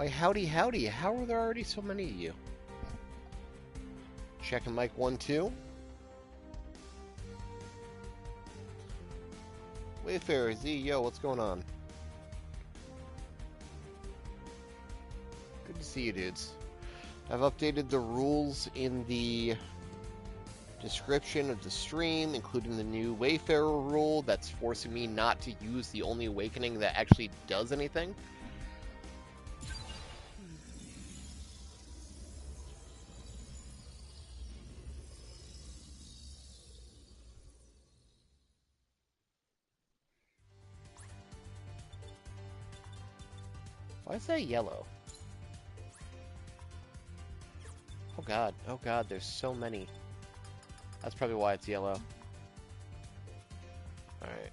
Why, howdy, howdy. How are there already so many of you? Checking mic 1, 2. Wayfarer, Z, yo, what's going on? Good to see you, dudes. I've updated the rules in the description of the stream, including the new Wayfarer rule that's forcing me not to use the only awakening that actually does anything. Why is that yellow? Oh god, there's so many. That's probably why it's yellow. Alright.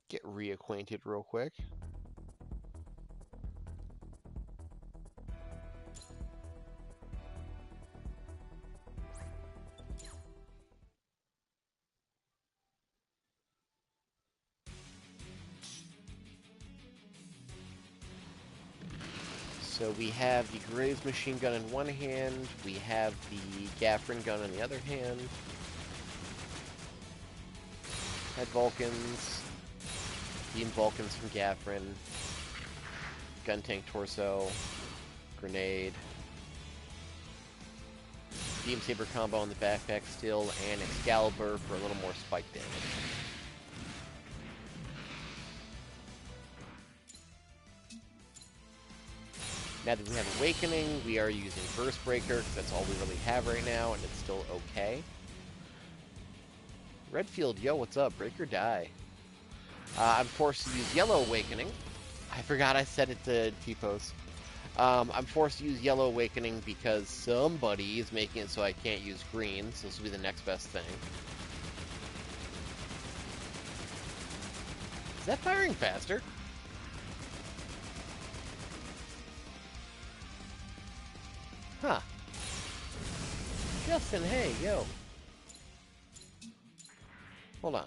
Get reacquainted real quick. So we have the Graves machine gun in one hand, we have the Gaffrin gun in the other hand. Head Vulcans, Beam Vulcans from Gaffrin, Gun Tank Torso, Grenade, Beam Saber combo on the backpack still, and Excalibur for a little more spike damage. Now that we have Awakening, we are using Burst Breaker, because that's all we really have right now, and it's still okay. Redfield, yo, what's up? Break or die. I'm forced to use Yellow Awakening. I forgot I said it to T-Pose. I'm forced to use Yellow Awakening because somebody is making it so I can't use green, so this will be the next best thing. Is that firing faster? Huh. Justin, hey, yo. Hold on.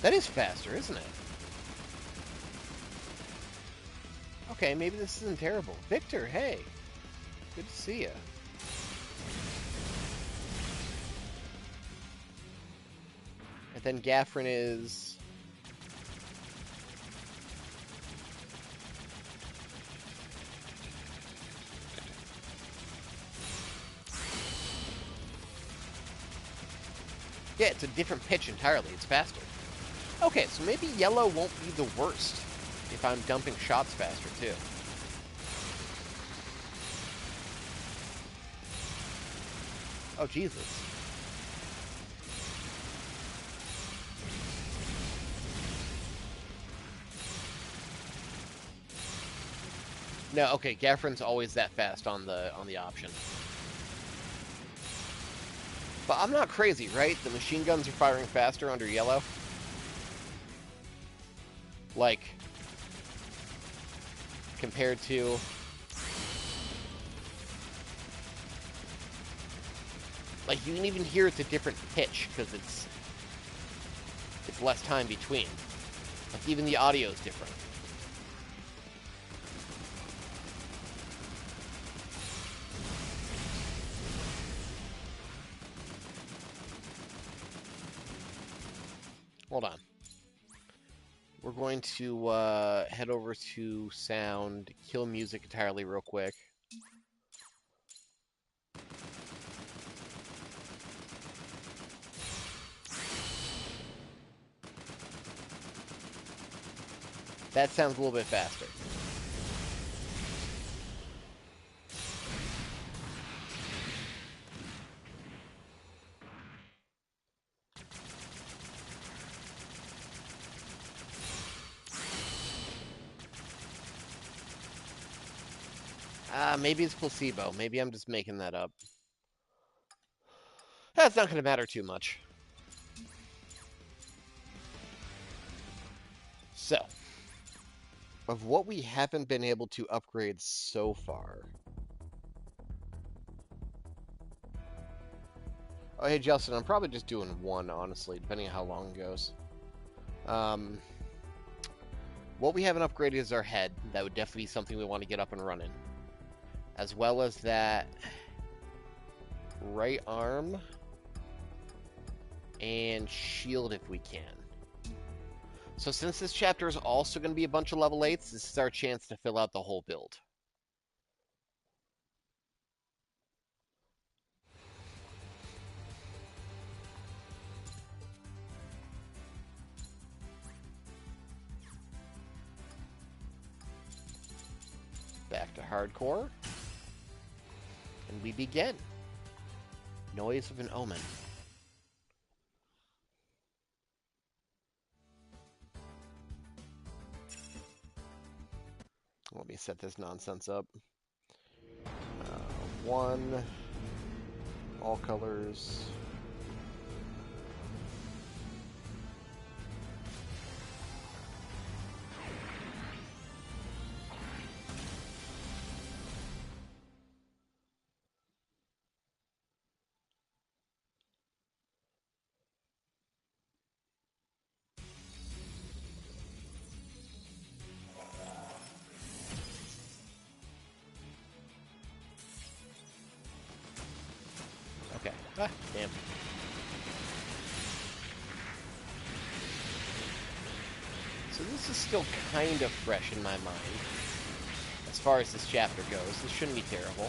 That is faster, isn't it? Okay, maybe this isn't terrible. Victor, hey. Good to see you. And then Gaffrin is... Yeah, it's a different pitch entirely. It's faster. Okay, so maybe yellow won't be the worst if I'm dumping shots faster, too. Oh, Jesus. No, okay, Gaffrin's always that fast on the option. But I'm not crazy, right? The machine guns are firing faster under yellow. Like, compared to... Like, you can even hear it's a different pitch, because it's less time between. Like, even the audio is different. Hold on. We're going to head over to sound, kill music entirely real quick. That sounds a little bit faster. Maybe it's placebo. Maybe I'm just making that up. That's not going to matter too much. So. of what we haven't been able to upgrade so far. Oh, hey, Justin, I'm probably just doing one, honestly, depending on how long it goes. What we haven't upgraded is our head. That would definitely be something we want to get up and running. As well as that right arm and shield if we can. So since this chapter is also going to be a bunch of level 8s, this is our chance to fill out the whole build. Back to hardcore. And we begin. Noise of an omen. Let me set this nonsense up. 1, all colors. Okay. Ah, damn. So this is still kind of fresh in my mind. As far as this chapter goes, this shouldn't be terrible.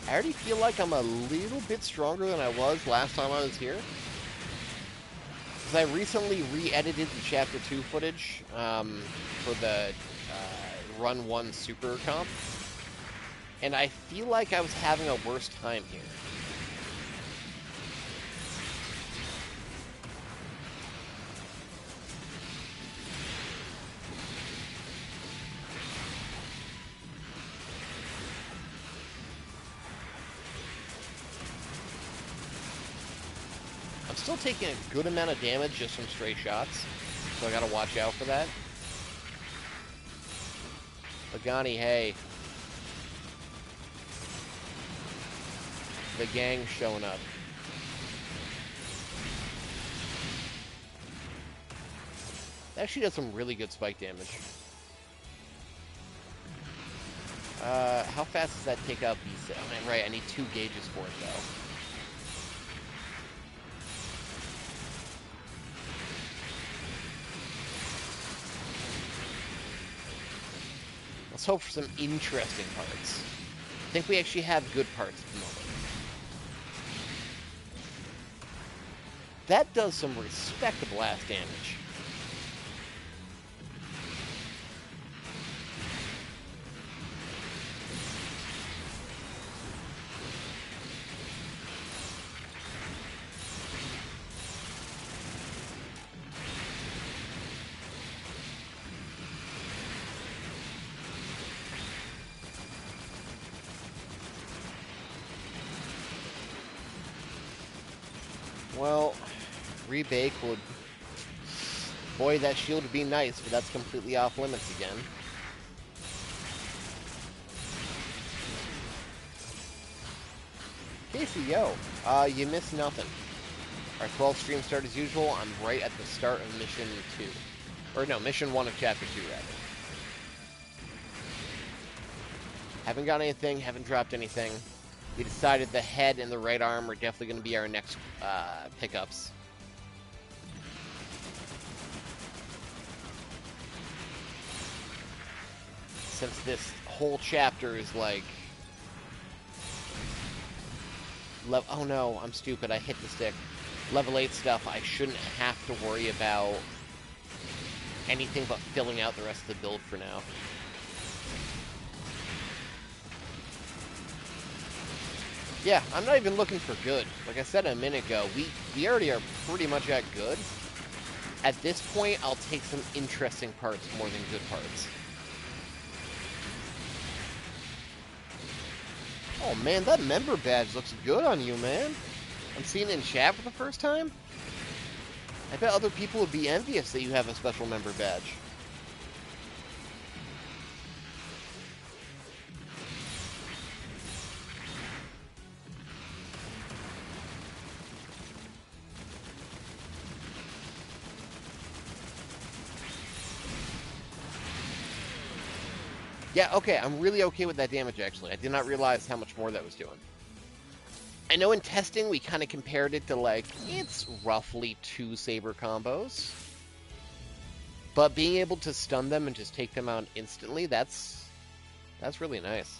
I already feel like I'm a little bit stronger than I was last time I was here. Because I recently re-edited the Chapter 2 footage for the Run 1 Super Comp. And I feel like I was having a worse time here. Still taking a good amount of damage just from stray shots, so I gotta watch out for that. Lagani, hey. The gang's showing up. That actually does some really good spike damage. How fast does that take out B6? Oh, man, right, I need 2 gauges for it, though. Let's hope for some interesting parts. I think we actually have good parts at the moment. That does some respectable ass damage. Well, rebake would... Boy, that shield would be nice, but that's completely off limits again. Casey, yo, you missed nothing. Our 12th stream start as usual. I'm right at the start of Mission 2. Or no, Mission 1 of Chapter 2, rather. Haven't got anything, haven't dropped anything. We decided the head and the right arm are definitely going to be our next pickups. Since this whole chapter is like... Oh no, I'm stupid, I hit the stick. Level 8 stuff, I shouldn't have to worry about anything but filling out the rest of the build for now. Yeah, I'm not even looking for good. Like I said a minute ago, we already are pretty much at good. At this point, I'll take some interesting parts more than good parts. Oh man, that member badge looks good on you, man. I'm seeing it in chat for the first time. I bet other people would be envious that you have a special member badge. Yeah, okay, I'm really okay with that damage, actually. I did not realize how much more that was doing. I know in testing, we kind of compared it to, like, it's roughly 2 Saber combos. But being able to stun them and just take them out instantly, that's really nice.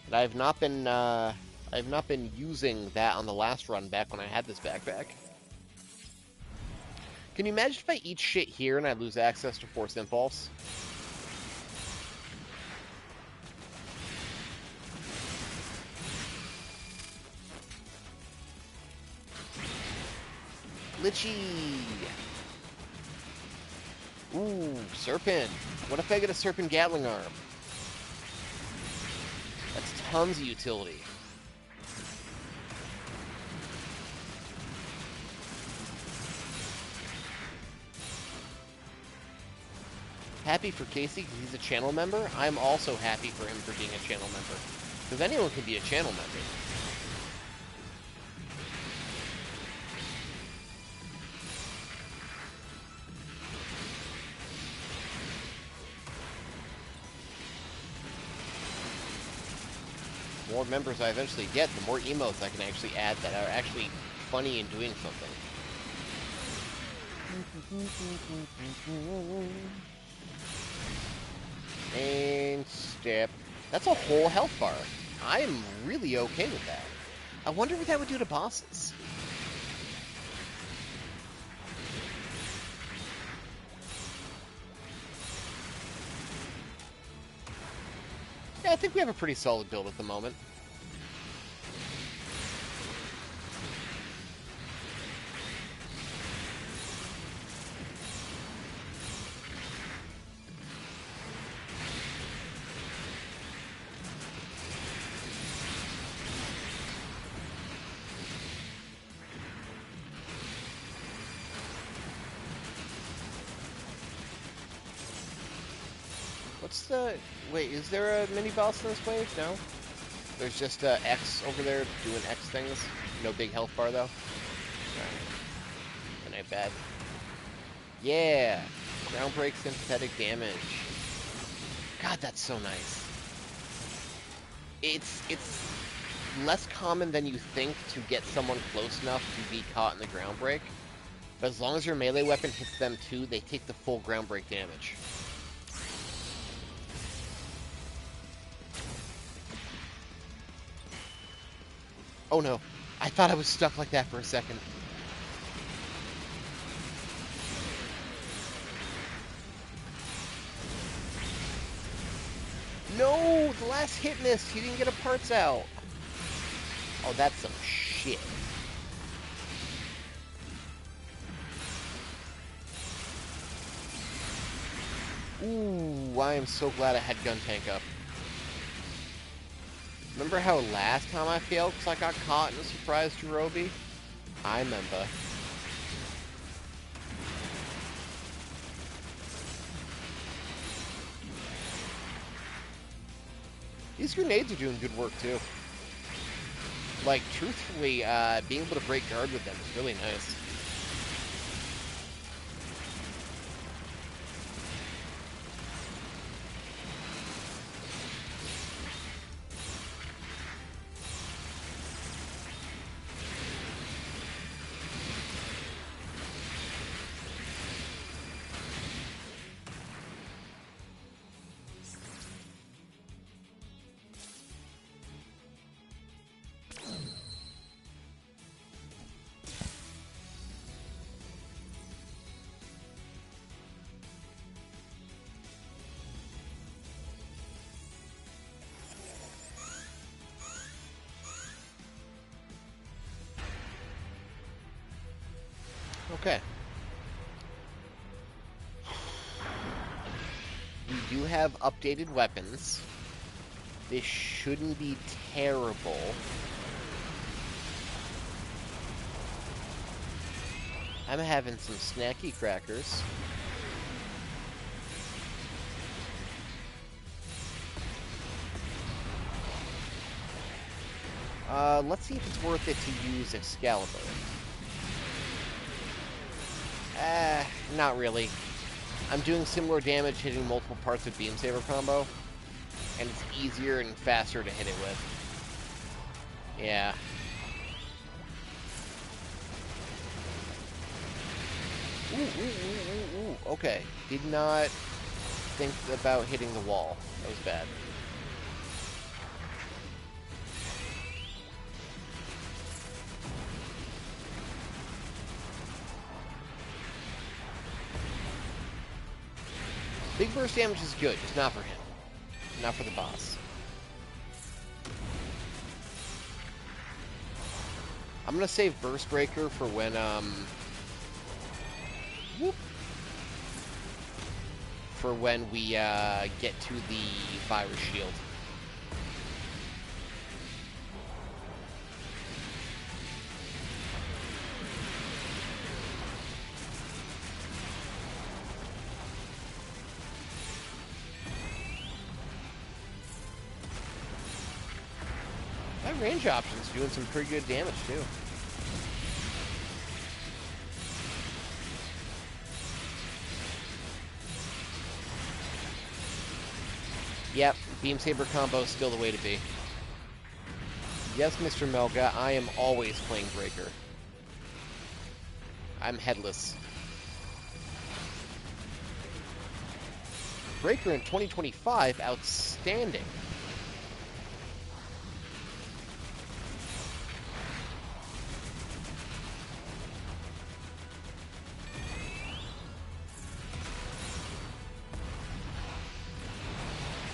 And I've not been using that on the last run back when I had this backpack. Can you imagine if I eat shit here and I lose access to Force Impulse? Litchi! Ooh, Serpent. What if I get a Serpent Gatling Arm? That's tons of utility. Happy for Casey because he's a channel member. I'm also happy for him for being a channel member. Because anyone can be a channel member. The more members I eventually get, the more emotes I can actually add that are actually funny and doing something. And step. That's a whole health bar. I am really okay with that. I wonder what that would do to bosses. Yeah, I think we have a pretty solid build at the moment. What's the... Wait, is there a mini-boss in this wave? No? There's just X over there doing X things. No big health bar, though. That ain't bad. Yeah! Ground break synthetic damage. God, that's so nice. It's less common than you think to get someone close enough to be caught in the ground break. But as long as your melee weapon hits them too, they take the full ground break damage. Oh no, I thought I was stuck like that for a second. No, the last hit missed. He didn't get a parts out. Oh, that's some shit. Ooh, I am so glad I had gun tank up. Remember how last time I failed because I got caught in a surprise Jirobi? I remember. These grenades are doing good work too. Like, truthfully, being able to break guard with them is really nice. Okay. We do have updated weapons. This shouldn't be terrible. I'm having some snacky crackers. Let's see if it's worth it to use Excalibur. Not really. I'm doing similar damage hitting multiple parts of Beam Saber combo, and it's easier and faster to hit it with. Yeah. Ooh. Okay. Did not think about hitting the wall. That was bad. Big burst damage is good, just not for him. Not for the boss. I'm gonna save Burst Breaker for when, for when we, get to the Virus Shield. My range option's doing some pretty good damage, too. Yep, Beam Saber combo is still the way to be. Yes, Mr. Melga, I am always playing Breaker. I'm headless. Breaker in 2025, outstanding.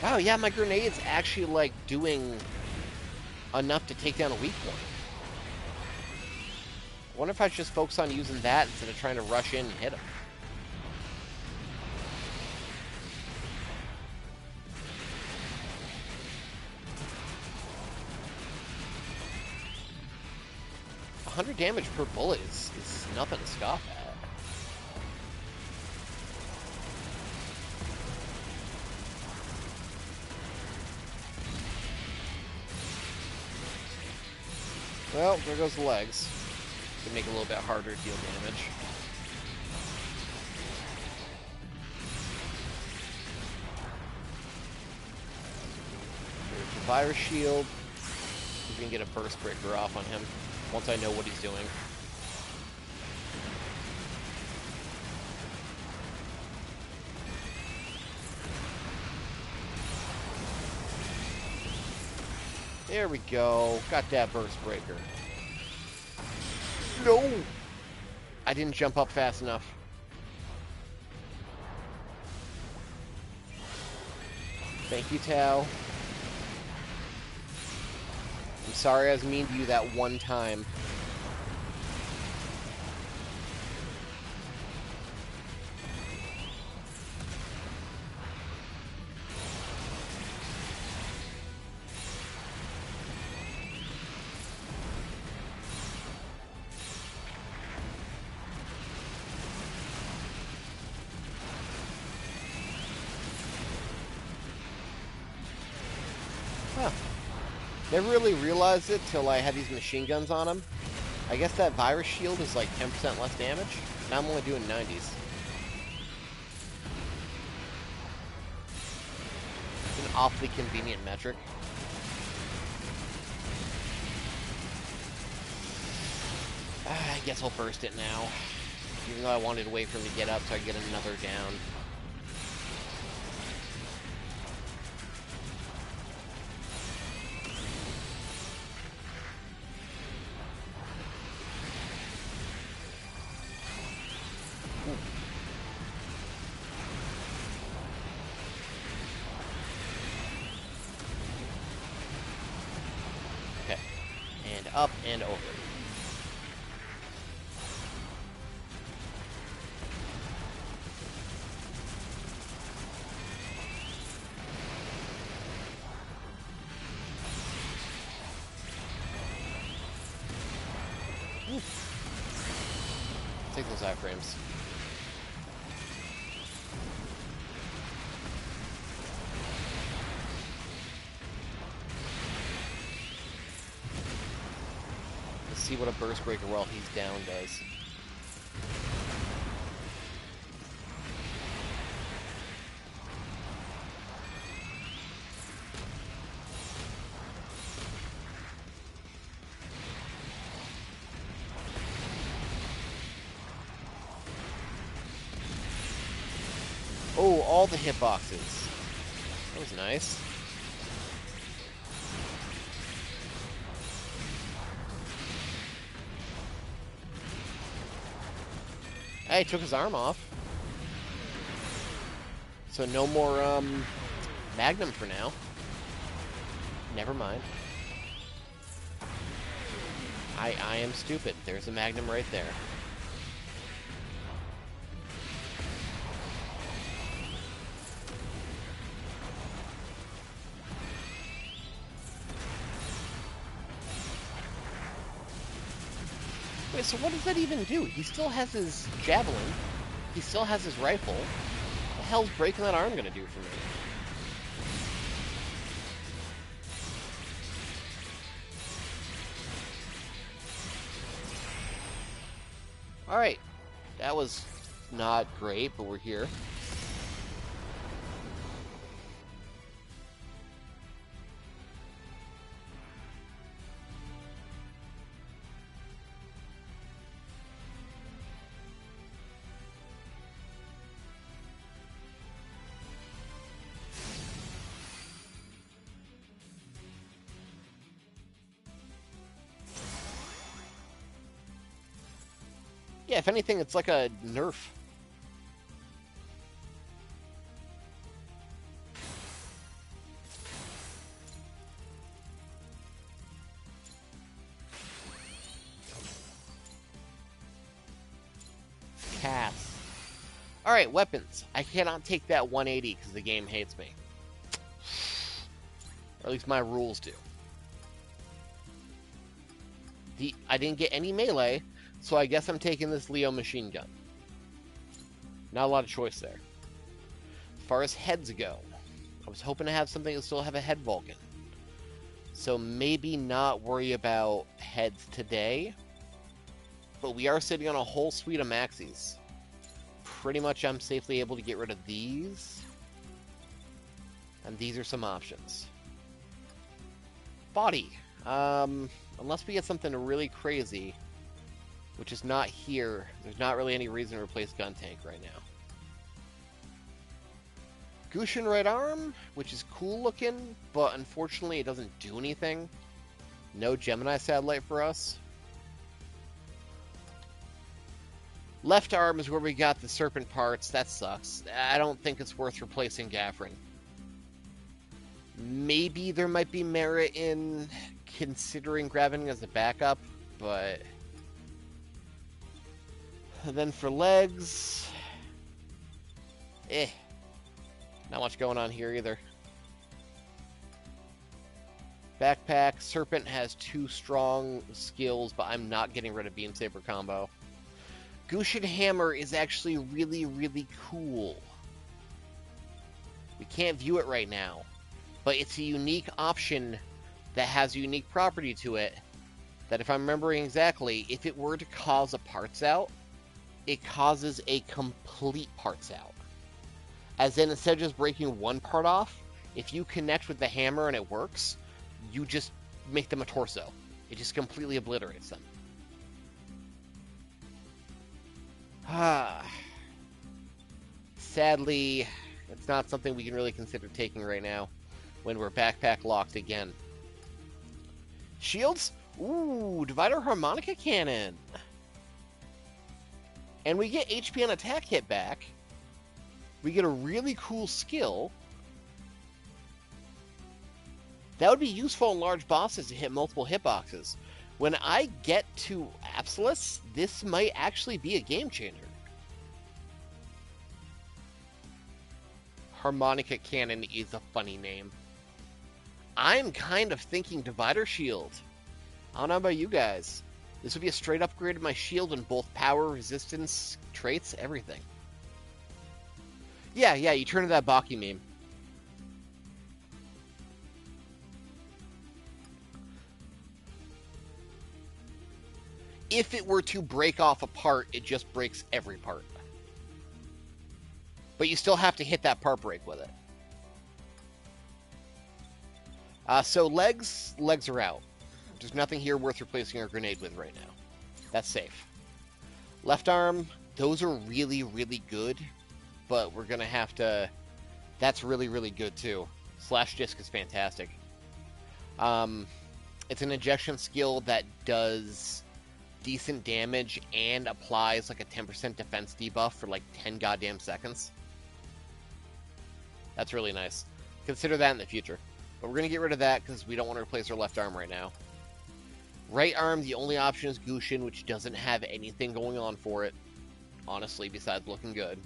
Wow, yeah, my grenade's actually, like, doing enough to take down a weak point. I wonder if I should just focus on using that instead of trying to rush in and hit him. $100 damage per bullet is nothing to scoff at. Well, there goes the legs. Can make it a little bit harder to deal damage. There's the Virus Shield. We can get a Burst Breaker off on him once I know what he's doing. There we go. Got that Burst Breaker. No! I didn't jump up fast enough. Thank you, Tao. I'm sorry I was mean to you that one time. Huh. Never really realized it till I had these machine guns on him. I guess that Virus Shield is like 10% less damage. Now I'm only doing 90s. It's an awfully convenient metric. I guess I'll burst it now. Even though I wanted to wait for him to get up so I could get another down. Okay. And up and over. Take those iframes. Let's see what a Burst Breaker while he's down does. Oh, all the hitboxes. That was nice. Hey, took his arm off. So no more, Magnum for now. Never mind. I am stupid. There's a Magnum right there. Wait, so what does that even do? He still has his javelin. He still has his rifle. What the hell's breaking that arm gonna do for me? Alright. That was not great, but we're here. Yeah, if anything, it's like a nerf. Cast. Alright, weapons. I cannot take that 180 because the game hates me. Or at least my rules do. I didn't get any melee, so I guess I'm taking this Leo machine gun. Not a lot of choice there. As far as heads go, I was hoping to have something that still have a head Vulcan. So maybe not worry about heads today. But we are sitting on a whole suite of maxis. Pretty much I'm safely able to get rid of these. And these are some options. Body. Unless we get something really crazy, which is not here, there's not really any reason to replace gun tank right now. Gushin right arm, which is cool looking, but unfortunately it doesn't do anything. No Gemini satellite for us. Left arm is where we got the serpent parts. That sucks. I don't think it's worth replacing Gaffrin. Maybe there might be merit in considering grabbing it as a backup, but... And then for legs... Not much going on here either. Backpack. Serpent has 2 strong skills, but I'm not getting rid of Beam Saber combo. Gushin Hammer is actually really, really cool. We can't view it right now, but it's a unique option that has a unique property to it that, if I'm remembering exactly, if it were to cause a parts out, it causes a complete parts out. As in, instead of just breaking one part off, if you connect with the hammer and it works, you just make them a torso. It just completely obliterates them. Sadly, it's not something we can really consider taking right now when we're backpack locked again. Shields? Ooh, Divider Harmonica Cannon. And we get HP and attack hit back. We get a really cool skill. That would be useful in large bosses to hit multiple hitboxes. When I get to Apsilus, this might actually be a game changer. Harmonica Cannon is a funny name. I'm kind of thinking Divider Shield. I don't know about you guys. This would be a straight upgrade of my shield in both power, resistance, traits, everything. Yeah, you turn to that Baki meme. If it were to break off a part, it just breaks every part. But you still have to hit that part break with it. So legs are out. There's nothing here worth replacing our grenade with right now. That's safe. Left arm, those are really, really good. but we're going to have to... That's really, really good, too. Slash Disc is fantastic. It's an injection skill that does decent damage and applies like a 10% defense debuff for like 10 goddamn seconds. That's really nice. Consider that in the future. But we're going to get rid of that because we don't want to replace our left arm right now. Right arm, the only option is Gushin, which doesn't have anything going on for it, honestly, besides looking good.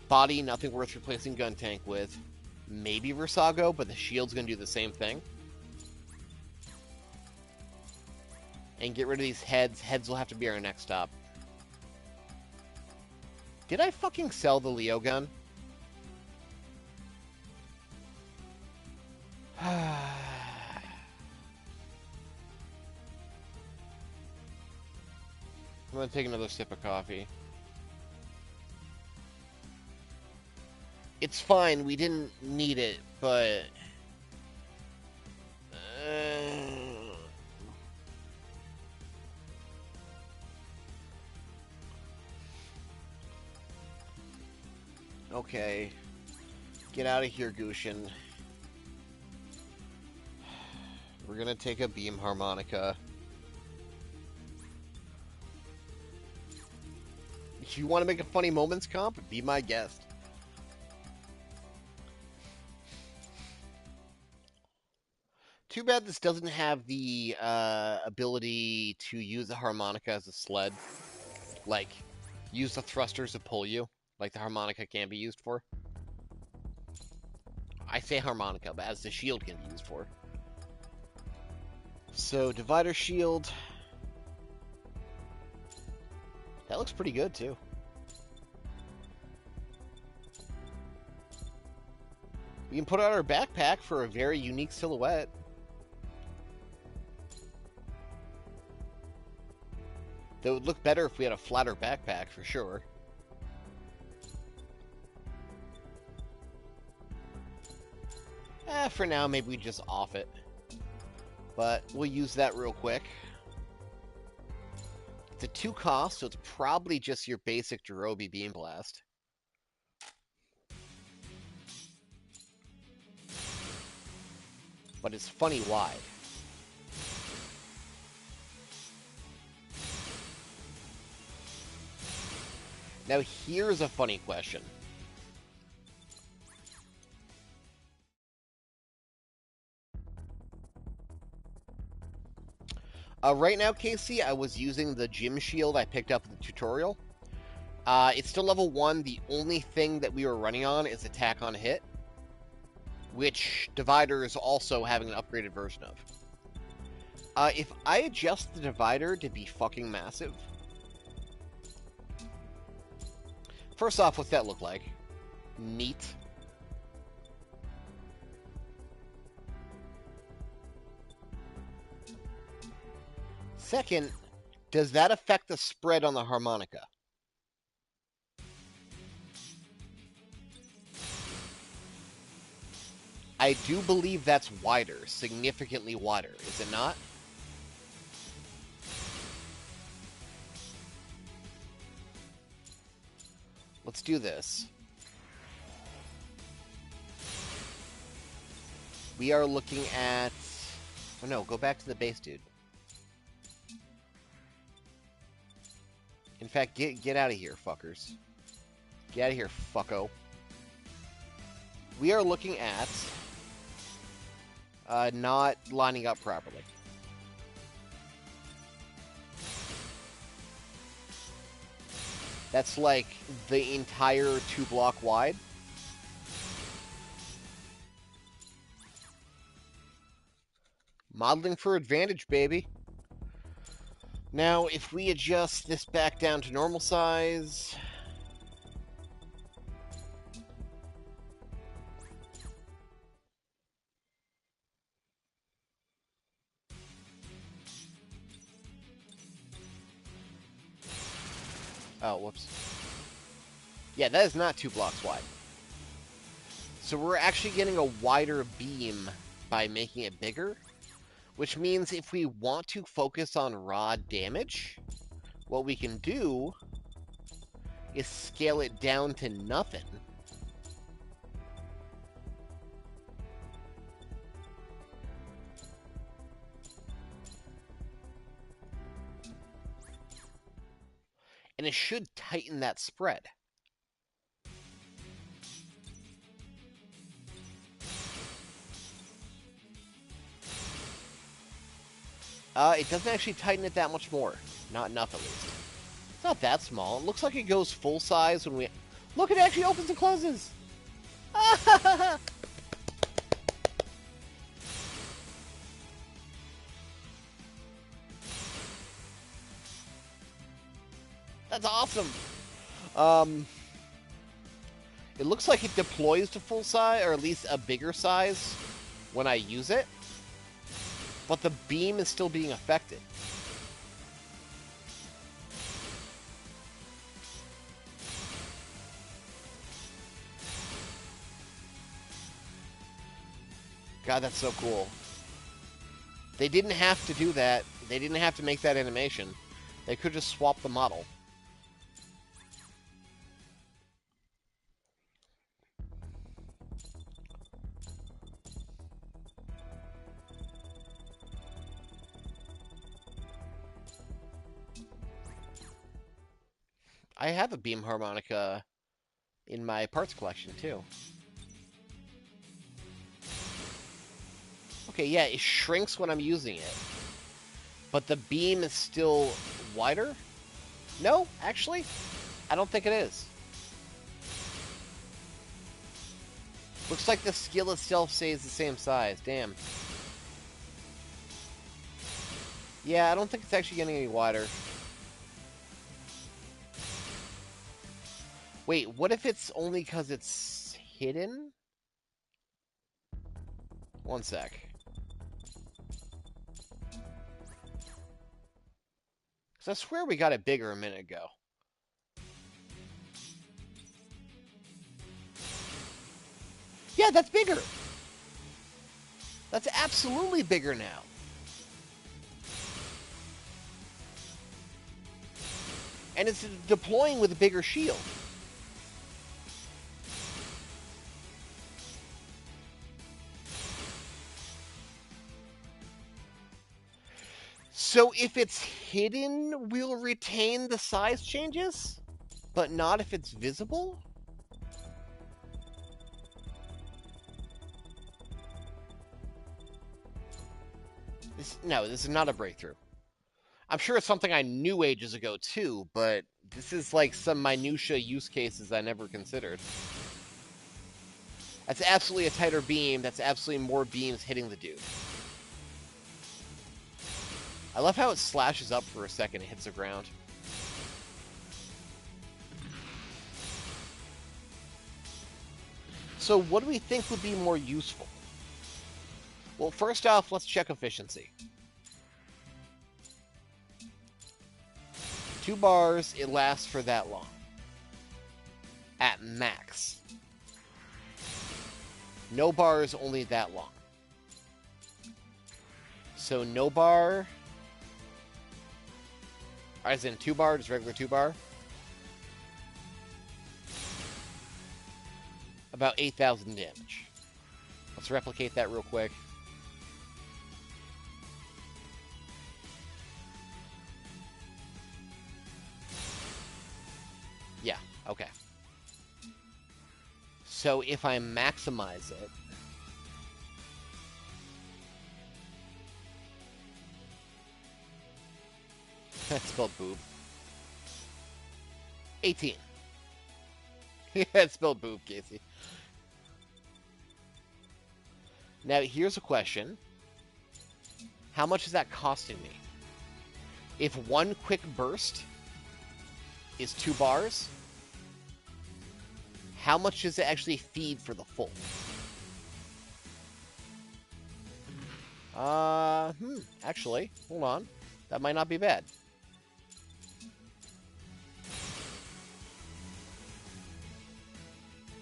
Body, nothing worth replacing Gun Tank with. Maybe Versago, but the shield's going to do the same thing. And get rid of these heads. Heads will have to be our next stop. Did I fucking sell the Leo gun? I'm gonna take another sip of coffee. It's fine, we didn't need it, but... Okay. Get out of here, Gushin. We're gonna take a beam harmonica. If you want to make a funny moments comp, be my guest. Too bad this doesn't have the ability to use a harmonica as a sled. Like, use the thrusters to pull you, like the harmonica can be used for. I say harmonica, but as the shield can be used for. So, divider shield. That looks pretty good, too. We can put out our backpack for a very unique silhouette. That would look better if we had a flatter backpack, for sure. For now, maybe we just off it. But we'll use that real quick. It's a 2 cost, so it's probably just your basic Jirobi Beam Blast. But it's funny wide. Now here's a funny question. Right now, Casey, I was using the gym shield I picked up in the tutorial. It's still level 1. The only thing that we were running on is attack on hit, which Divider is also having an upgraded version of. If I adjust the Divider to be fucking massive... First off, what's that look like? Neat. Second, does that affect the spread on the harmonica? I do believe that's wider, significantly wider, is it not? Let's do this. We are looking at... Oh no, go back to the base, dude. In fact, get out of here, fuckers. Get out of here, fucko. We are looking at... not lining up properly. That's like the entire 2 block wide. Modeling for advantage, baby. Now, if we adjust this back down to normal size... Oh, whoops. Yeah, that is not 2 blocks wide. So we're actually getting a wider beam by making it bigger, which means if we want to focus on raw damage, what we can do is scale it down to nothing. And it should tighten that spread. It doesn't actually tighten it that much more. Not enough, at least. It's not that small. It looks like it goes full size when we... Look, it actually opens and closes! That's awesome! It looks like it deploys to full size, or at least a bigger size, when I use it. But the beam is still being affected. God, that's so cool. They didn't have to do that. They didn't have to make that animation. They could just swap the model. I have a beam harmonica in my parts collection, too. Okay, yeah, it shrinks when I'm using it. But the beam is still wider? No, actually, I don't think it is. Looks like the skill itself stays the same size. Damn. Yeah, I don't think it's actually getting any wider. Wait, what if it's only because it's hidden? One sec. Because I swear we got it bigger a minute ago. Yeah, that's bigger! That's absolutely bigger now. And it's deploying with a bigger shield. So if it's hidden, we'll retain the size changes, but not if it's visible? No, this is not a breakthrough. I'm sure it's something I knew ages ago too, but this is like some minutia use cases I never considered. That's absolutely a tighter beam. That's absolutely more beams hitting the dude. I love how it slashes up for a second and hits the ground. So what do we think would be more useful? Well, first off, let's check efficiency. 2 bars, it lasts for that long. At max. No bars, only that long. So no bar... As in 2 bar, just regular 2 bar. About 8,000 damage. Let's replicate that real quick. Yeah, okay. So if I maximize it... That's spelled boob. 18. Yeah, it's spelled boob, Casey. Now, here's a question. How much is that costing me? If one quick burst is 2 bars, how much does it actually feed for the full? Actually, hold on. That might not be bad.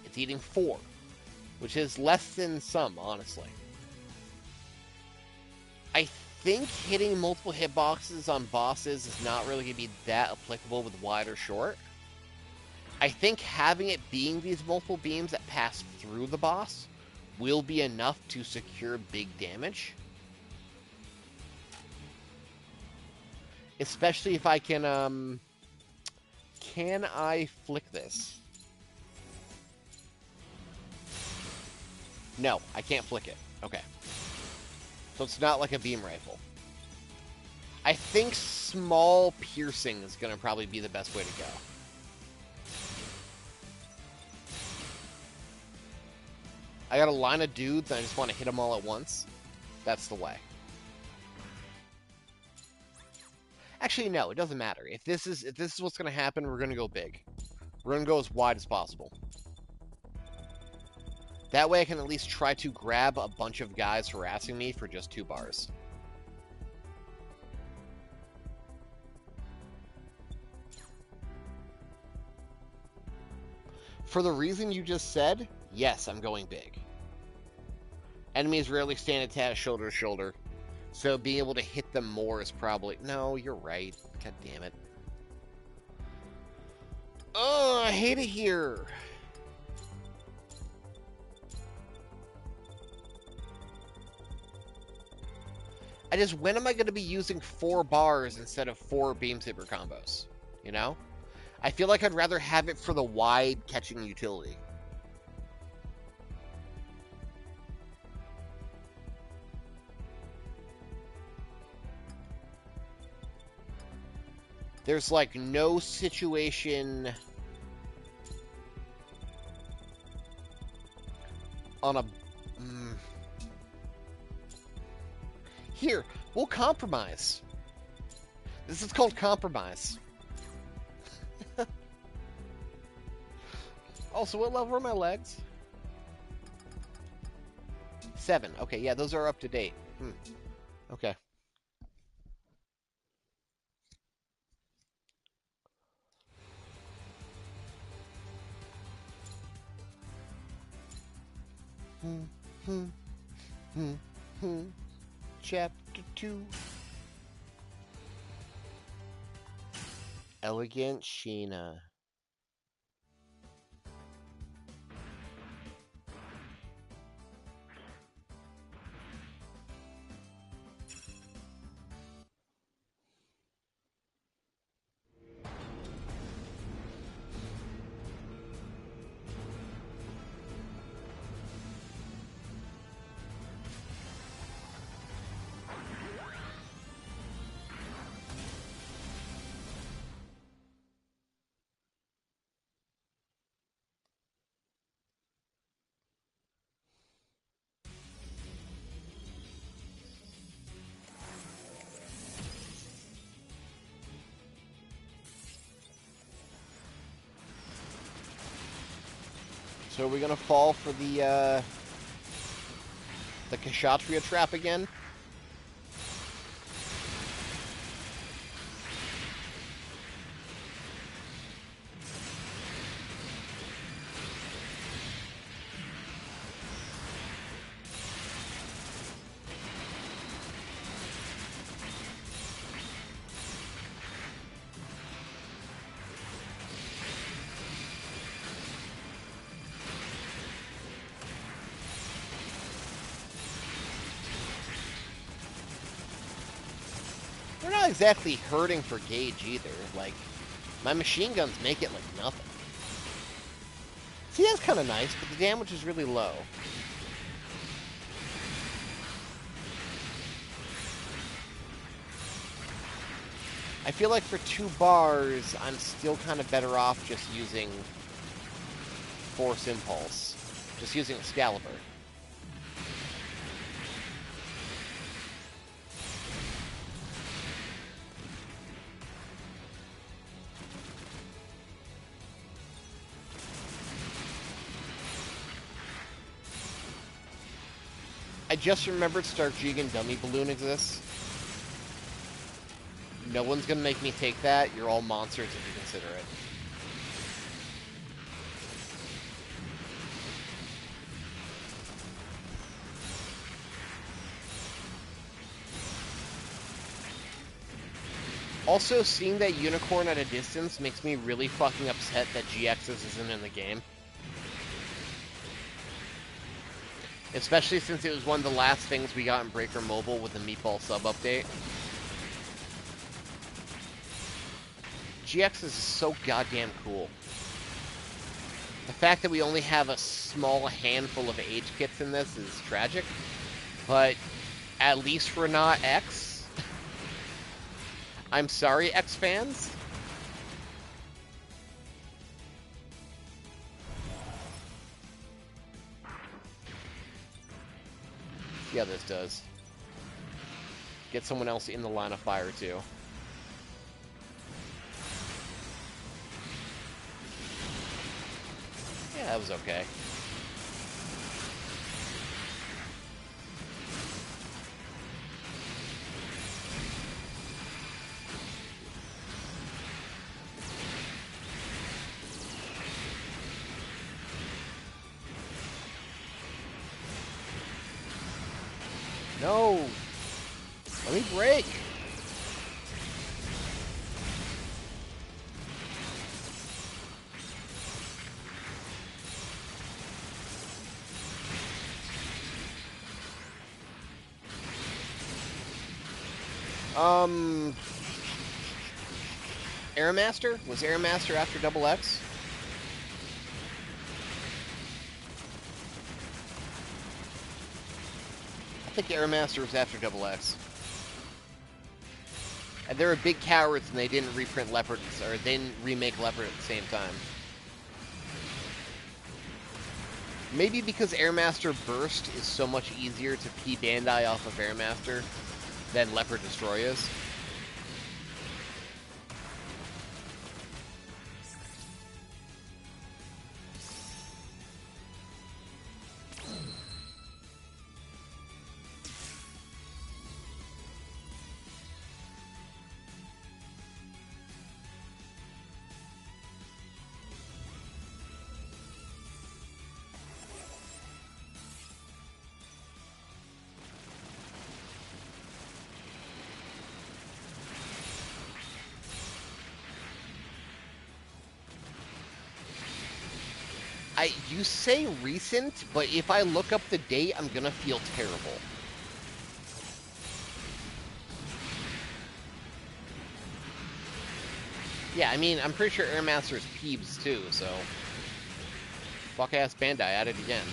It's eating 4, which is less than some, honestly. I think hitting multiple hitboxes on bosses is not really going to be that applicable with wide or short. I think having it being these multiple beams that pass through the boss will be enough to secure big damage. Especially if I can I flick this? No, I can't flick it. Okay. So it's not like a beam rifle. I think small piercing is going to probably be the best way to go. I got a line of dudes and I just want to hit them all at once. That's the way. Actually, no, it doesn't matter. If this is what's going to happen, we're going to go big. We're going to go as wide as possible. That way I can at least try to grab a bunch of guys harassing me for just 2 bars. For the reason you just said, yes, I'm going big. Enemies rarely stand attached shoulder to shoulder, so being able to hit them more is probably... No, you're right. God damn it. Oh, I hate it here. When am I going to be using 4 bars instead of 4 beam saber combos? You know? I feel like I'd rather have it for the wide catching utility. There's, like, no situation on a... Here, we'll compromise. This is called compromise. Also, what level are my legs? 7. Okay, yeah, those are up to date. Okay. Chapter 2. Elegant Sheena. So are we gonna fall for the Kshatriya trap again? They're not exactly hurting for gauge either. Like, my machine guns make it like nothing. See, that's kind of nice, but the damage is really low. I feel like for 2 bars, I'm still kind of better off just using Force Impulse. Just using Excalibur. I just remembered Starjigan Dummy Balloon exists. No one's gonna make me take that. You're all monsters if you consider it. Also, seeing that unicorn at a distance makes me really fucking upset that GX's isn't in the game. Especially since it was one of the last things we got in Breaker Mobile with the Meatball sub update. GX's is so goddamn cool. The fact that we only have a small handful of age kits in this is tragic, but at least we're not X. I'm sorry, X fans. See how this does. Get someone else in the line of fire, too. Yeah, that was okay. No! Let me break! Airmaster? Was Airmaster after Double X? I think Airmaster was after Double X. And they were big cowards and they didn't reprint Leopard, or they didn't remake Leopard at the same time. Maybe because Airmaster Burst is so much easier to P Bandai off of Airmaster than Leopard Destroy is. You say recent, but if I look up the date, I'm gonna feel terrible. Yeah, I mean, I'm pretty sure Airmaster is Peebs too, so... Fuck-ass Bandai at it again.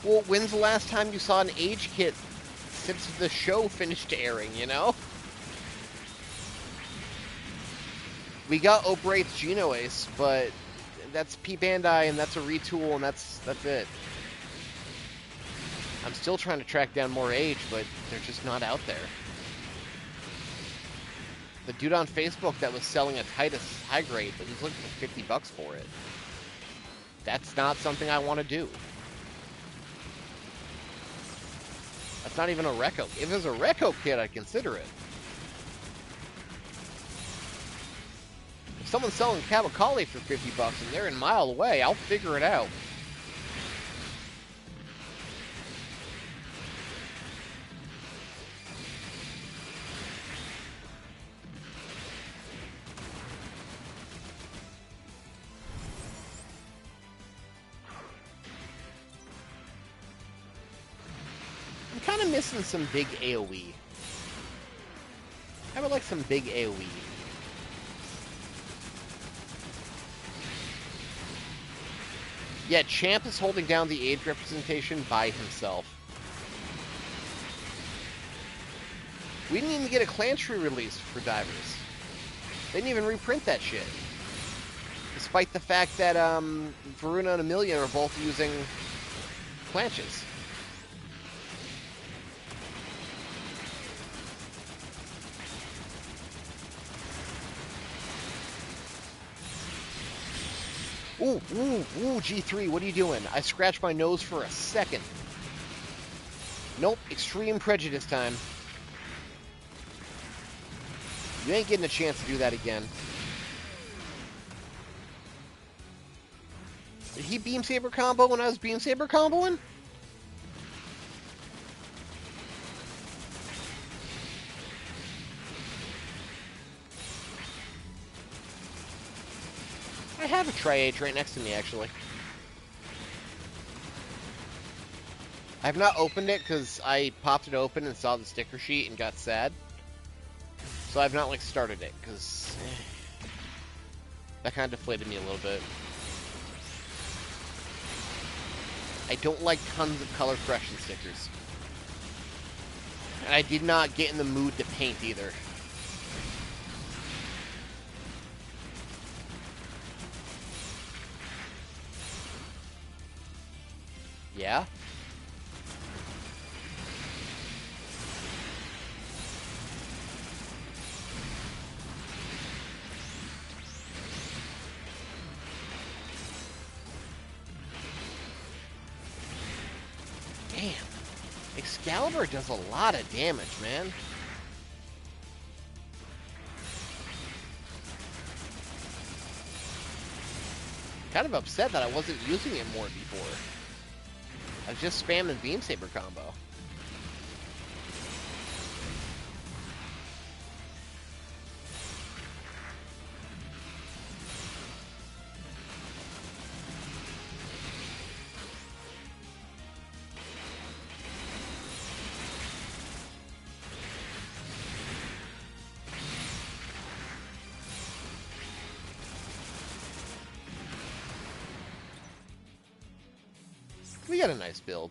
Well, when's the last time you saw an age kit since the show finished airing, you know? We got Obrate's Geno Ace, but that's P Bandai and that's a retool and that's it. I'm still trying to track down more age, but they're just not out there. The dude on Facebook that was selling a Titus high grade, but he's looking for $50 for it. That's not something I want to do. That's not even a Reco. If it was a Reco kit, I'd consider it. If someone's selling Cavalcali for $50 and they're a mile away, I'll figure it out. I'm kind of missing some big AoE. I would like some big AoE. Yeah, Champ is holding down the age representation by himself. We didn't even get a clan tree release for Divers. They didn't even reprint that shit. Despite the fact that Varuna and Amelia are both using planches. Ooh, G3, what are you doing? I scratched my nose for a second. Nope, extreme prejudice time. You ain't getting a chance to do that again. Did he Beam Saber combo when I was Beam Saber comboing? have a Tri-Age right next to me, actually. I have not opened it because I popped it open and saw the sticker sheet and got sad. So I've not, like, started it, because that kind of deflated me a little bit. I don't like tons of color correction stickers. And I did not get in the mood to paint either. Yeah? Damn. Excalibur does a lot of damage, man. Kind of upset that I wasn't using it more before. I was just spamming Beam Saber combo. We got a nice build.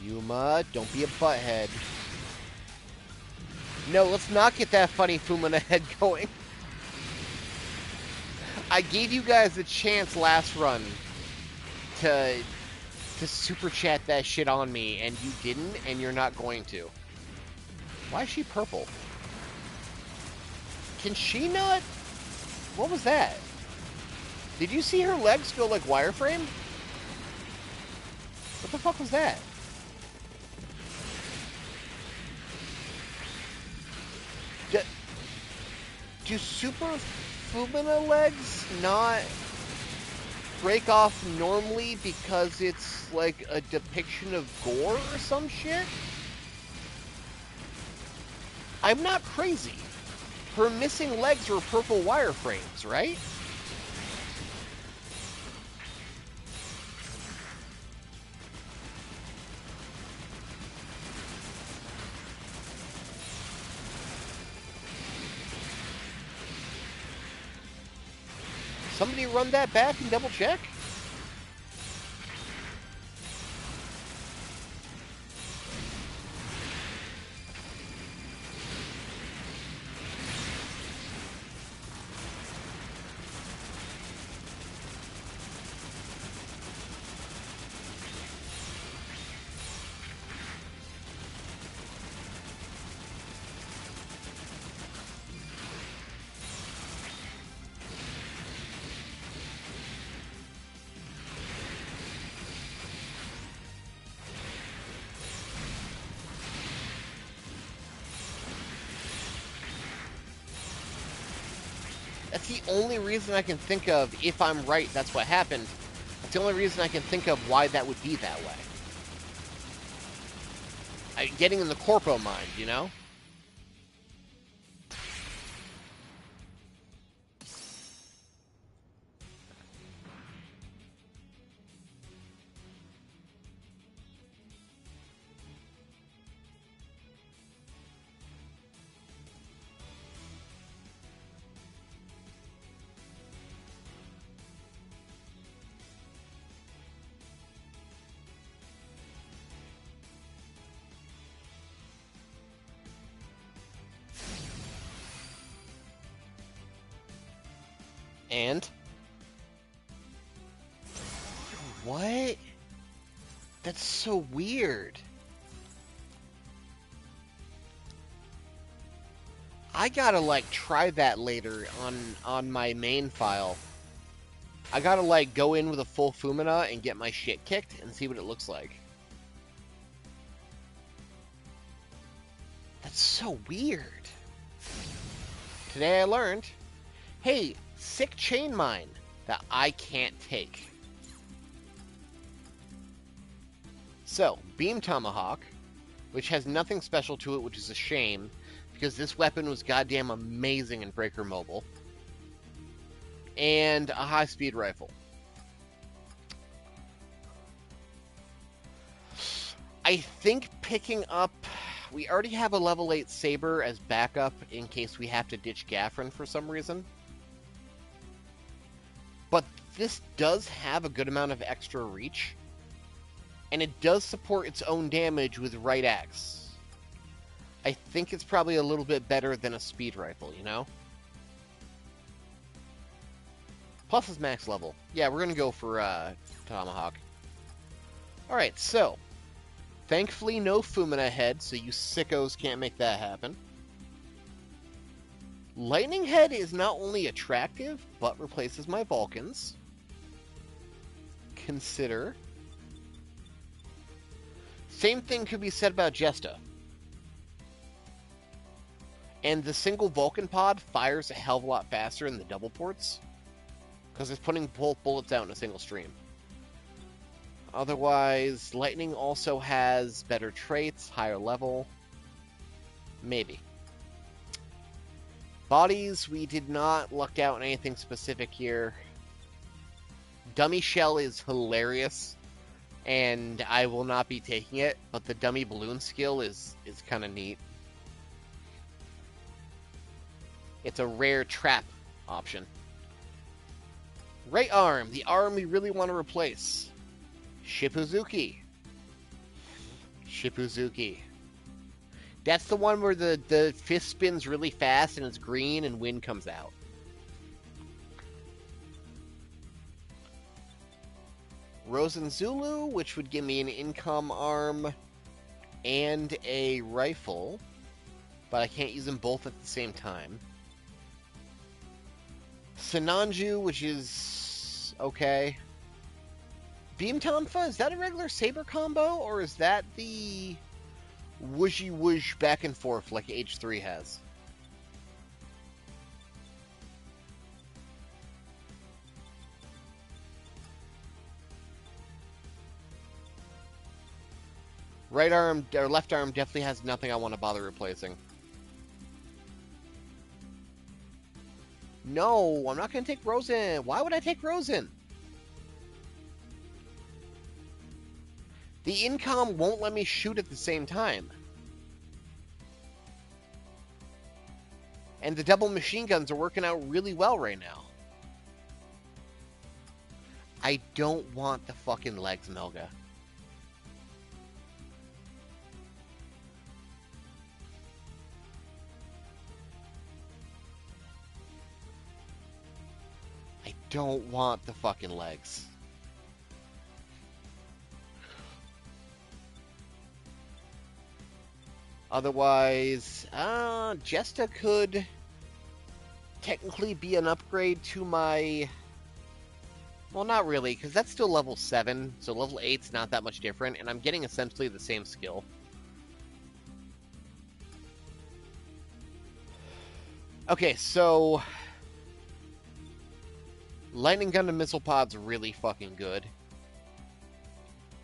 Yuma, don't be a butthead. No, let's not get that funny Fumina head going. I gave you guys a chance last run to super chat that shit on me, and you didn't, and you're not going to. Why is she purple? Can she not? What was that? Did you see her legs go like wireframe? What the fuck was that? Do Super Fumina legs not break off normally because it's like a depiction of gore or some shit? I'm not crazy. Her missing legs were purple wireframes, right? Somebody run that back and double check? That's the only reason I can think of, if I'm right, that's what happened. That's the only reason I can think of why that would be that way. Getting in the corpo mind, you know? And What? That's so weird. I gotta, like, try that later on my main file. I gotta, like, go in with a full Fumina and get my shit kicked and see what it looks like. That's so weird. Today I learned, hey, sick chain mine that I can't take. So, Beam Tomahawk, which has nothing special to it, which is a shame, because this weapon was goddamn amazing in Breaker Mobile. And a high-speed rifle. I think picking up... We already have a level 8 Saber as backup in case we have to ditch Gaffron for some reason. But this does have a good amount of extra reach. And it does support its own damage with right axe. I think it's probably a little bit better than a speed rifle, you know? Plus it's max level. Yeah, we're gonna go for Tomahawk. Alright, so... Thankfully no Fumina head, so you sickos can't make that happen. Lightning Head is not only attractive, but replaces my Vulcans. Consider. Same thing could be said about Jesta. And the single Vulcan pod fires a hell of a lot faster than the double ports, because it's putting both bullets out in a single stream. Otherwise, Lightning also has better traits, higher level. Maybe. Bodies, we did not luck out in anything specific here. Dummy Shell is hilarious, and I will not be taking it, but the Dummy Balloon skill is kind of neat. It's a rare trap option. Right arm, the arm we really want to replace. Shipuzuki. Shipuzuki. That's the one where the fist spins really fast and it's green and wind comes out. Rosen Zulu, which would give me an income arm and a rifle, but I can't use them both at the same time. Sinanju, which is okay. Beam Tonfa, is that a regular saber combo, or is that the whooshy whoosh back and forth like H3 has? Right arm, or left arm definitely has nothing I want to bother replacing. No, I'm not going to take Rosen. Why would I take Rosen? The incom won't let me shoot at the same time. And the double machine guns are working out really well right now. I don't want the fucking legs, Melga. I don't want the fucking legs. Otherwise, Jesta could technically be an upgrade to my... Well, not really, because that's still level 7, so level 8's not that much different, and I'm getting essentially the same skill. Okay, so... Lightning Gun and Missile Pod's really fucking good.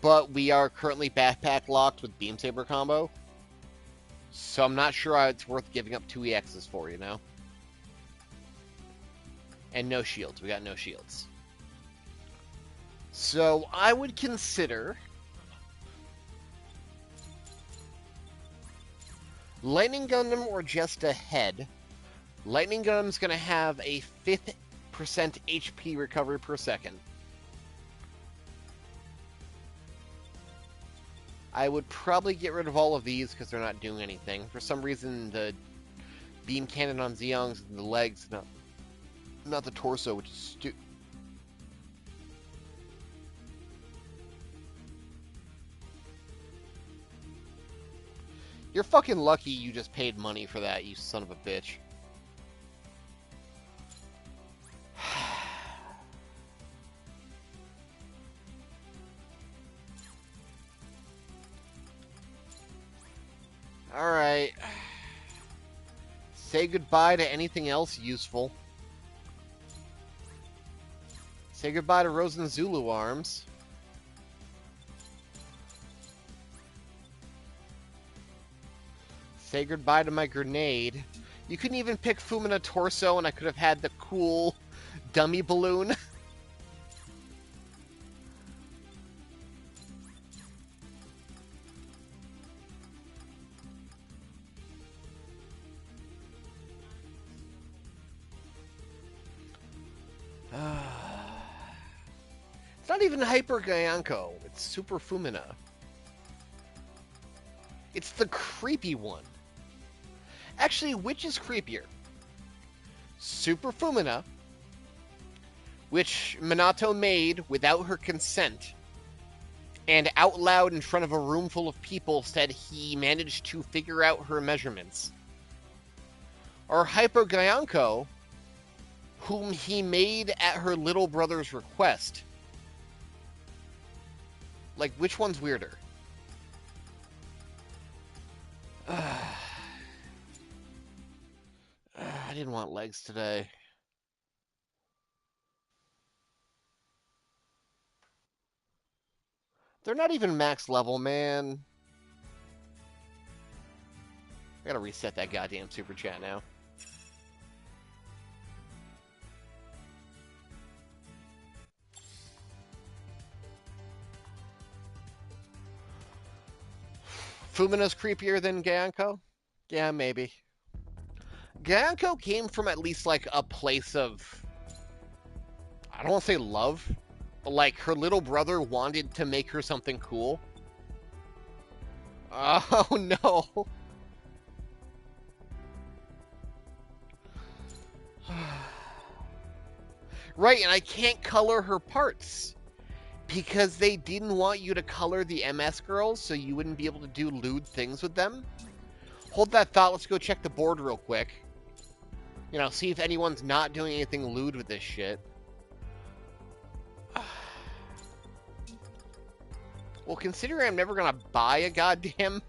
But we are currently backpack locked with Beam Saber combo. So I'm not sure it's worth giving up 2 EXs for, you know? And no shields. We got no shields. So I would consider... Lightning Gundam or just a head. Lightning Gundam's going to have a 5% HP recovery per second. I would probably get rid of all of these because they're not doing anything. For some reason, the beam cannon on Zeong's and the legs, not the torso, which is You're fucking lucky you just paid money for that, you son of a bitch. Alright. Say goodbye to anything else useful. Say goodbye to Rosen Zulu arms. Say goodbye to my grenade. You couldn't even pick Fumina Torso and I could have had the cool dummy balloon. It's not even Hyper Gyanko. It's Super Fumina. It's the creepy one. Actually, which is creepier? Super Fumina, which Minato made without her consent, and out loud in front of a room full of people said he managed to figure out her measurements. Or Hyper Gyanko, whom he made at her little brother's request. Like, which one's weirder? I didn't want legs today. They're not even max level, man. I gotta reset that goddamn super chat now. Fumina's creepier than Gyanko? Yeah, maybe. Gyanko came from at least, like, a place of... I don't want to say love, but, like, her little brother wanted to make her something cool. Oh, no. Right, and I can't color her parts. Because they didn't want you to color the MS girls so you wouldn't be able to do lewd things with them. Hold that thought, let's go check the board real quick. You know, see if anyone's not doing anything lewd with this shit. Well, considering I'm never gonna buy a goddamn...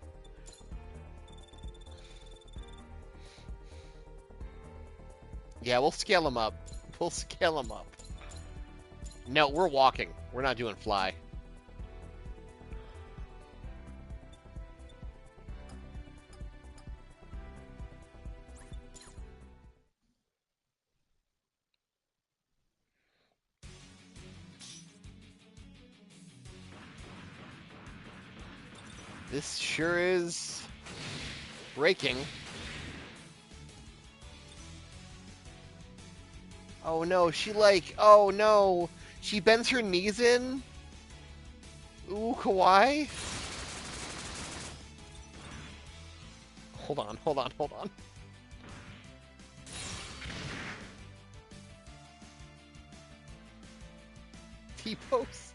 Yeah, we'll scale them up. We'll scale them up. No, we're walking. We're not doing fly. This sure is breaking. Oh no, she like, oh no, she bends her knees in? Ooh, kawaii? Hold on, hold on, hold on. T-pose.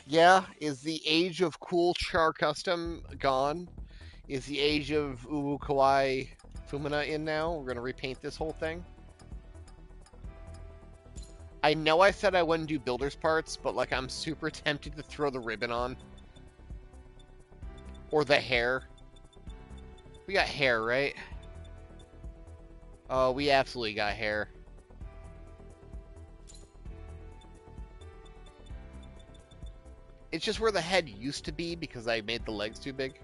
Yeah, is the age of cool char custom gone? Is the age of Uwu Kawaii Fumina in now? We're gonna repaint this whole thing. I know I said I wouldn't do builder's parts, but like I'm super tempted to throw the ribbon on. Or the hair. We got hair, right? Oh, we absolutely got hair. It's just where the head used to be because I made the legs too big.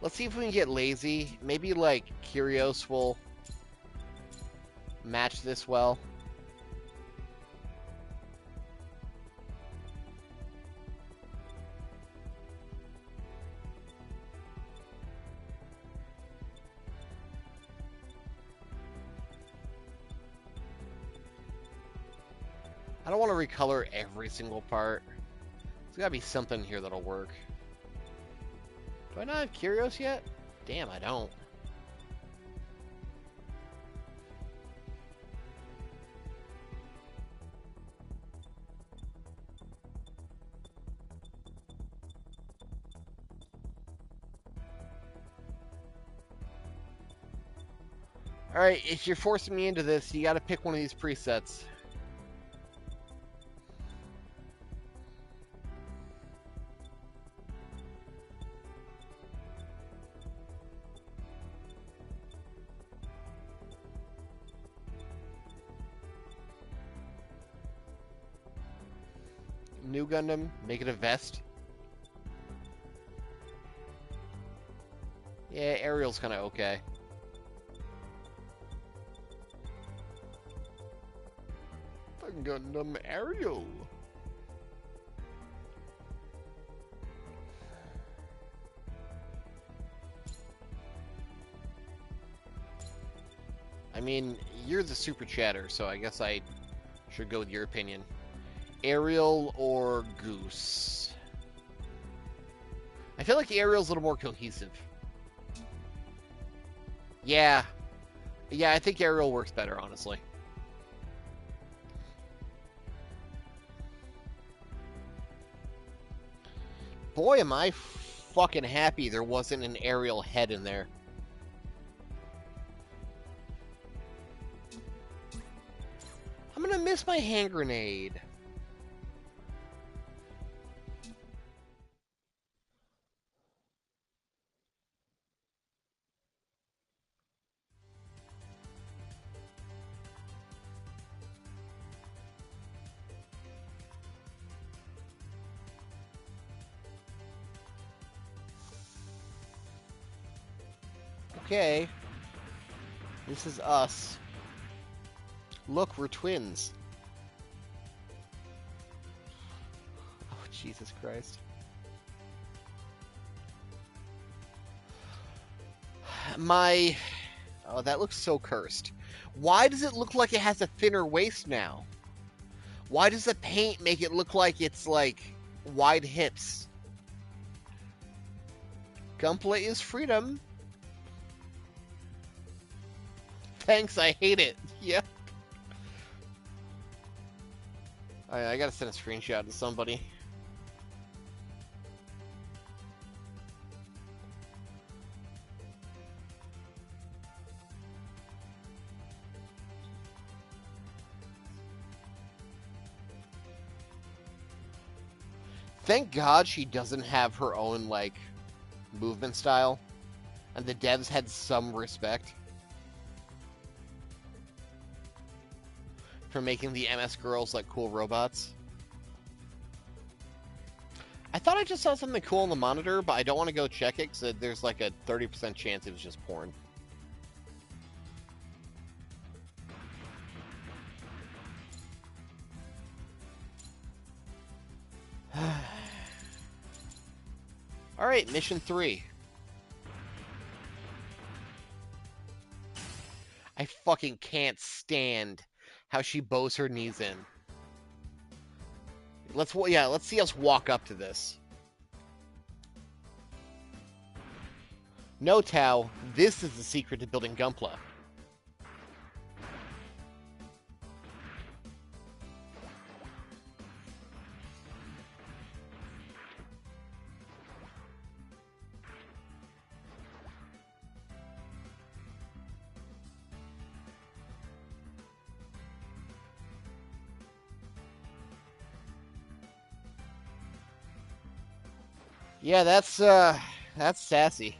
Let's see if we can get lazy. Maybe, like, Kyrios will match this well. don't want to recolor every single part. There's got to be something here that'll work. Do I not have Curios yet? Damn, I don't. Alright, if you're forcing me into this, you gotta pick one of these presets. New Gundam, make it a vest. Yeah, Ariel's kinda okay. Gundam Ariel. I mean, you're the super chatter, so I guess I should go with your opinion. Ariel or Goose? I feel like Ariel's a little more cohesive. Yeah. Yeah, I think Ariel works better, honestly. Boy, am I fucking happy there wasn't an Ariel head in there. I'm gonna miss my hand grenade. Okay. This is us. Look, we're twins. Oh, Jesus Christ. Oh, that looks so cursed. Why does it look like it has a thinner waist now? Why does the paint make it look like it's, like, wide hips? Gunplay is freedom. Thanks, I hate it. Yep. I gotta send a screenshot to somebody. Thank God she doesn't have her own, like, movement style. And the devs had some respect for making the MS girls like cool robots. I thought I just saw something cool on the monitor, but I don't want to go check it because there's like a 30% chance it was just porn. Alright, mission 3. I fucking can't stand how she bows her knees in. Let's see us walk up to this. No, Tao, this is the secret to building Gunpla. Yeah, that's sassy.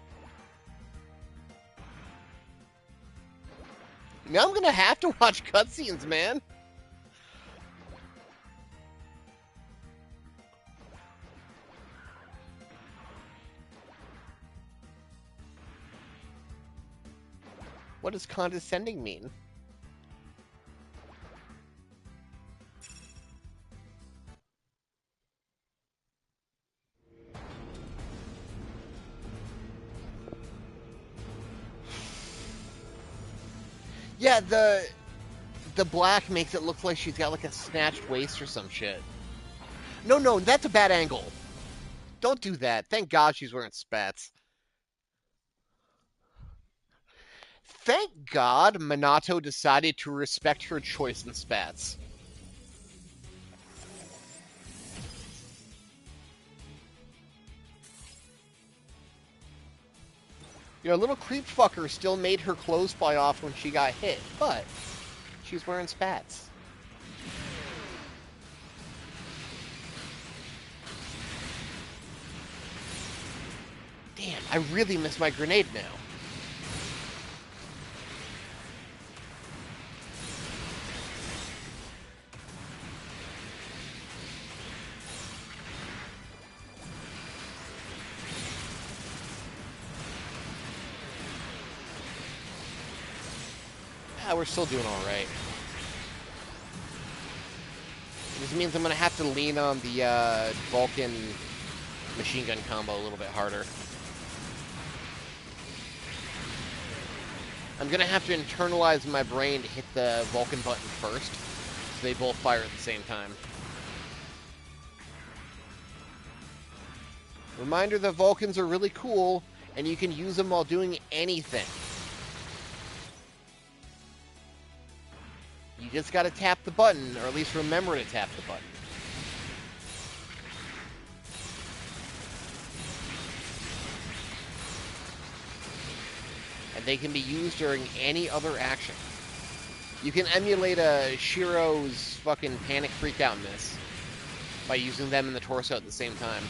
Now I'm gonna have to watch cutscenes, man. What does condescending mean? Yeah, the black makes it look like she's got like a snatched waist or some shit. No, that's a bad angle. Don't do that. Thank God she's wearing spats. Thank God Minato decided to respect her choice in spats. Little creep fucker still made her clothes fly off when she got hit, but she's wearing spats. Damn, I really missed my grenade now. We're still doing alright. This means I'm going to have to lean on the Vulcan machine gun combo a little bit harder. I'm going to have to internalize my brain to hit the Vulcan button first, so they both fire at the same time. Reminder that Vulcans are really cool, and you can use them while doing anything. You just gotta tap the button, or at least remember to tap the button. And they can be used during any other action. You can emulate a Shiro's fucking panic freakout miss by using them in the torso at the same time.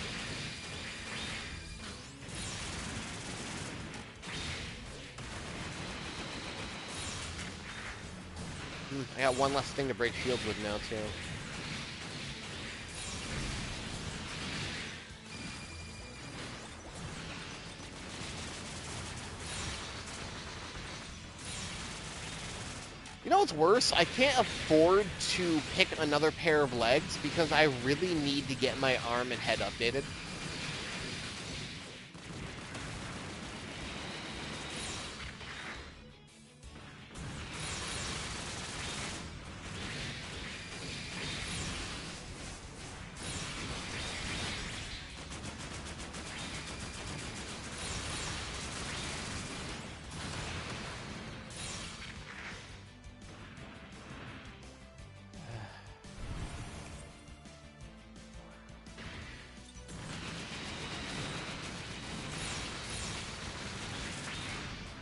I got one less thing to break shields with now, too. You know what's worse? I can't afford to pick another pair of legs because I really need to get my arm and head updated.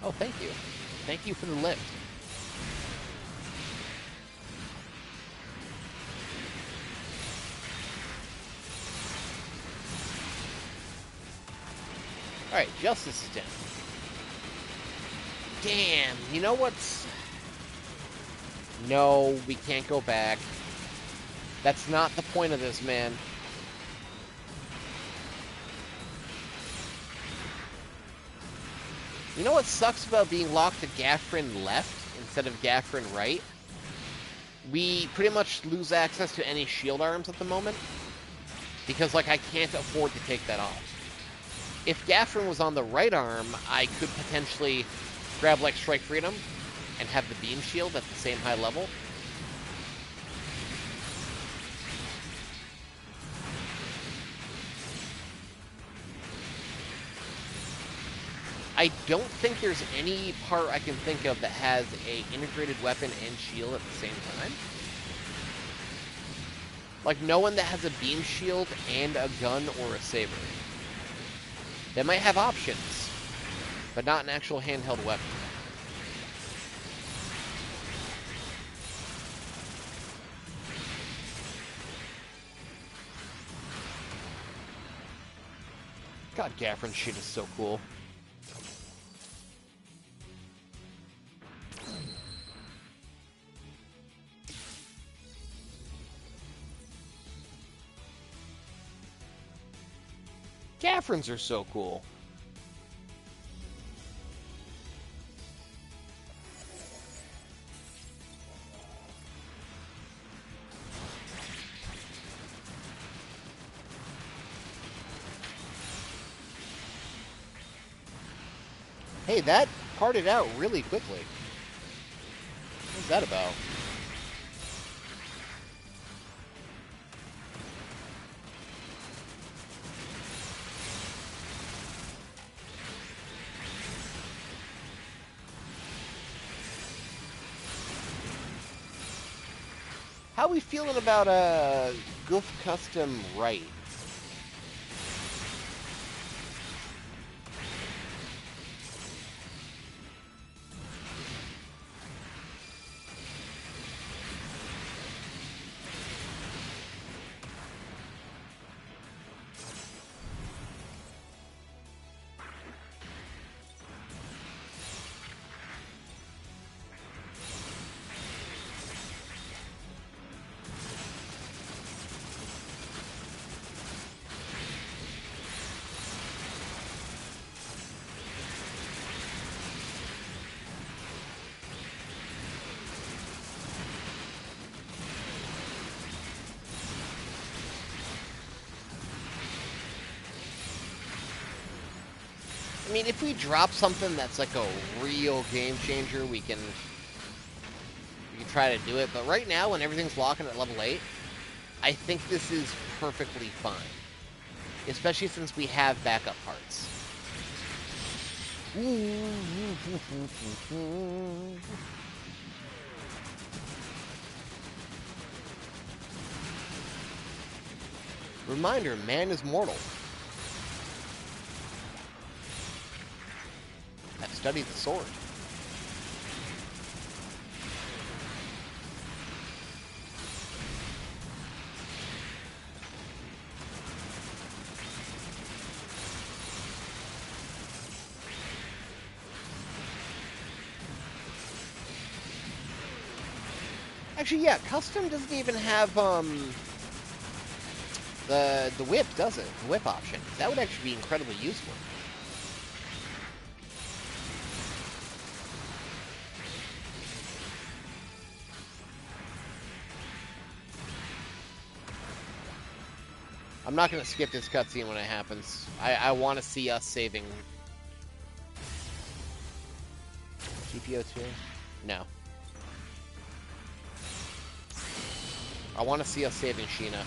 Oh, thank you. Thank you for the lift. Alright, Justice is down. Damn, you know what's... No, we can't go back. That's not the point of this, man. You know what sucks about being locked to Gaffrin left instead of Gaffrin right? We pretty much lose access to any shield arms at the moment. Because, like, I can't afford to take that off. If Gaffrin was on the right arm, I could potentially grab, like, Strike Freedom and have the beam shield at the same high level. I don't think there's any part I can think of that has a integrated weapon and shield at the same time. Like, no one that has a beam shield and a gun or a saber. They might have options, but not an actual handheld weapon. God, Gaffrin's shit is so cool. Gaffrins are so cool. Hey, that parted out really quickly. What's that about? How we feeling about Goof Custom Right? I mean, if we drop something that's like a real game changer, we can try to do it. But right now, when everything's locking at level 8, I think this is perfectly fine. Especially since we have backup parts. Reminder, man is mortal. I've studied the sword. Actually, yeah, custom doesn't even have the whip, does it? The whip option. That would actually be incredibly useful. I'm not going to skip this cutscene when it happens. I want to see us saving... GPO2? No. I want to see us saving Sheena.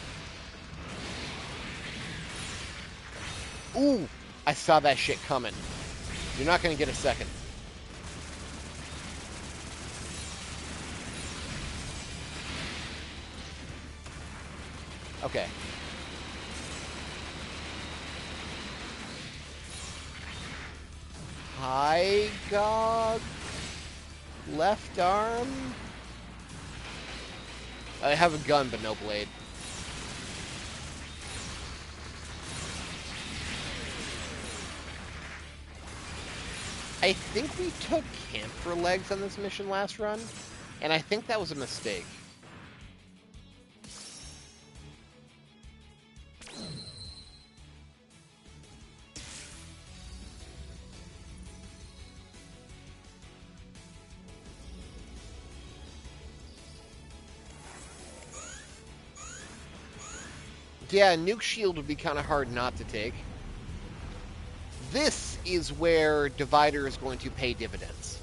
Ooh! I saw that shit coming. You're not going to get a second. Okay. High Gog. Left arm. I have a gun, but no blade. I think we took camphor legs on this mission last run, and I think that was a mistake. Yeah, Nuke Shield would be kind of hard not to take. This is where Divider is going to pay dividends.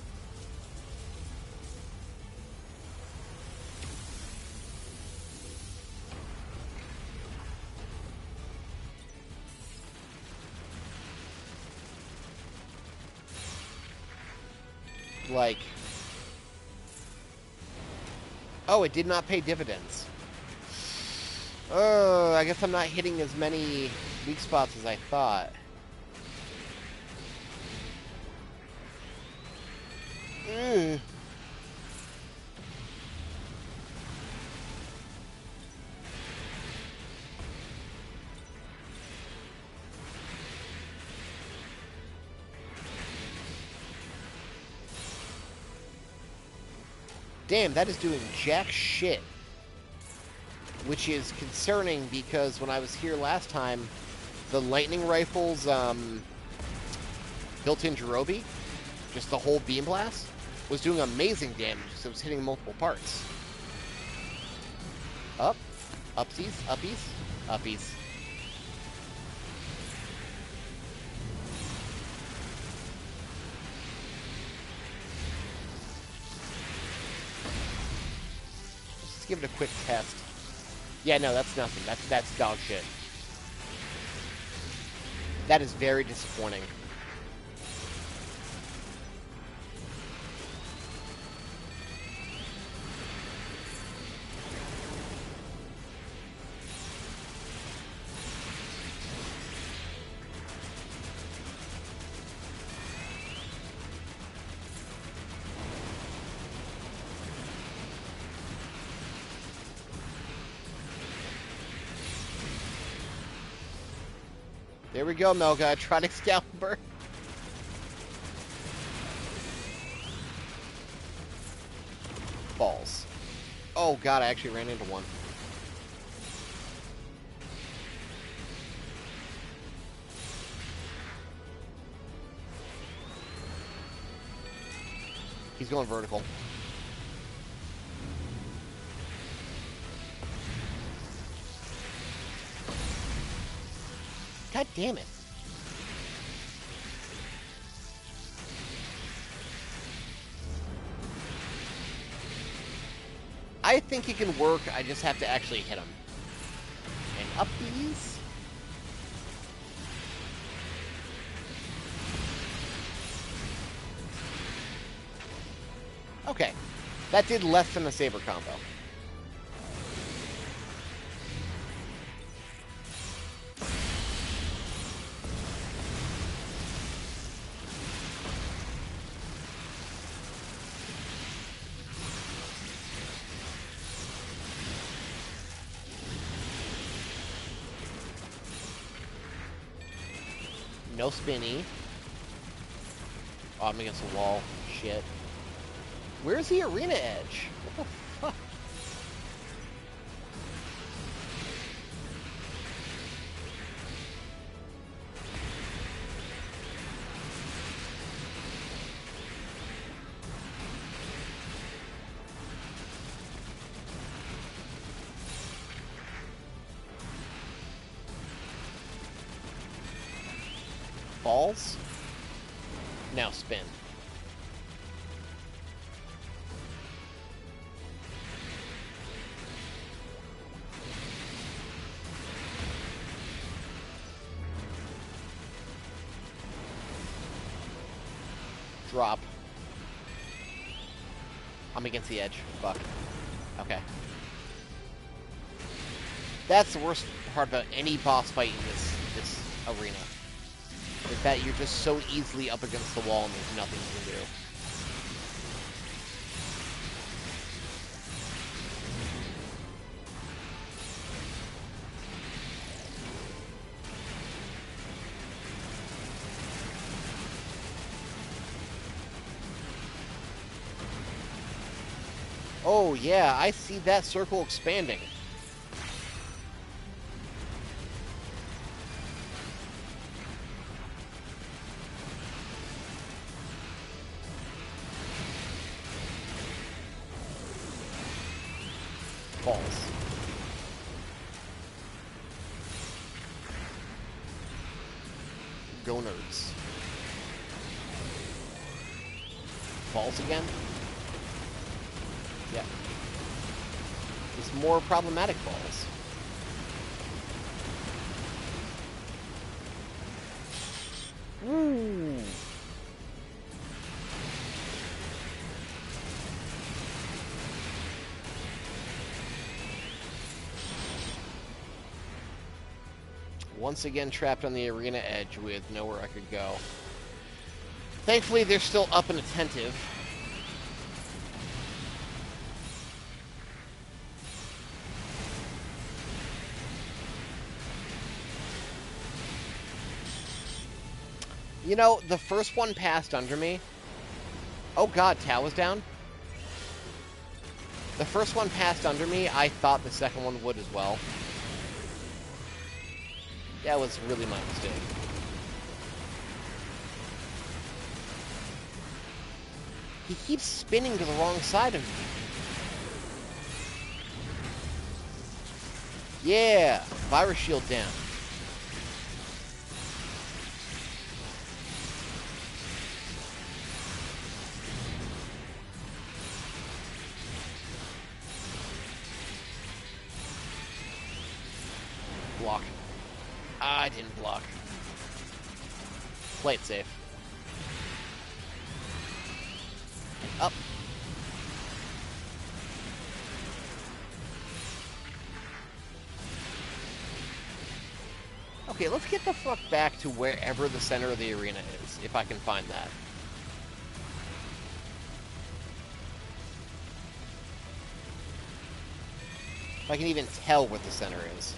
Like... Oh, it did not pay dividends. Oh, I guess I'm not hitting as many weak spots as I thought. Damn, that is doing jack shit. Which is concerning because when I was here last time, the lightning rifle's built-in Jirobi, just the whole beam blast, was doing amazing damage because it was hitting multiple parts. Up, upsies, uppies, uppies. Let's give it a quick test. Yeah, no, that's nothing. That's dog shit. That is very disappointing. There we go, Melga. Try to Excalibur. Balls. Oh god, I actually ran into one. He's going vertical. God damn it. I think it can work, I just have to actually hit him. And up these. Okay. That did less than a saber combo. No spinny. Oh, I'm against the wall. Shit. Where's the arena edge? What the fuck? Balls? Now spin. Drop. I'm against the edge. Fuck. Okay. That's the worst part about any boss fight in this arena. Is that you're just so easily up against the wall and there's nothing you can do. Oh yeah, I see that circle expanding. Balls. Go nerds. Balls again? Yeah. It's more problematic balls. Woo! Once again trapped on the arena edge with nowhere I could go. Thankfully, they're still up and attentive. You know, the first one passed under me. Oh god, Tao was down? The first one passed under me. I thought the second one would as well. That was really my mistake. He keeps spinning to the wrong side of me. Yeah! Virus shield down. Block. I didn't block. Play it safe. Up. Okay, let's get the fuck back to wherever the center of the arena is, if I can find that. If I can even tell what the center is.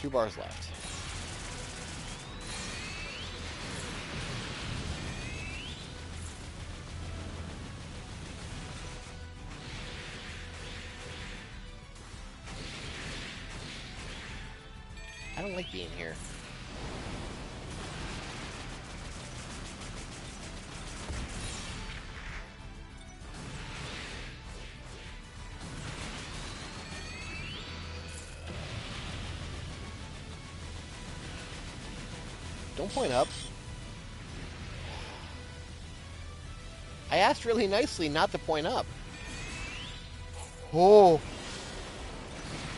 2 bars left. I don't like being here. Don't point up. I asked really nicely not to point up. Oh.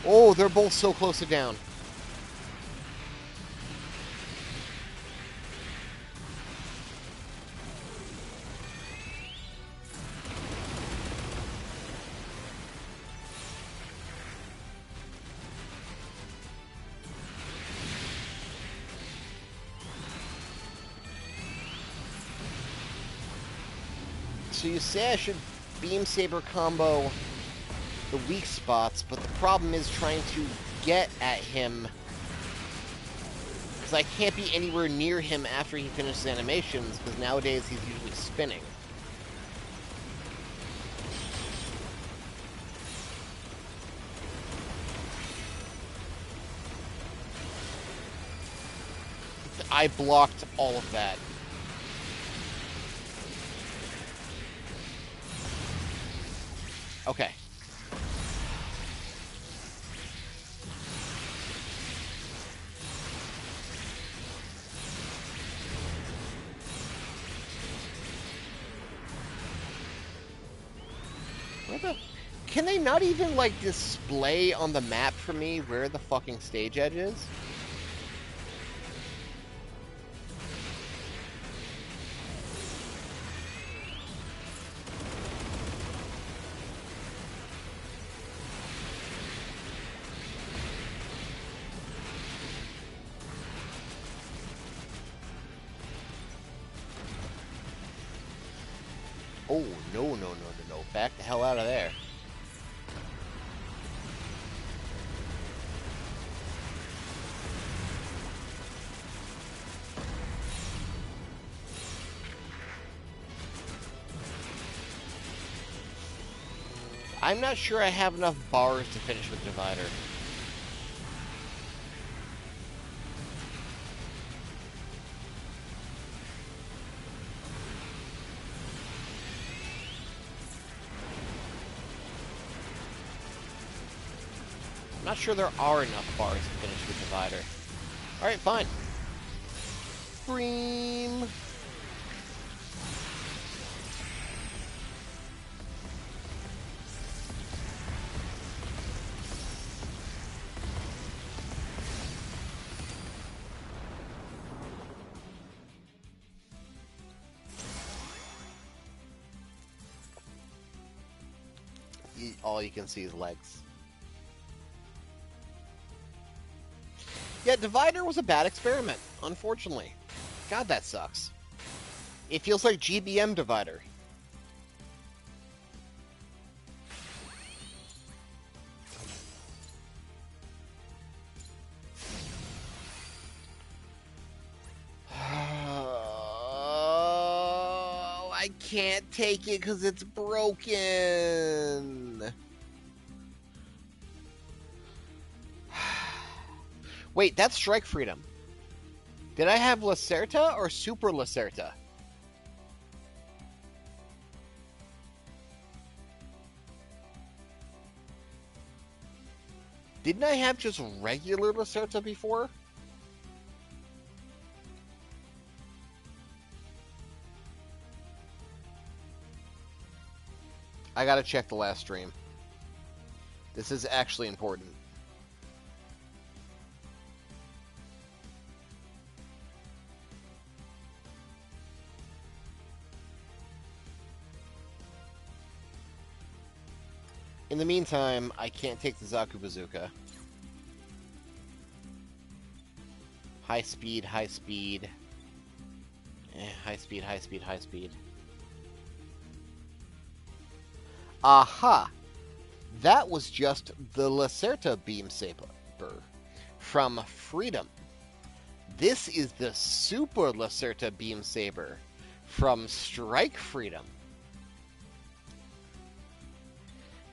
Oh, they're both so close to down. So you say I should Beam Saber combo the weak spots, but the problem is trying to get at him, because I can't be anywhere near him after he finishes animations, because nowadays he's usually spinning. I blocked all of that. Okay. Where the... Can they not even, like, display on the map for me where the fucking stage edge is? Oh, no. Back the hell out of there. I'm not sure I have enough bars to finish with Divider. I'm not sure there are enough bars to finish with Divider. Alright, fine. Scream! All you can see is legs. Yeah, Divider was a bad experiment, unfortunately. God, that sucks. It feels like GBM Divider. Oh, I can't take it because it's broken. Wait, that's Strike Freedom. Did I have Lacerta or Super Lacerta? Didn't I have just regular Lacerta before? I gotta check the last stream. This is actually important. In the meantime, I can't take the Zaku Bazooka. High speed, high speed. High speed, high speed, high speed. Aha! That was just the Lacerta Beam Saber. from Freedom. This is the Super Lacerta Beam Saber from Strike Freedom.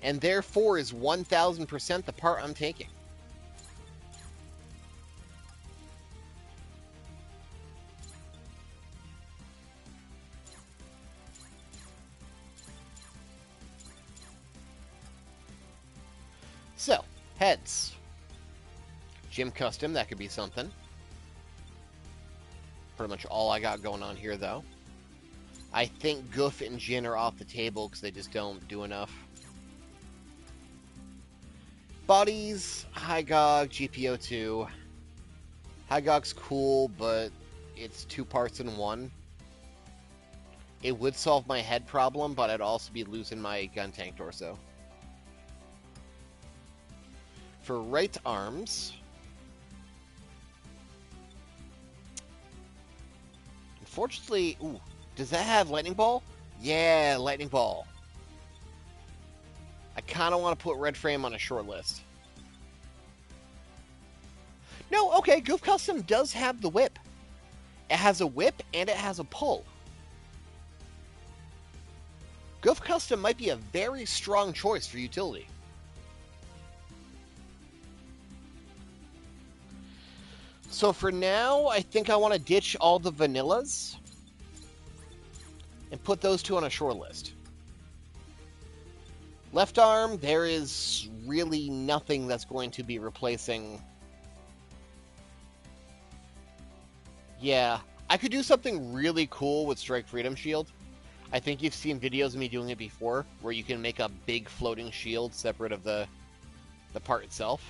And therefore is 1000% the part I'm taking. So, heads. Gym Custom, that could be something. Pretty much all I got going on here, though. I think Goof and Jin are off the table because they just don't do enough. Bodies, Hygog, GPO2. Hygog's cool, but it's 2 parts in 1. It would solve my head problem, but I'd also be losing my gun tank torso. For right arms, unfortunately, ooh, does that have Lightning Ball? Yeah, Lightning Ball. I kind of want to put Red Frame on a short list. No, okay, Goof Custom does have the whip. It has a whip and it has a pull. Goof Custom might be a very strong choice for utility. So for now, I think I want to ditch all the vanillas and put those 2 on a short list. Left arm, there is really nothing that's going to be replacing. Yeah, I could do something really cool with Strike Freedom Shield. I think you've seen videos of me doing it before, where you can make a big floating shield separate of the part itself.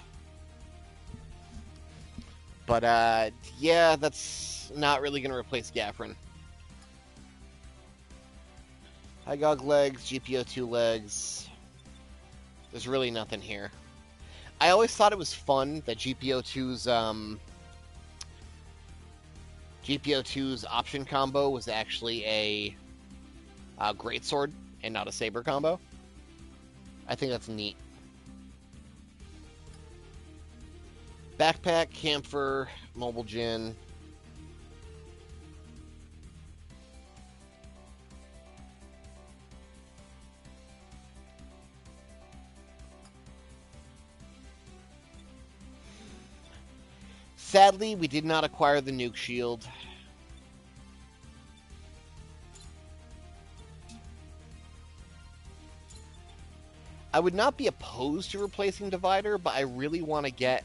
But, yeah, that's not really going to replace Gaffron. Hygog legs, GPO2 legs. There's really nothing here. I always thought it was fun that GPO2's option combo was actually a greatsword and not a saber combo. I think that's neat. Backpack, Camphor, Mobile Gin. Sadly, we did not acquire the nuke shield. I would not be opposed to replacing Divider, but I really want to get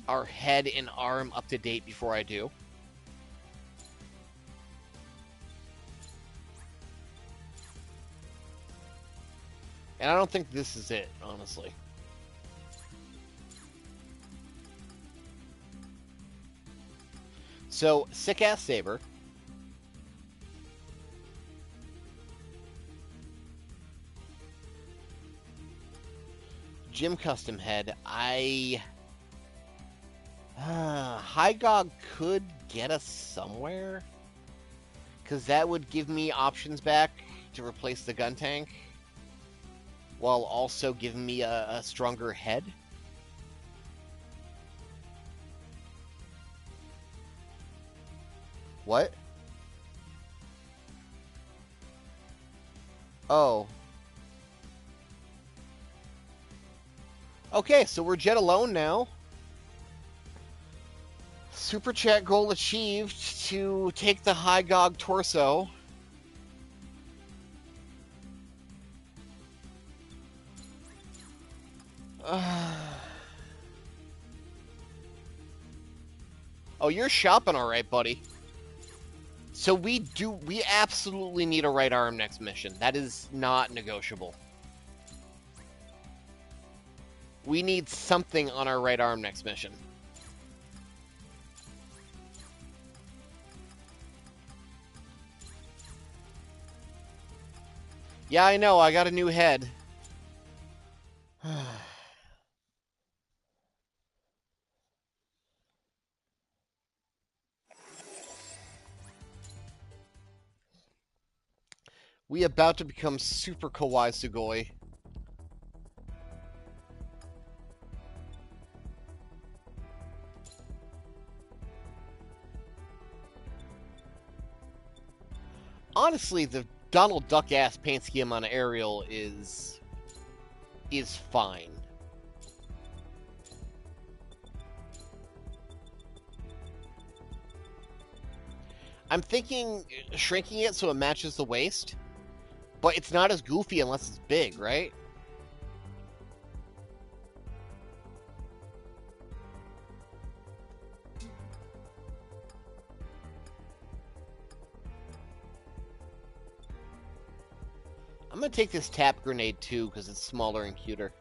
our head and arm up to date before I do. And I don't think this is it, honestly. So, sick-ass saber. Gym custom head. Hygog could get us somewhere, because that would give me options back to replace the gun tank, while also giving me a stronger head. What? Oh. Okay, so we're jet alone now. Super chat goal achieved to take the Hygog torso. Oh, you're shopping all right, buddy. So we absolutely need a right arm next mission. That is not negotiable. We need something on our right arm next mission. Yeah, I know, I got a new head. We about to become super kawaii sugoi. Honestly, the Donald Duck-ass paint scheme on Ariel is fine. I'm thinking shrinking it so it matches the waist, but it's not as goofy unless it's big, right? I'm gonna take this tap grenade too because it's smaller and cuter.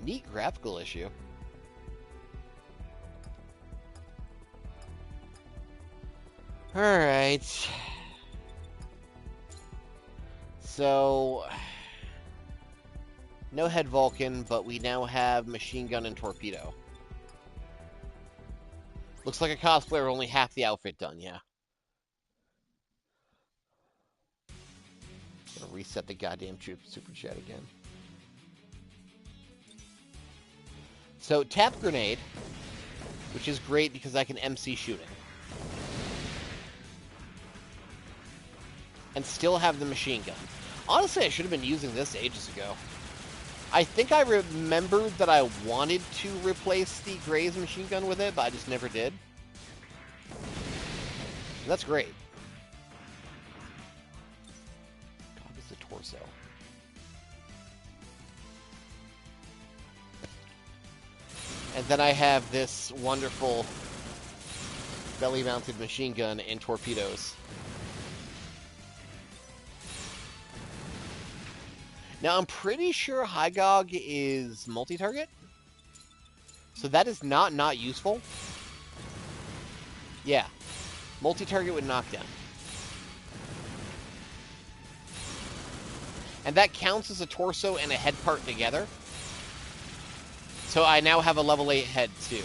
Neat graphical issue. Alright. So, no head Vulcan, but we now have machine gun and torpedo. Looks like a cosplayer, only half the outfit done, yeah. Gonna reset the goddamn super chat again. So, tap grenade, which is great because I can MC shooting. And still have the machine gun. Honestly, I should have been using this ages ago. I think I remembered that I wanted to replace the Gray's machine gun with it, but I just never did. And that's great. God, it's the torso. And then I have this wonderful belly-mounted machine gun and torpedoes. Now, I'm pretty sure Hygog is multi-target. So that is not useful. Yeah. Multi-target with knockdown. And that counts as a torso and a head part together. So I now have a level 8 head, too.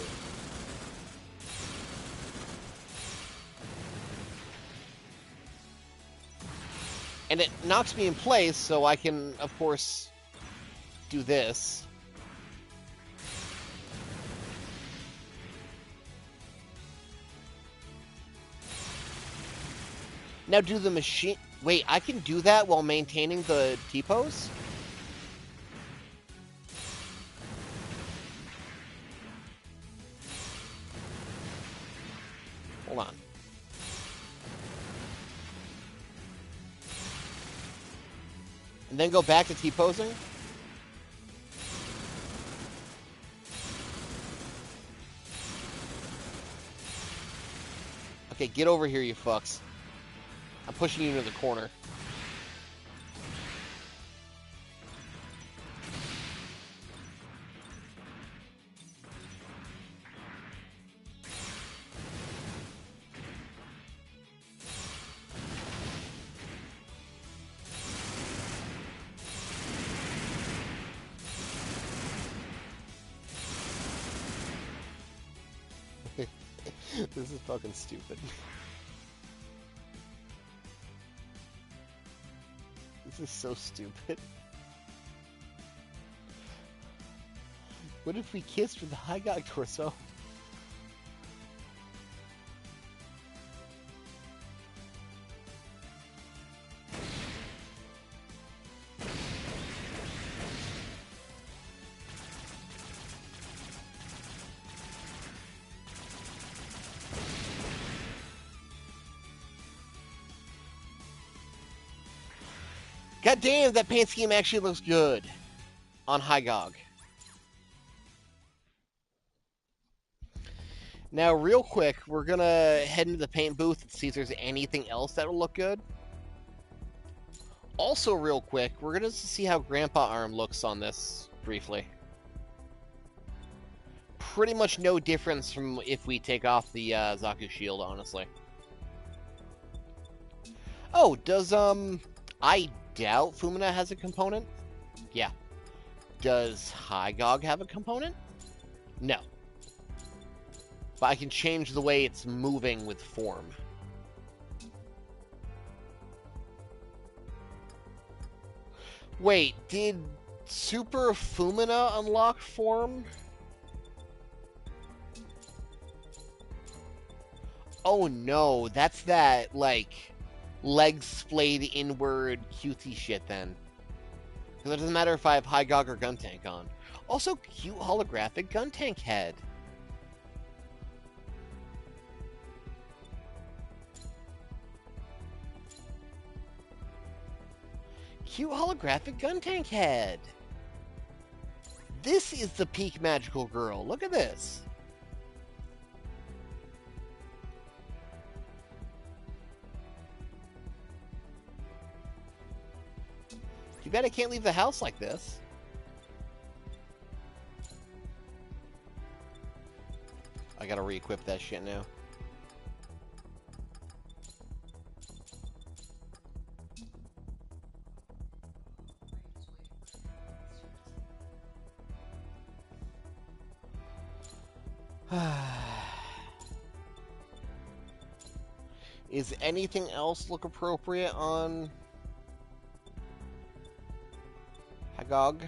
And it knocks me in place, so I can, of course, do this. Now do the machine... Wait, I can do that while maintaining the T-pose? Hold on. And then go back to T-posing? Okay, get over here, you fucks. I'm pushing you into the corner. This is fucking stupid. This is so stupid. What if we kissed with the Hygog torso? God damn, that paint scheme actually looks good on Hygog. Now, real quick, we're gonna head into the paint booth and see if there's anything else that'll look good. Also, real quick, we're gonna see how Grandpa Arm looks on this, briefly. Pretty much no difference from if we take off the Zaku shield, honestly. Oh, does, I doubt Fumina has a component? Yeah. Does Hygog have a component? No. But I can change the way it's moving with form. Wait, did Super Fumina unlock form? Oh no, that's that, like, legs splayed inward cutesy shit then. Because it doesn't matter if I have High Gog or Gun Tank on. Also, cute holographic Gun Tank head. Cute holographic Gun Tank head. This is the peak magical girl. Look at this. Too bad I can't leave the house like this. I gotta re-equip that shit now. Is anything else look appropriate on Hagog?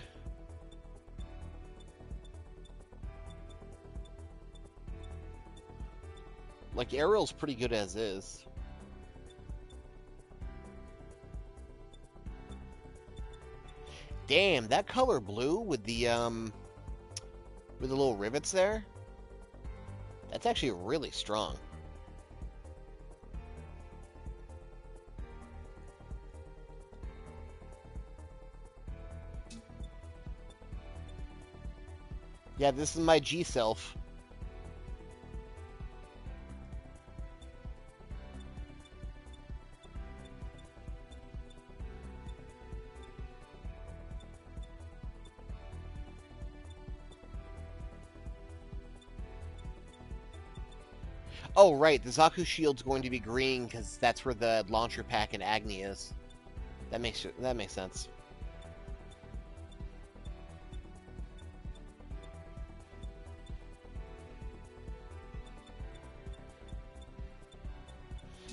Like, Ariel's pretty good as is. Damn, that color blue with the little rivets there, that's actually really strong. Yeah, this is my G self. Oh, right, the Zaku shield's going to be green because that's where the launcher pack in Agni is. That makes sense.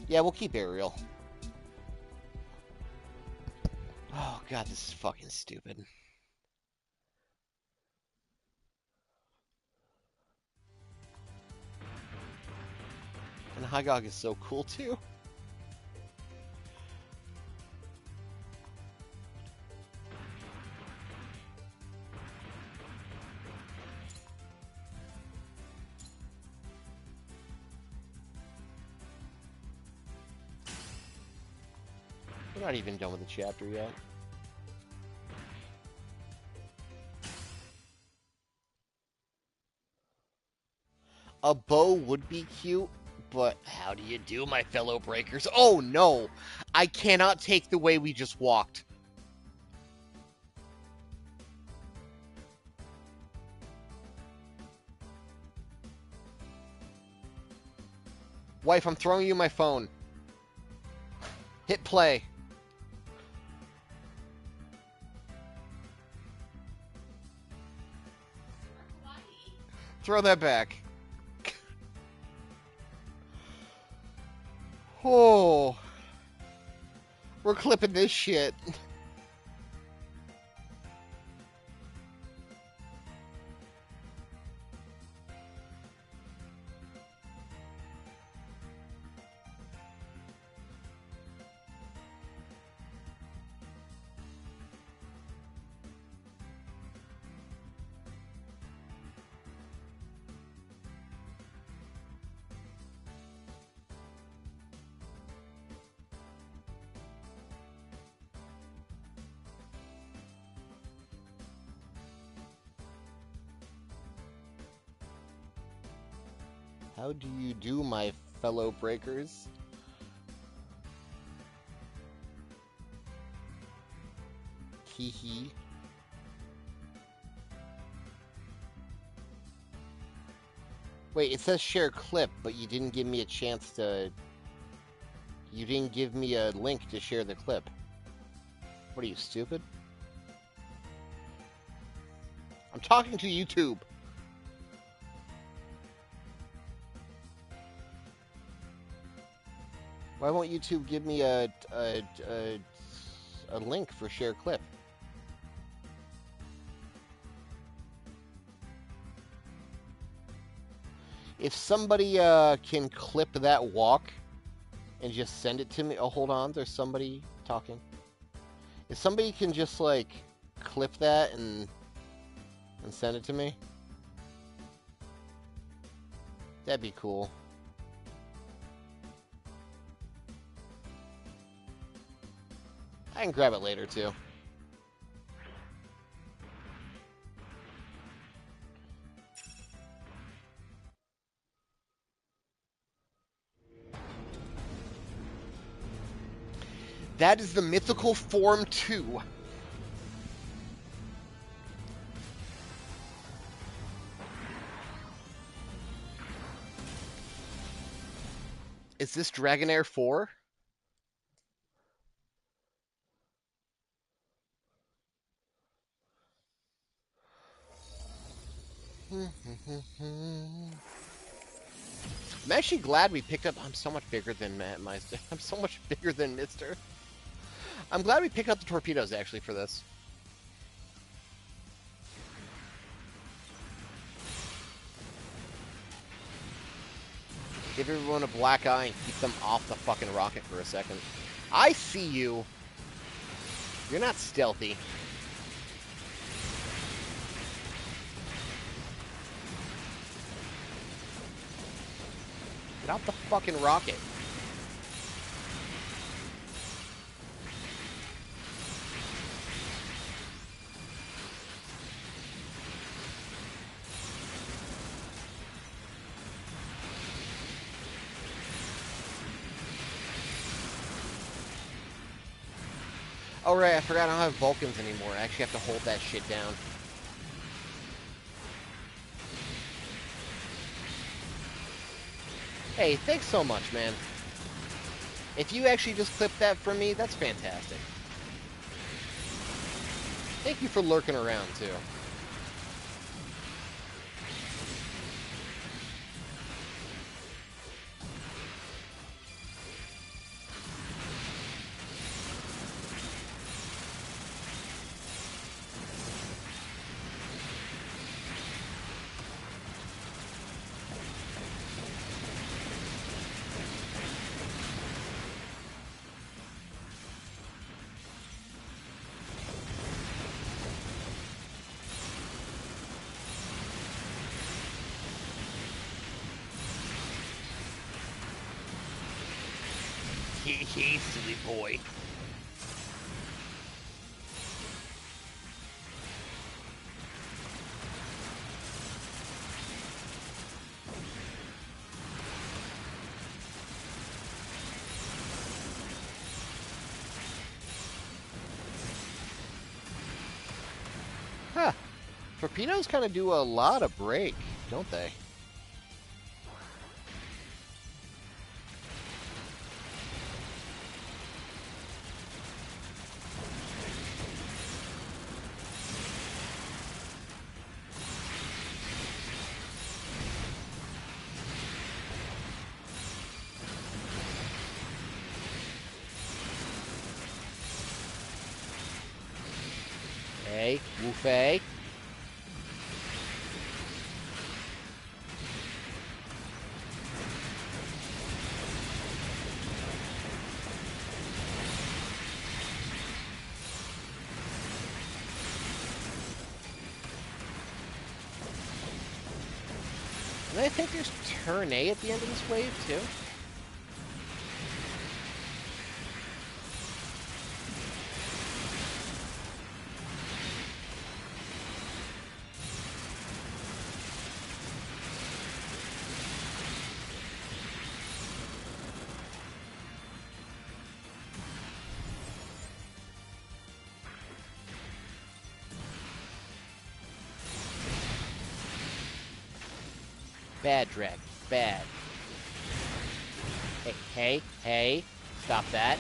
Yeah, we'll keep Ariel. Oh god, this is fucking stupid. And Hygog is so cool too. We're not even done with the chapter yet. A bow would be cute, but how do you do, my fellow breakers? Oh no! I cannot take the way we just walked. Wife, I'm throwing you my phone. Hit play. Throw that back. Oh. We're clipping this shit. How do you do, my fellow breakers? Hee. Wait, it says share clip, but you didn't give me a chance to... You didn't give me a link to share the clip. What are you, stupid? I'm talking to YouTube. Why won't YouTube give me a link for share clip? If somebody can clip that walk and just send it to me. Oh, hold on. There's somebody talking. If somebody can just, like, clip that and send it to me, that'd be cool. I can grab it later, too. That is the mythical form 2. Is this Dragonair 4? I'm actually glad we picked up. I'm so much bigger than Meister. I'm so much bigger than Mister. I'm glad we picked up the torpedoes actually for this. Give everyone a black eye and keep them off the fucking rocket for a second. I see you. You're not stealthy. Get out the fucking rocket. Oh right, I forgot I don't have Vulcans anymore. I actually have to hold that shit down. Hey, thanks so much, man. If you actually just clipped that for me, that's fantastic. Thank you for lurking around, too. Hee silly boy. Huh. Torpedoes kind of do a lot of break, don't they? Hey, Woofay. And I think there's turn A at the end of this wave, too. Bad, Drag. Bad. Hey, hey, hey. Stop that.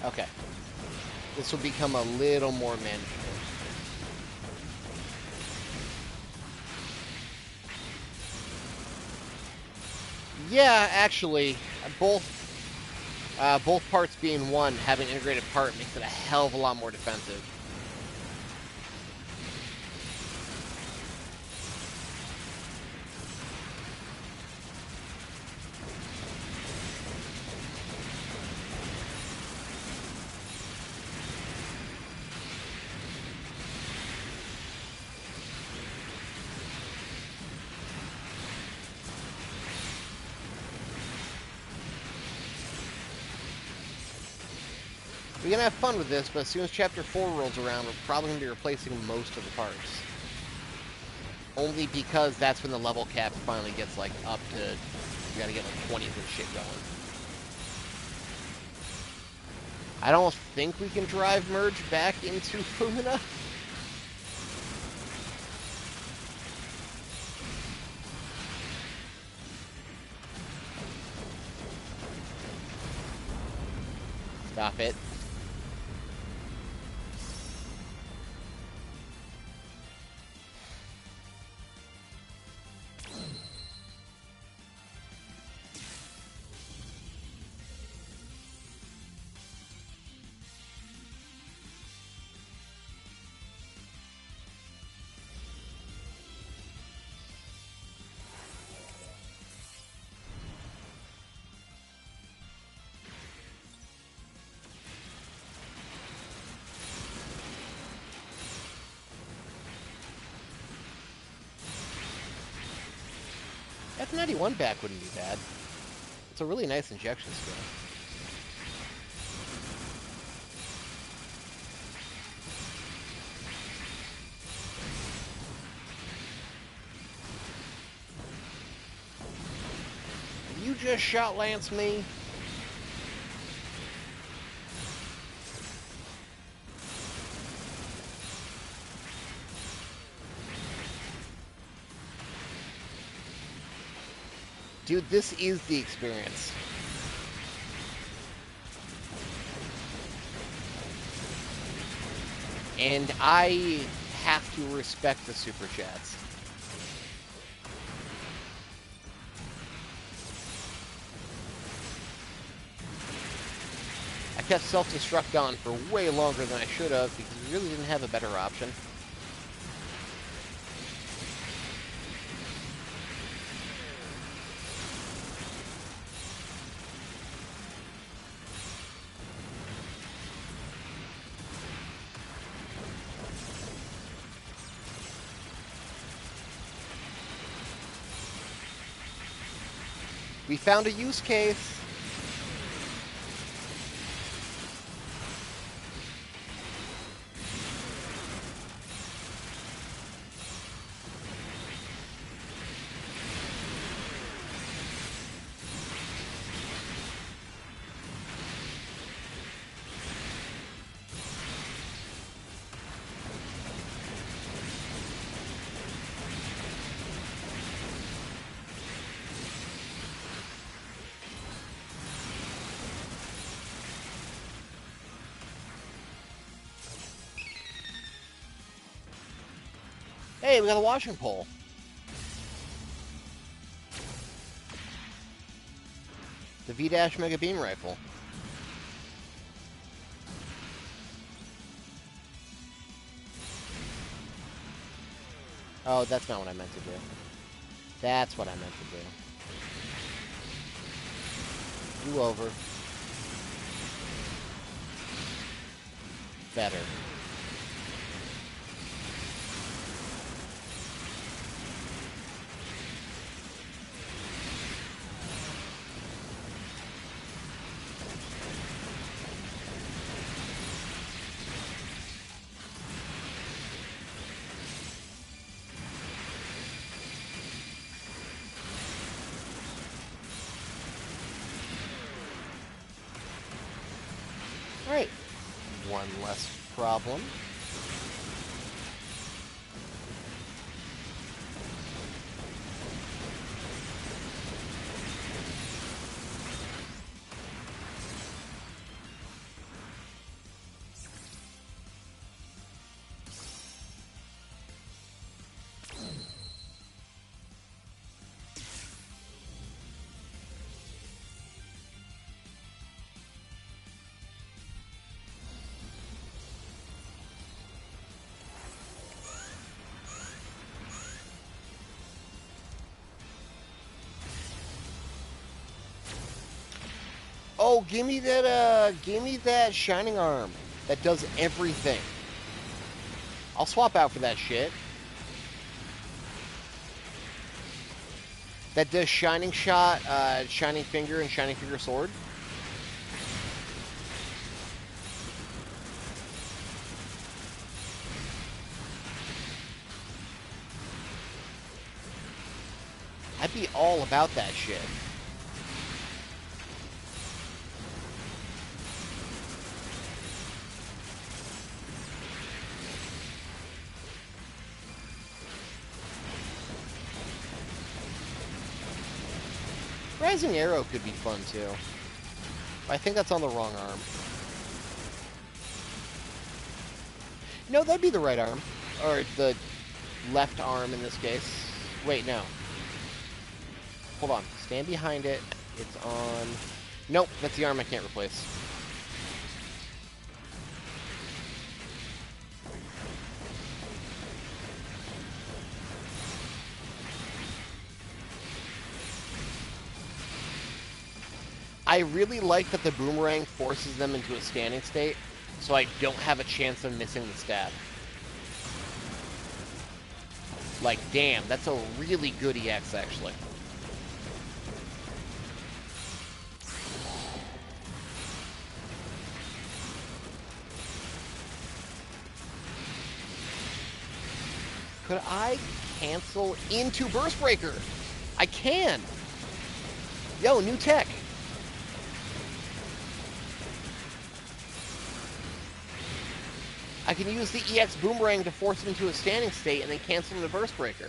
Okay. This will become a little more manageable. Yeah, actually, both parts being one, having an integrated part makes it a hell of a lot more defensive. We're going to have fun with this, but as soon as Chapter 4 rolls around, we're probably going to be replacing most of the parts. Only because that's when the level cap finally gets, like, up to... You gotta get, like, 20s and shit going. I don't think we can drive merge back into Fumina. Stop it. F91 back wouldn't be bad. It's a really nice injection skill. You just shot Lance me? Dude, this is the experience. And I have to respect the super chats. I kept self-destruct on for way longer than I should have because we really didn't have a better option. We found a use case. Hey, we got a washing pole. The V-Dash Mega Beam Rifle. Oh, that's not what I meant to do. That's what I meant to do. Do over. Better. Alright. One less problem. Oh, give me that shining arm that does everything. I'll swap out for that shit. That does shining shot, shining finger, and shining finger sword. I'd be all about that shit. Rising Arrow could be fun, too. I think that's on the wrong arm. No, that'd be the right arm. Or the left arm in this case. Wait, no. Hold on. Stand behind it. It's on... Nope, that's the arm I can't replace. I really like that the boomerang forces them into a standing state, so I don't have a chance of missing the stab. Like, damn, that's a really good EX, actually. Could I cancel into Burst Breaker? I can! Yo, new tech! I can use the EX Boomerang to force it into a standing state and then cancel into Burst Breaker.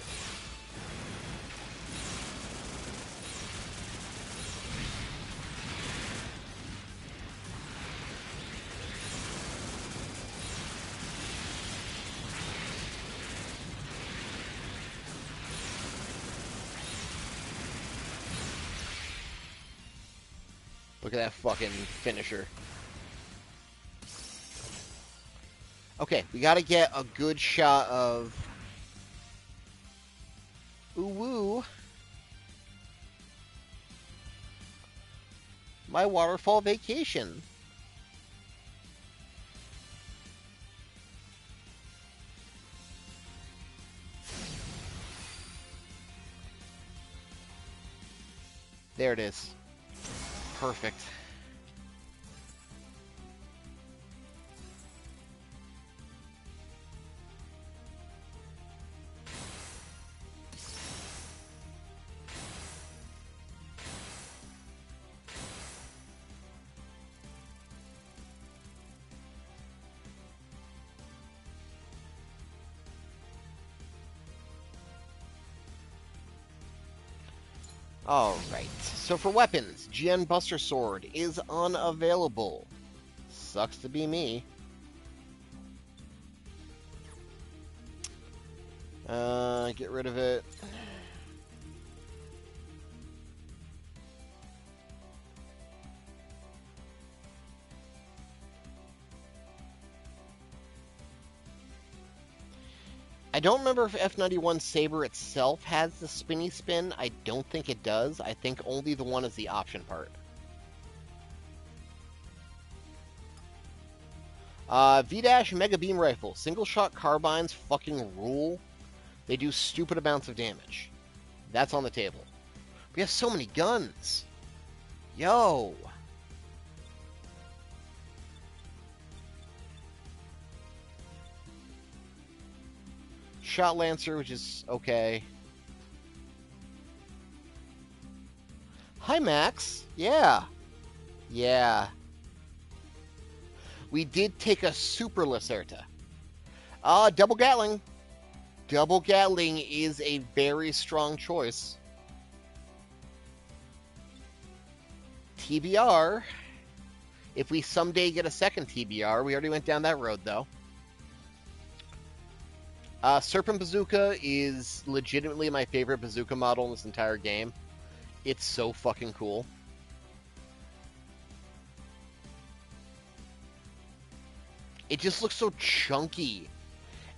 Look at that fucking finisher. Okay, we gotta get a good shot of... Ooh-woo. My waterfall vacation. There it is. Perfect. Alright, so for weapons, GN Buster Sword is unavailable. Sucks to be me. Get rid of it. I don't remember if F91 Saber itself has the spinny spin. I don't think it does. I think only the one is the option part. V-Dash Mega Beam Rifle. Single shot carbines fucking rule. They do stupid amounts of damage. That's on the table. We have so many guns. Yo. Shot Lancer, which is okay. Hi, Max. Yeah. Yeah. We did take a Super Lacerta. Double Gatling. Double Gatling is a very strong choice. TBR. If we someday get a second TBR, we already went down that road, though. Serpent Bazooka is legitimately my favorite bazooka model in this entire game. It's so fucking cool. It just looks so chunky.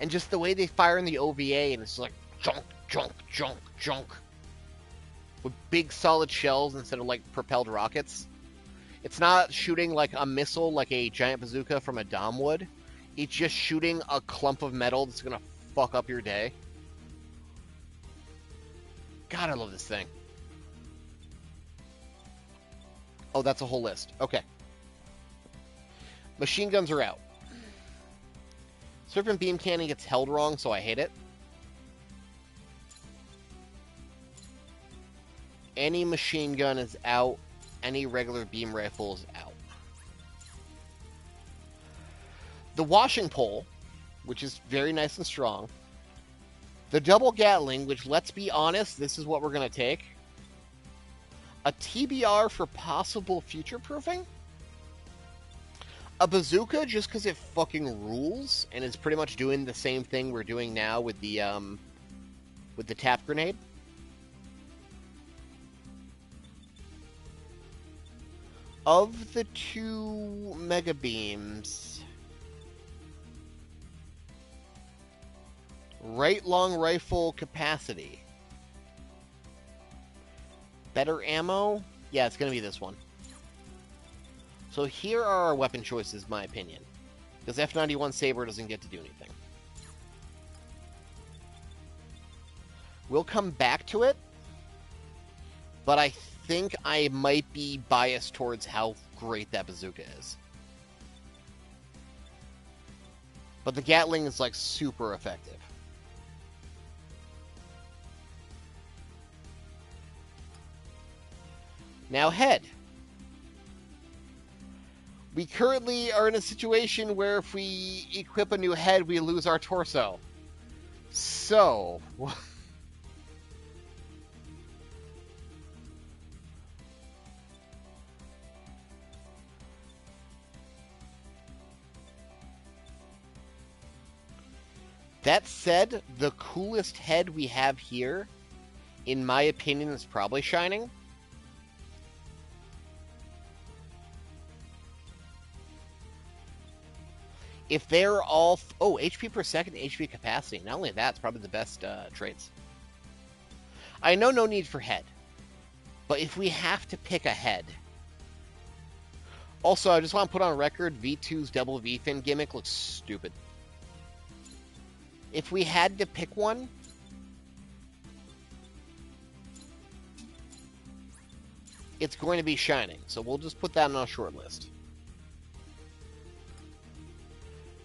And just the way they fire in the OVA, and it's like junk, junk, junk, junk. With big solid shells instead of like propelled rockets. It's not shooting like a missile like a giant bazooka from a Dom would. It's just shooting a clump of metal that's gonna fuck up your day. God, I love this thing. Oh, that's a whole list. Okay. Machine guns are out. Serpent beam cannon gets held wrong, so I hate it. Any machine gun is out. Any regular beam rifle is out. The washing pole, which is very nice and strong. The double Gatling, which, let's be honest, this is what we're going to take. A TBR for possible future-proofing. A bazooka just because it fucking rules and is pretty much doing the same thing we're doing now with the tap grenade. Of the two mega beams, right long rifle capacity. Better ammo? Yeah, it's going to be this one. So here are our weapon choices, my opinion. Because F91 Saber doesn't get to do anything. We'll come back to it, but I think I might be biased towards how great that bazooka is. But the Gatling is, like, super effective. Now, head. We currently are in a situation where if we equip a new head, we lose our torso. So... That said, the coolest head we have here, in my opinion, is probably Shining. If they're all... Oh, HP per second, HP capacity. Not only that, it's probably the best traits. I know no need for head. But if we have to pick a head... Also, I just want to put on record, V2's double V-fin gimmick looks stupid. If we had to pick one... It's going to be Shining. So we'll just put that on our short list.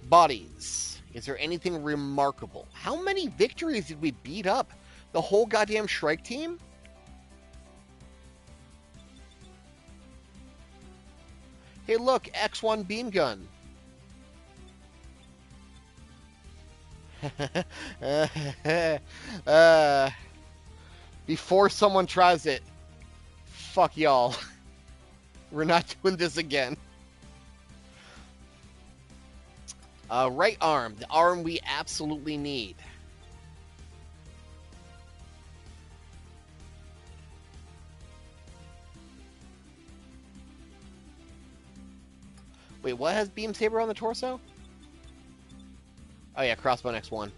Bodies. Is there anything remarkable? How many victories did we beat up? The whole goddamn Shrike team? Hey, look, X1 beam gun. Before someone tries it, fuck y'all. We're not doing this again. Right arm, the arm we absolutely need. Wait, what has Beam Saber on the torso? Oh yeah, Crossbow X1.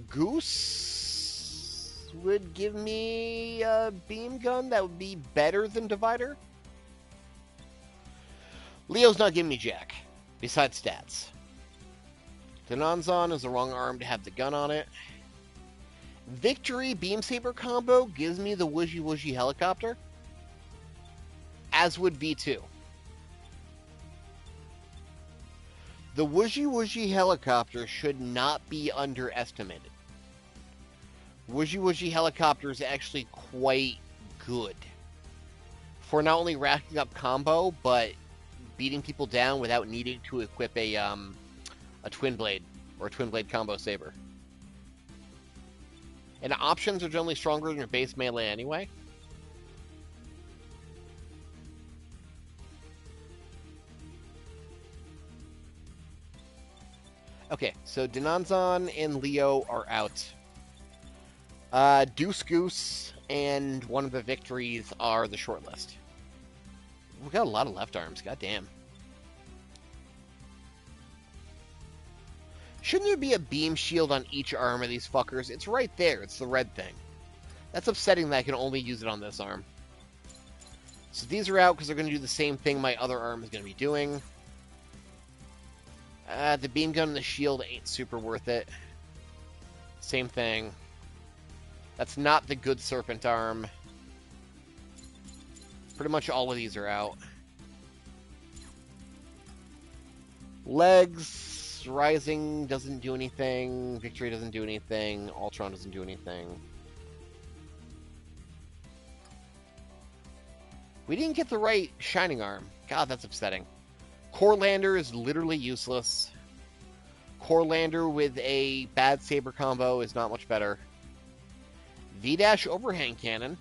Goose would give me a beam gun that would be better than Divider. Leo's not giving me jack, besides stats. Denonzon is the wrong arm to have the gun on it. Victory Beam Saber combo gives me the Wooshy Wooshy helicopter, as would V2. The Wooshy Wooshy helicopter should not be underestimated. Wooshy Wooshy helicopter is actually quite good for not only racking up combo, but beating people down without needing to equip a twin blade or a twin blade combo saber. And options are generally stronger than your base melee anyway. Okay, so Denonzon and Leo are out. Deuce Goose and one of the victories are the short list. We've got a lot of left arms, goddamn. Shouldn't there be a beam shield on each arm of these fuckers? It's right there, it's the red thing. That's upsetting that I can only use it on this arm. So these are out because they're going to do the same thing my other arm is going to be doing. The beam gun and the shield ain't super worth it. Same thing. That's not the good serpent arm. Pretty much all of these are out. Legs, Rising doesn't do anything. Victory doesn't do anything. Ultron doesn't do anything. We didn't get the right Shining Arm. God, that's upsetting. Corelander is literally useless. Corelander with a bad saber combo is not much better. V-Dash Overhang Cannon.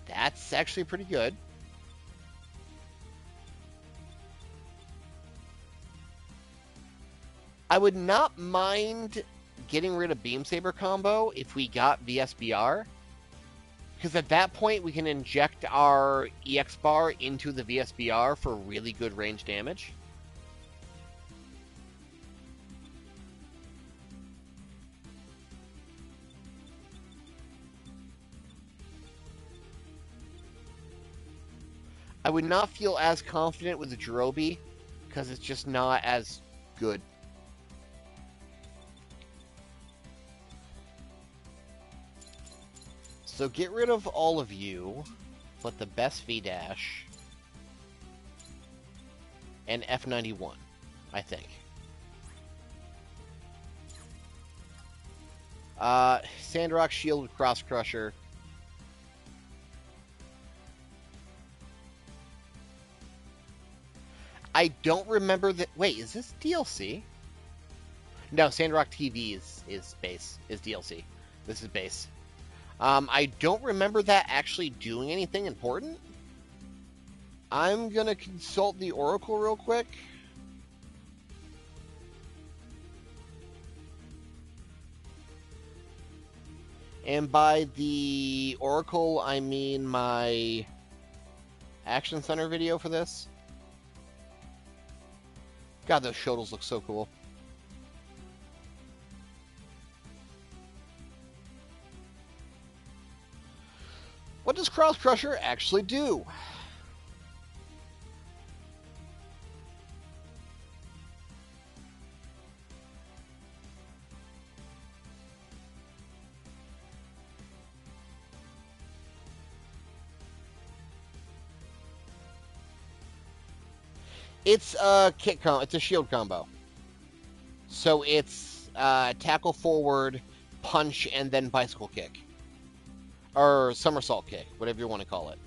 That's actually pretty good. I would not mind getting rid of Beam Saber combo if we got VSBR. Because at that point, we can inject our EX bar into the VSBR for really good range damage. I would not feel as confident with the Jirobi, because it's just not as good. So get rid of all of you, but the best V-Dash, and F91, I think. Sandrock Shield with Cross Crusher. I don't remember that. Wait, is this DLC? No, Sandrock TV is base, is DLC. This is base. I don't remember that actually doing anything important. I'm gonna consult the Oracle real quick. And by the Oracle, I mean my Action Center video for this. God, those shuttles look so cool. What does Cross Crusher actually do? It's a kick combo. It's a shield combo. So it's tackle forward, punch, and then bicycle kick. Or somersault kick, whatever you want to call it.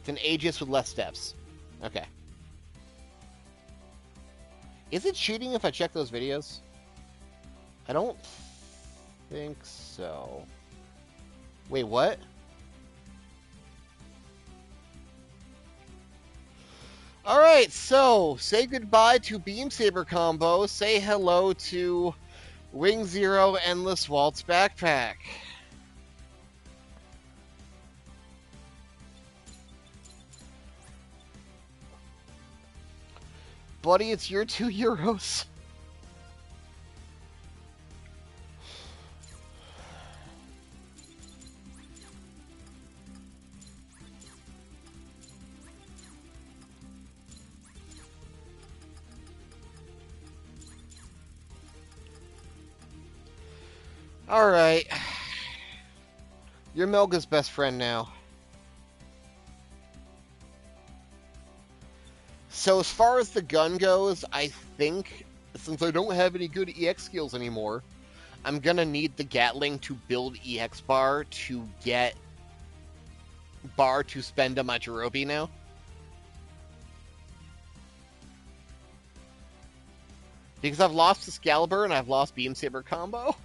It's an Aegis with less steps. Okay. Is it cheating if I check those videos? I don't think so. Wait, what? Alright, so say goodbye to Beam Saber combo. Say hello to Wing Zero Endless Waltz Backpack. Buddy, it's your €2. Alright. You're Melga's best friend now. So as far as the gun goes, I think, since I don't have any good EX skills anymore, I'm gonna need the Gatling to build EX bar to get bar to spend on my Jirobi now. Because I've lost Excalibur and I've lost Beam Saber combo.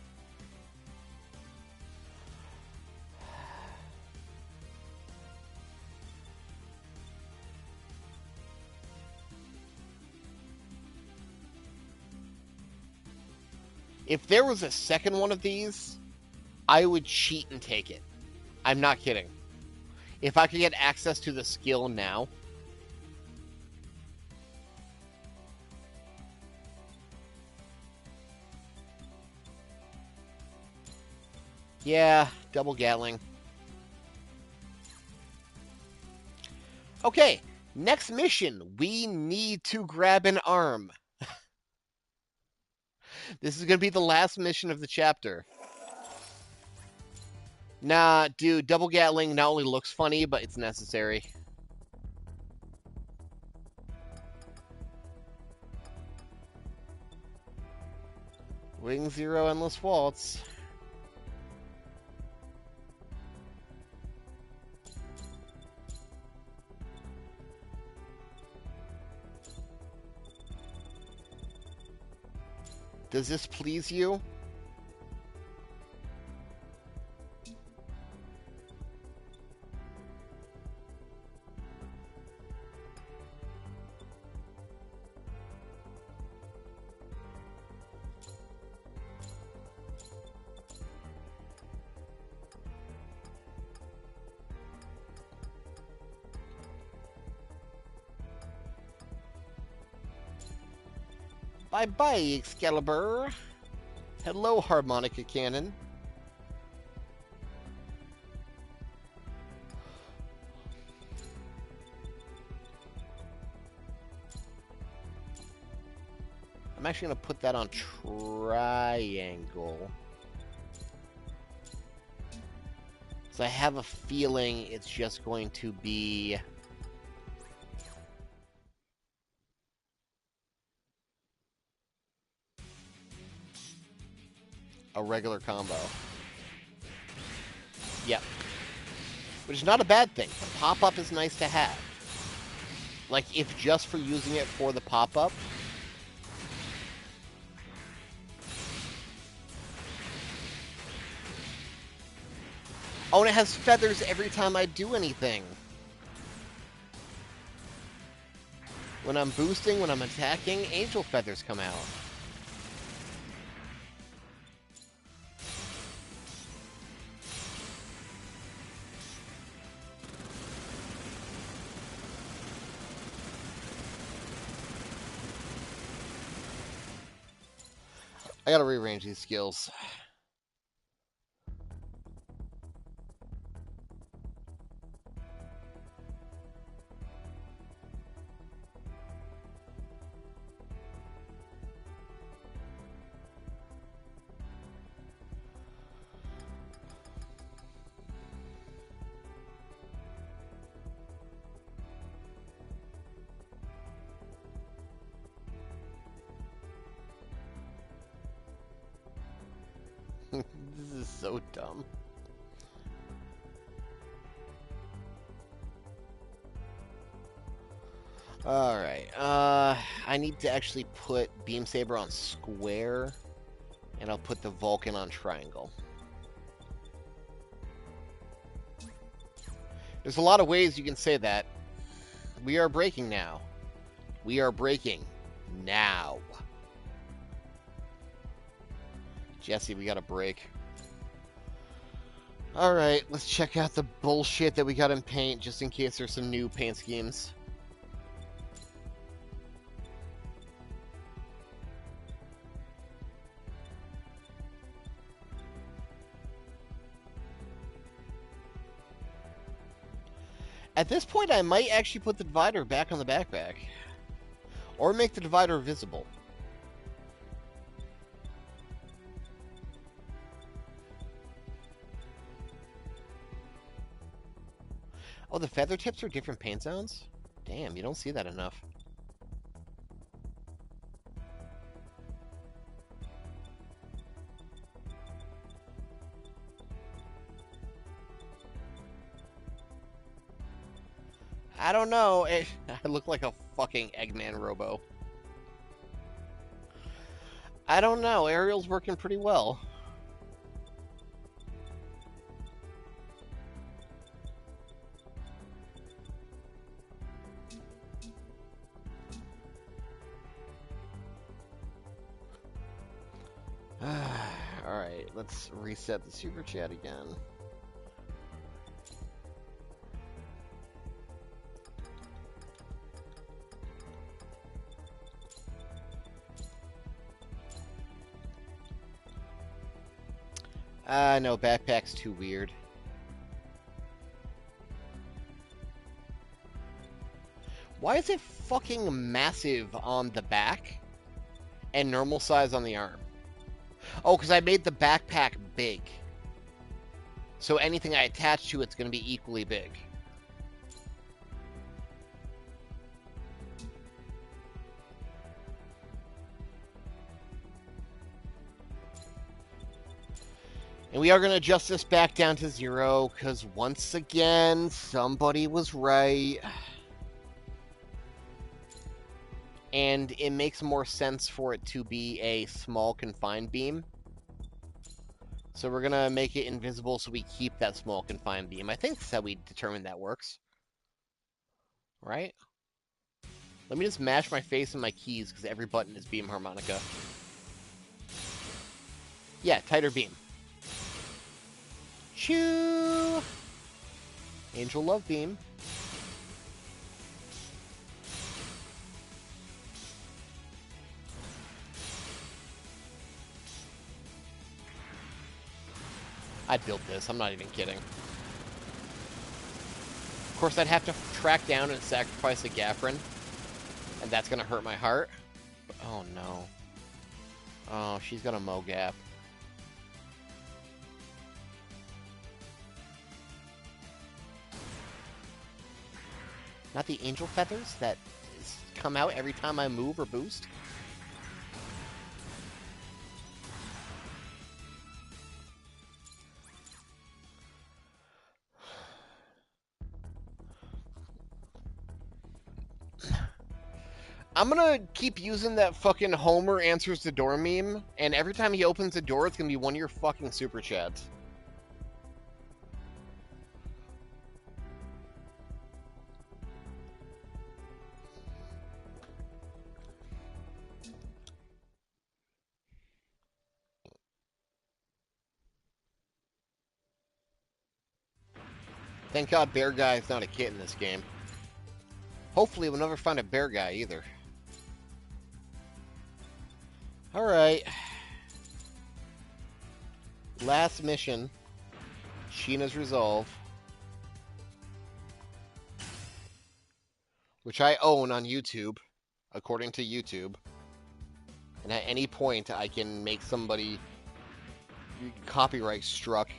If there was a second one of these, I would cheat and take it. I'm not kidding. If I could get access to the skill now. Yeah, double Gatling. Okay, next mission. We need to grab an arm. This is going to be the last mission of the chapter. Nah, dude, double Gatling not only looks funny, but it's necessary. Wing Zero Endless Waltz. Does this please you? Bye-bye, Excalibur. Hello, Harmonica Cannon. I'm actually going to put that on triangle. So I have a feeling it's just going to be a regular combo. Yep. Which is not a bad thing. Pop-up is nice to have. Like, if just for using it for the pop-up. Oh, and it has feathers every time I do anything. When I'm boosting, when I'm attacking, angel feathers come out. I gotta rearrange these skills. This is so dumb. Alright, I need to actually put Beam Saber on square, and I'll put the Vulcan on triangle. There's a lot of ways you can say that. We are breaking now. We are breaking now. Jesse, we gotta break. Alright, let's check out the bullshit that we got in paint, just in case there's some new paint schemes. At this point, I might actually put the divider back on the backpack. Or make the divider visible. Oh, the feather tips are different paint zones? Damn, you don't see that enough. I don't know. I look like a fucking Eggman robo. I don't know. Ariel's working pretty well. Alright, let's reset the super chat again. No, backpack's too weird. Why is it fucking massive on the back and normal size on the arm? Oh, because I made the backpack big. So anything I attach to it's going to be equally big. And we are going to adjust this back down to 0, because once again, somebody was right. And it makes more sense for it to be a small confined beam. So we're going to make it invisible so we keep that small confined beam. I think that's how we determine that works. Right? Let me just mash my face and my keys, because every button is beam harmonica. Yeah, tighter beam. Choo! Angel Love Beam. I'd build this, I'm not even kidding. Of course, I'd have to track down and sacrifice a Gaffrin, and that's gonna hurt my heart. Oh no. Oh, she's gonna Mo-Gap. Not the angel feathers that come out every time I move or boost? I'm gonna keep using that fucking Homer answers the door meme, and every time he opens the door, it's gonna be one of your fucking super chats. Thank God Bear Guy is not a kit in this game. Hopefully we'll never find a Bear Guy either. Alright. Last mission. Sheena's Resolve. Which I own on YouTube, according to YouTube. And at any point I can make somebody copyright struck.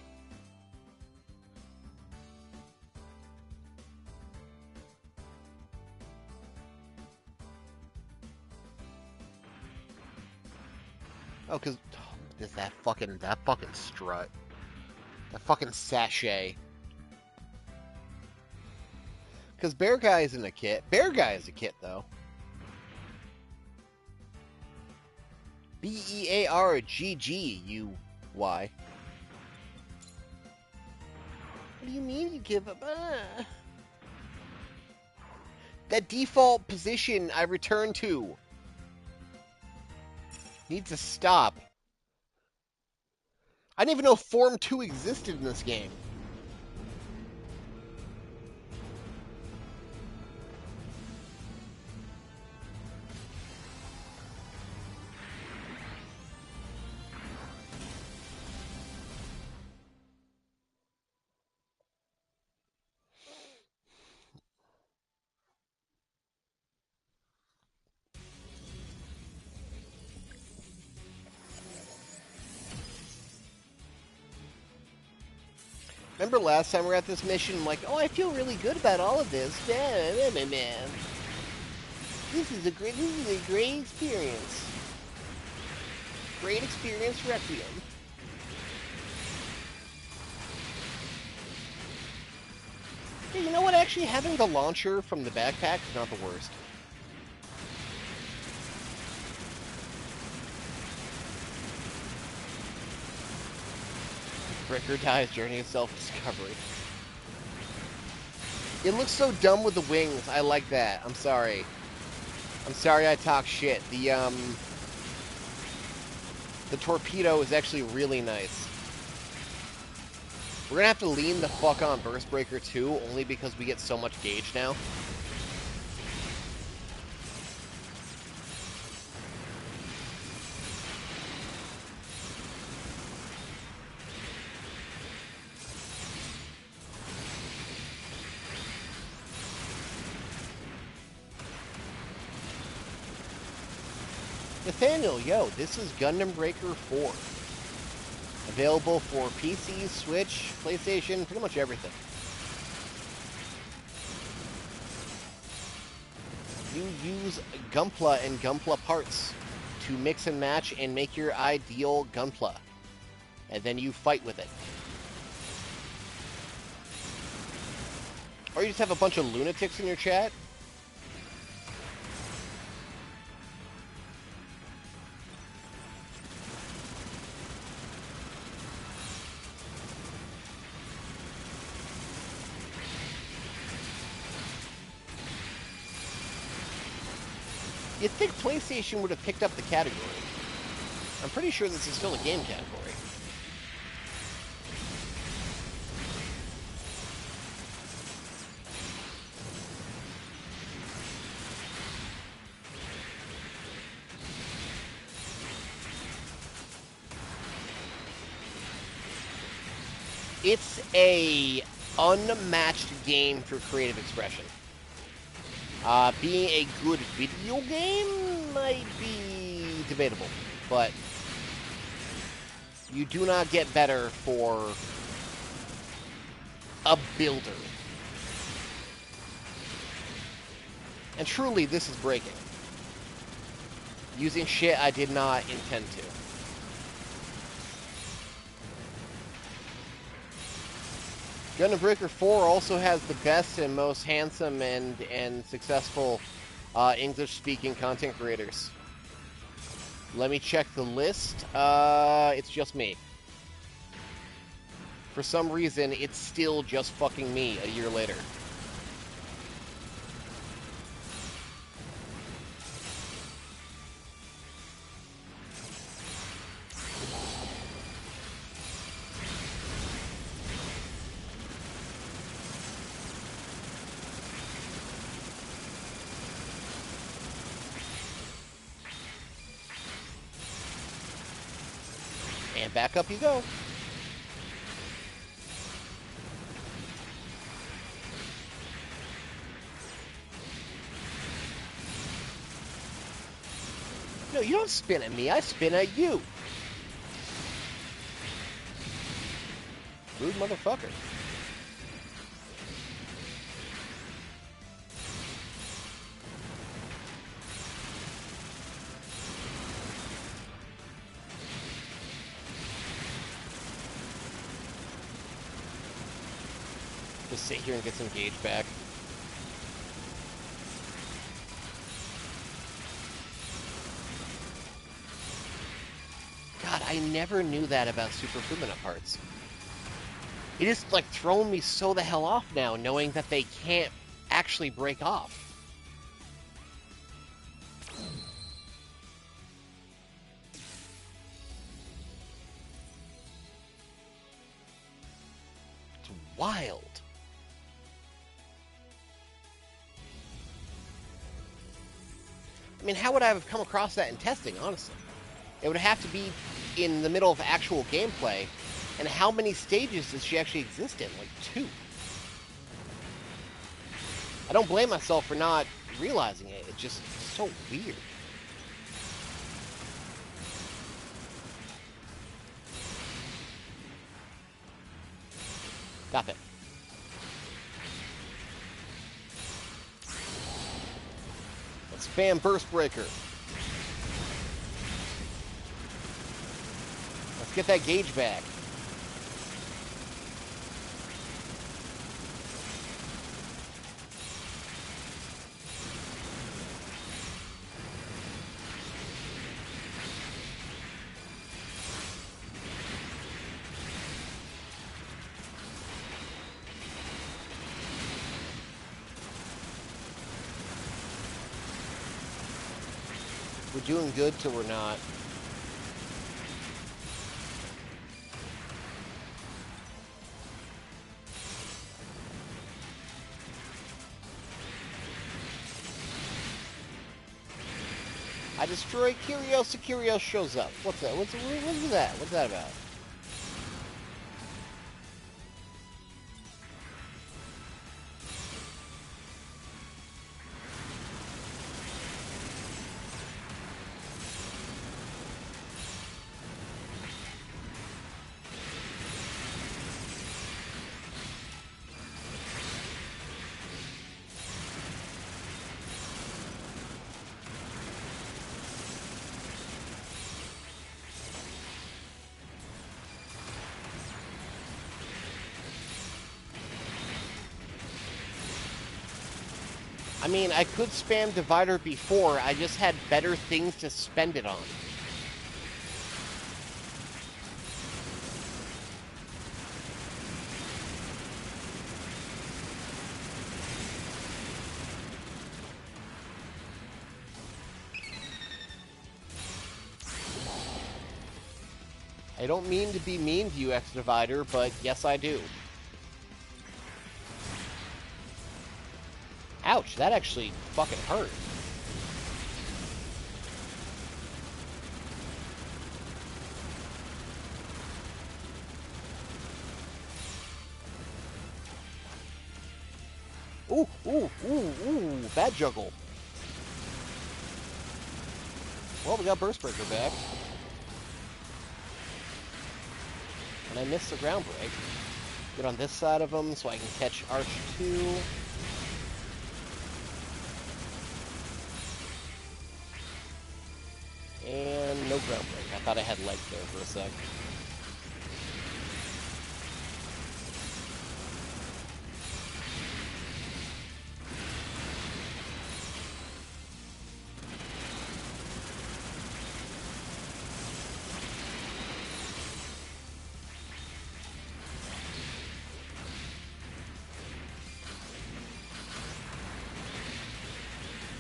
Oh, because there's that fucking strut. That fucking sachet. Because Bear Guy isn't a kit. Bear Guy is a kit, though. B-E-A-R-G-G-U-Y. What do you mean you give up? That default position I returned to needs to stop. I didn't even know Form 2 existed in this game. Remember last time we were at this mission, I'm like, oh, I feel really good about all of this. Man. This is a great experience. Great experience, Requiem. Hey, you know what? Actually, having the launcher from the backpack is not the worst. Breaker dies, Journey of Self-Discovery. It looks so dumb with the wings. I like that. I'm sorry. I'm sorry I talk shit. The torpedo is actually really nice. We're gonna have to lean the fuck on Burst Breaker 2, only because we get so much gauge now. Nathaniel, yo, this is Gundam Breaker 4. Available for PC, Switch, PlayStation, pretty much everything. You use Gunpla and Gunpla parts to mix and match and make your ideal Gunpla. And then you fight with it. Or you just have a bunch of lunatics in your chat. You'd think PlayStation would have picked up the category. I'm pretty sure this is still a game category. It's a unmatched game for creative expression. Being a good video game might be debatable, but you do not get better for a builder. And truly, this is breaking. Using shit I did not intend to. Gundam Breaker 4 also has the best and most handsome and successful English-speaking content creators. Let me check the list. It's just me. For some reason, it's still just fucking me a year later. And back up you go. No, you don't spin at me. I spin at you. Rude motherfucker. Just sit here and get some gauge back. God, I never knew that about Super Fumina parts. It is like throwing me so the hell off now, knowing that they can't actually break off. It's wild. I mean, how would I have come across that in testing, honestly? It would have to be in the middle of actual gameplay. And how many stages does she actually exist in? Like 2. I don't blame myself for not realizing it. It's just so weird. Stop it. Let's spam Burst Breaker. Let's get that gauge back. We're doing good till we're not. I destroy Curios, Curios shows up. What's that? What's that? What's that about? I mean, I could spam Divider before, I just had better things to spend it on. I don't mean to be mean to you, X-Divider, but yes, I do. Ouch, that actually fucking hurt. Ooh, ooh, ooh, ooh, bad juggle. Well, we got Burst Breaker back. And I missed the ground break. Get on this side of him so I can catch Arch 2. And no ground break. I thought I had legs there for a sec.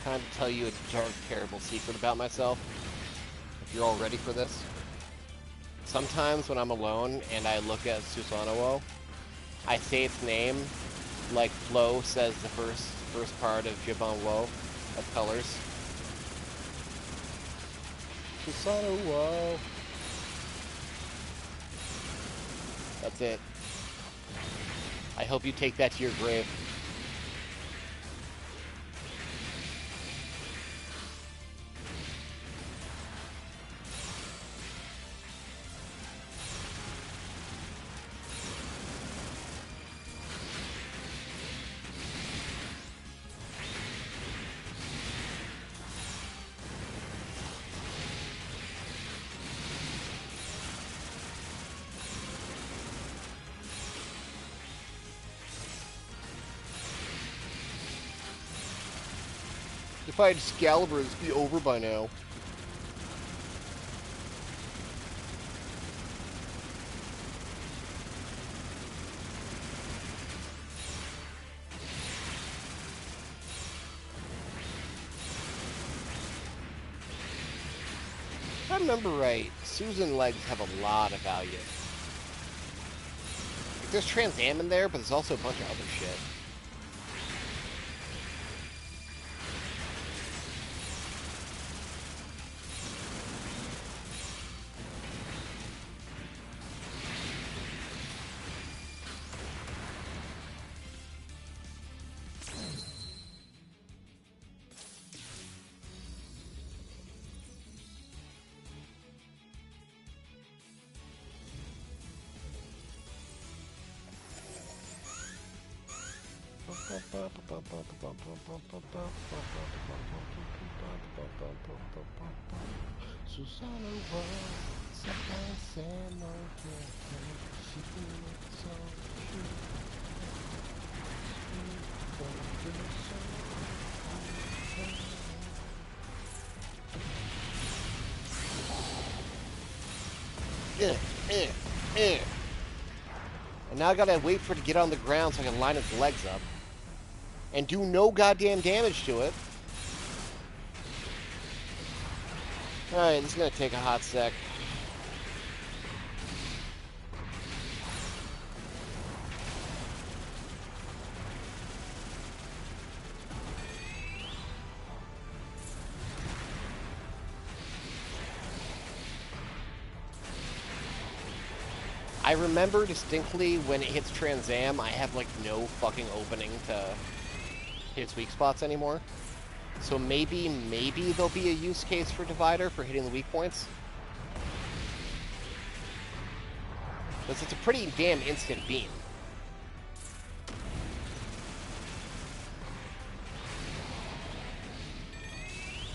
Time to tell you a dark, terrible secret about myself. If you're all ready for this. Sometimes when I'm alone and I look at Susanoo, I say its name like Flo says the first part of Jibon Wo of Colors. Susanoo. That's it. I hope you take that to your grave. If I had Excalibur, it'd be over by now. If I remember right, Susan legs have a lot of value. Like, there's Trans Am in there, but there's also a bunch of other shit. And now I gotta wait for it to get on the ground so I can line its legs up. And do no goddamn damage to it. Alright, this is gonna take a hot sec. I remember distinctly when it hits Trans Am, I have like no fucking opening to hit its weak spots anymore. So maybe there'll be a use case for Divider for hitting the weak points. Because it's a pretty damn instant beam.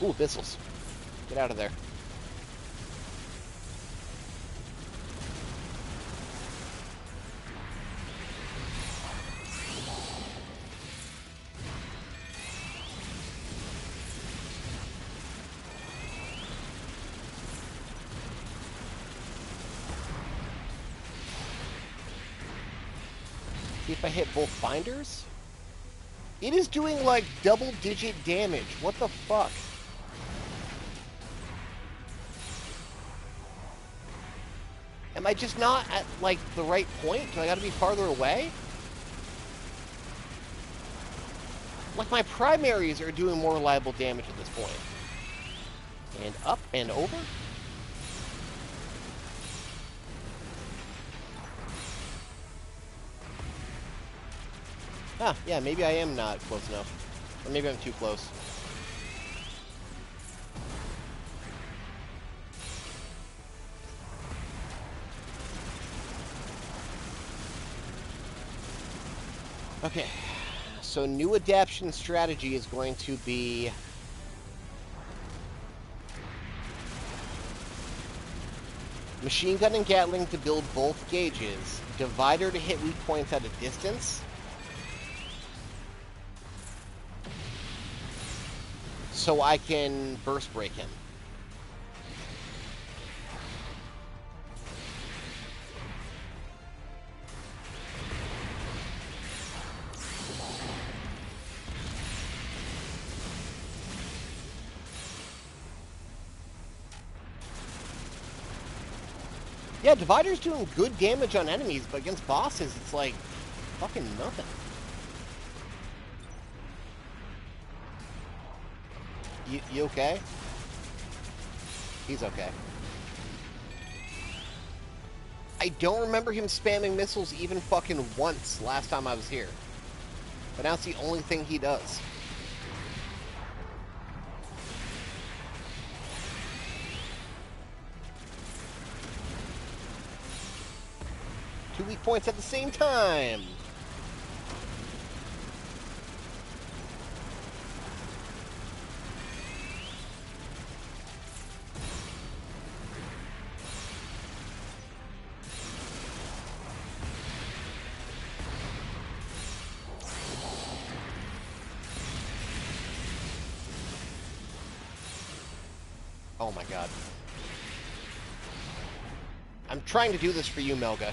Ooh, Abyssals. Get out of there. if I hit both binders. It is doing, like, double-digit damage. What the fuck? Am I just not at, like, the right point? Do I gotta be farther away? Like, my primaries are doing more reliable damage at this point. And up and over. Ah, yeah, maybe I am not close enough. Or maybe I'm too close. Okay, so new adaptation strategy is going to be... machine gun and Gatling to build both gauges. Divider to hit weak points at a distance. So I can burst break him. Yeah, Divider's doing good damage on enemies, but against bosses, it's like fucking nothing. You okay? He's okay. I don't remember him spamming missiles even fucking once last time I was here. But now it's the only thing he does. Two weak points at the same time. Oh my god. I'm trying to do this for you, Melga.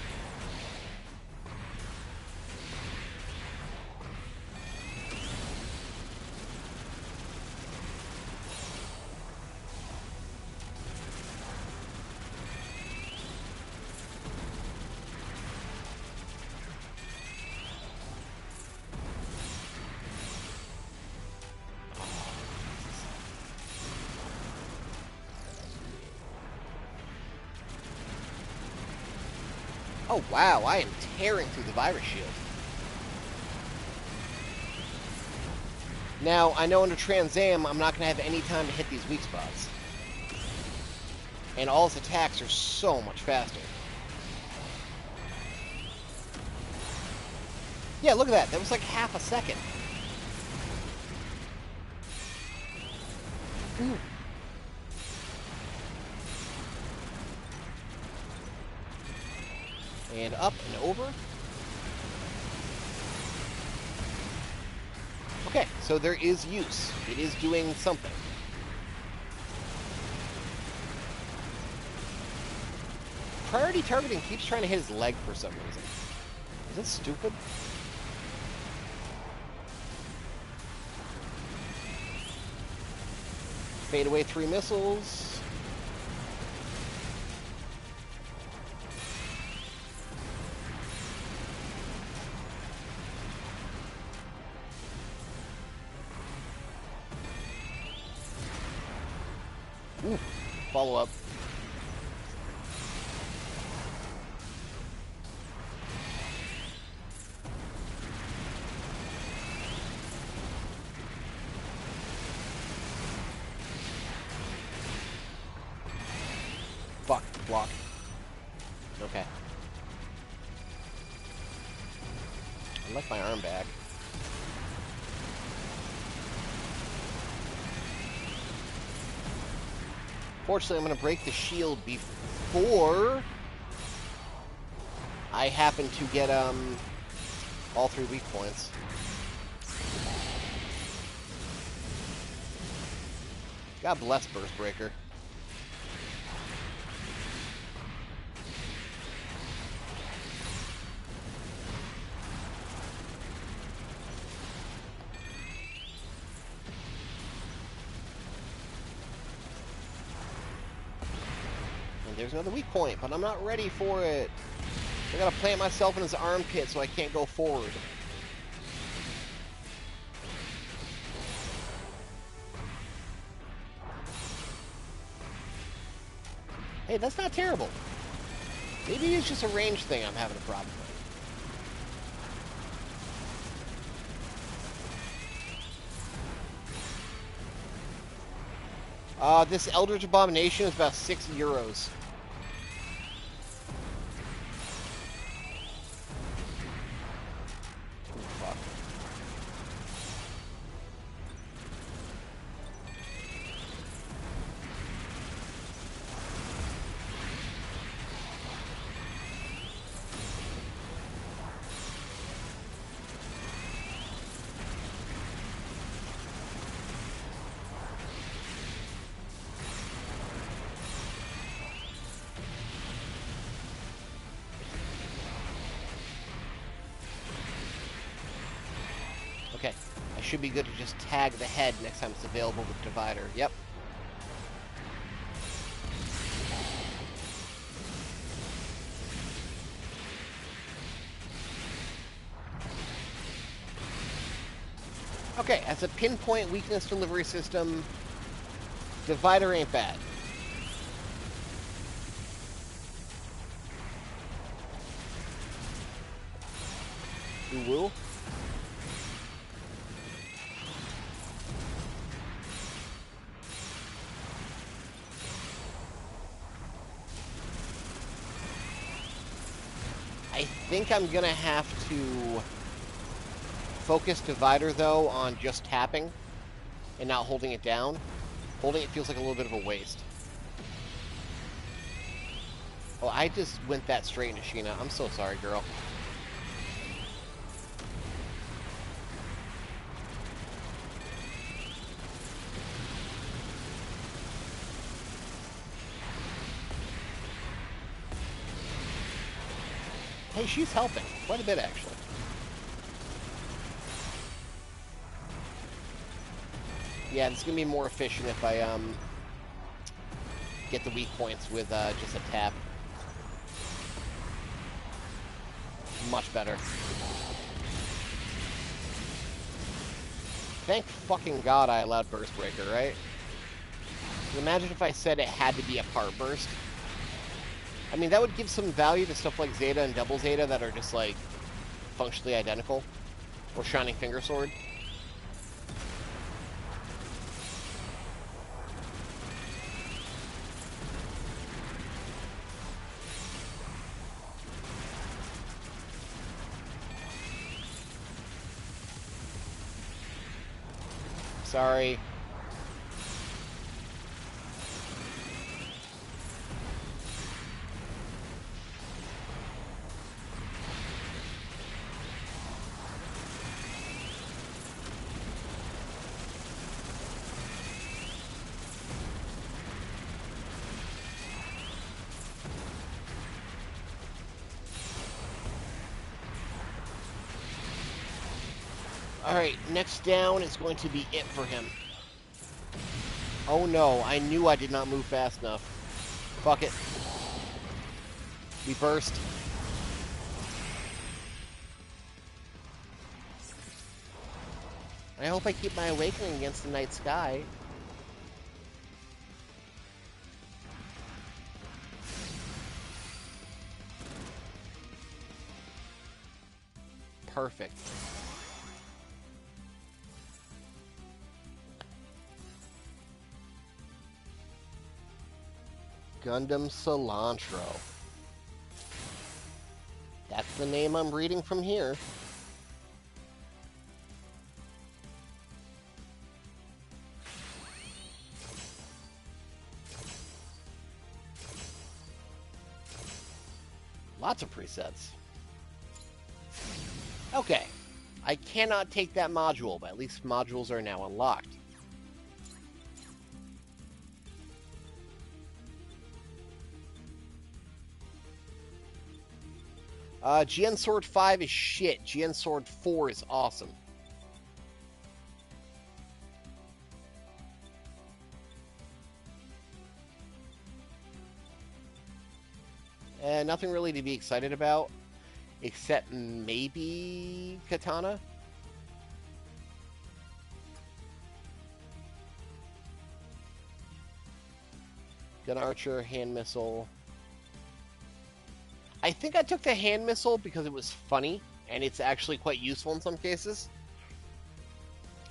Oh wow, I am tearing through the virus shield. Now, I know under Trans Am, I'm not going to have any time to hit these weak spots. And all his attacks are so much faster. Yeah, look at that. That was like half a second. Ooh. And up and over. Okay, so there is use. It is doing something. Priority targeting keeps trying to hit his leg for some reason. Is that stupid? Fade away 3 missiles. Ooh, follow up. Fuck, block. Okay. I left my arm back. Fortunately, I'm going to break the shield before I happen to get all 3 weak points. God bless Burst Breaker. And there's another weak point, but I'm not ready for it. I gotta plant myself in his armpit so I can't go forward. Hey, that's not terrible. Maybe it's just a range thing I'm having a problem with. This Eldritch Abomination is about 6 euros. Oh, fuck. Okay, I should be good to just tag the head next time it's available with Divider. Yep. Okay, as a pinpoint weakness delivery system, Divider ain't bad. Ooh-woo. I think I'm gonna have to focus Divider, though, on just tapping and not holding it down. Holding it feels like a little bit of a waste. Oh, I just went that straight into Sheena. I'm so sorry, girl. Hey, she's helping. Quite a bit, actually. Yeah, it's going to be more efficient if I get the weak points with just a tap. Much better. Thank fucking God I allowed Burst Breaker, right? Imagine if I said it had to be a part burst. I mean, that would give some value to stuff like Zeta and Double Zeta that are just, like, functionally identical. Or Shining Finger Sword. Sorry. Alright, next down is going to be it for him. Oh no, I knew I did not move fast enough. Fuck it. We burst. I hope I keep my awakening against the night sky. Perfect. Gundam Cilantro. That's the name I'm reading from here. Lots of presets. Okay. I cannot take that module, but at least modules are now unlocked. GN Sword 5 is shit. GN Sword 4 is awesome. Nothing really to be excited about, except maybe Katana. Gun Archer, Hand Missile. I think I took the Hand Missile because it was funny, and it's actually quite useful in some cases.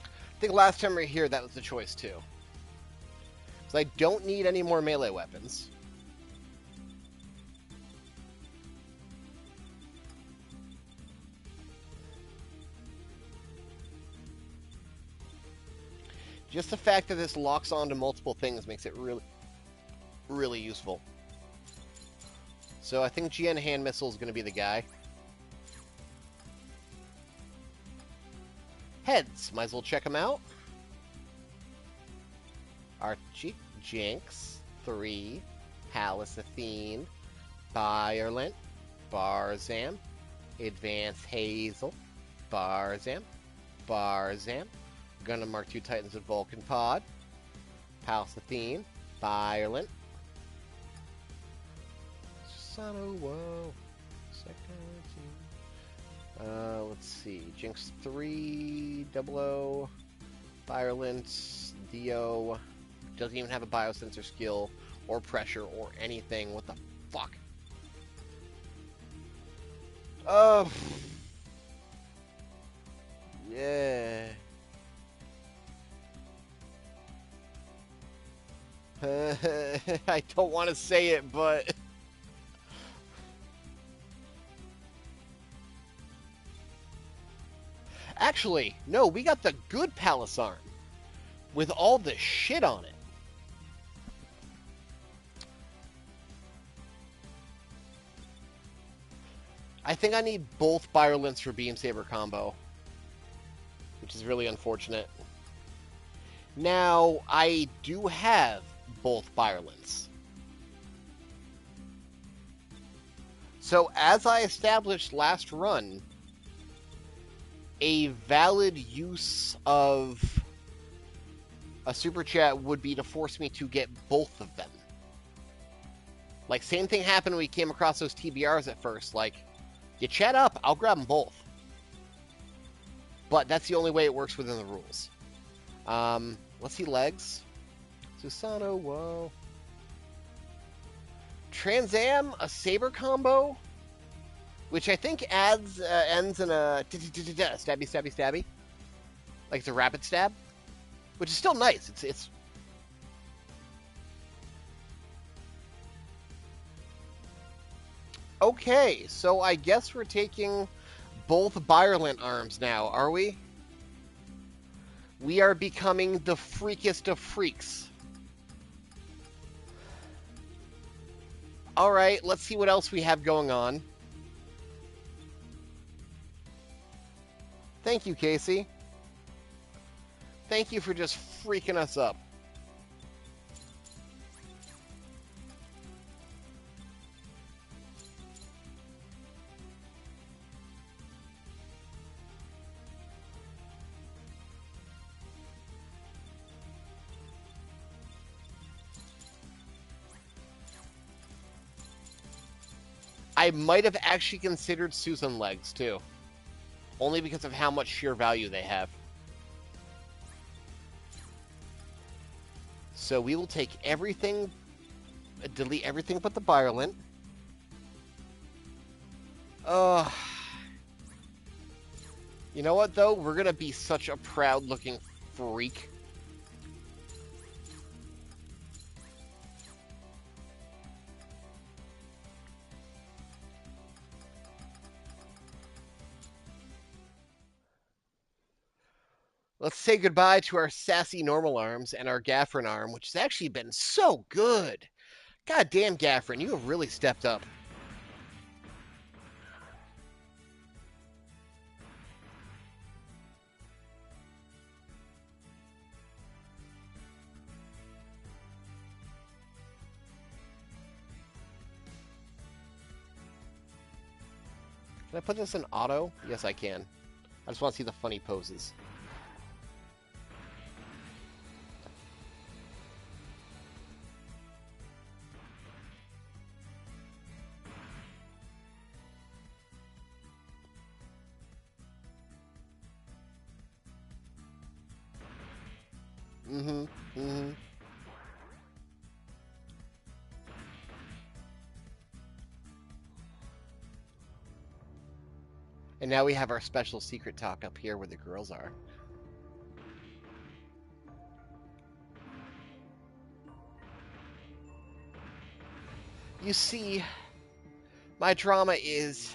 I think last time we were here, that was the choice too. Because I don't need any more melee weapons. Just the fact that this locks onto multiple things makes it really, really useful. So I think GN Hand Missile is going to be the guy. Heads. Might as well check them out. Archie, Jinx, 3, Palace Athene, Byerlin, Barzam, Advance Hazel, Barzam, Gonna mark 2 Titans of Vulcan Pod, Palace Athene, Byerlin, Sano, whoa, second, let's see, Jinx 3, 00, Byerlin, Dio, doesn't even have a biosensor skill, or pressure, or anything, what the fuck? Oh, yeah. I don't want to say it, but... Actually, no, we got the good Palace Arm. With all the shit on it. I think I need both Byerlins for Beam Saber combo. Which is really unfortunate. Now, I do have both Byerlins. So, as I established last run, a valid use of a Super Chat would be to force me to get both of them. Like, same thing happened when we came across those TBRs at first. Like, you chat up, I'll grab them both. But that's the only way it works within the rules. Let's see legs. Susano, whoa. Transam, a Saber combo, which I think ends in a stabby, stabby, stabby. Like it's a rapid stab, which is still nice. It's okay. So I guess we're taking both Byerlin arms now, are we? We are becoming the freakest of freaks. Alright, let's see what else we have going on. Thank you, Casey. Thank you for just freaking us up. I might have actually considered Susan legs, too. Only because of how much sheer value they have. So we will take everything, delete everything but the Byerlin. You know what, though? We're going to be such a proud-looking freak. Let's say goodbye to our sassy normal arms and our Gaffrin arm, which has actually been so good. God damn, Gaffrin, you have really stepped up. Can I put this in auto? Yes, I can. I just want to see the funny poses. Mm-hmm. Mm-hmm. And now we have our special secret talk up here where the girls are. You see, my drama is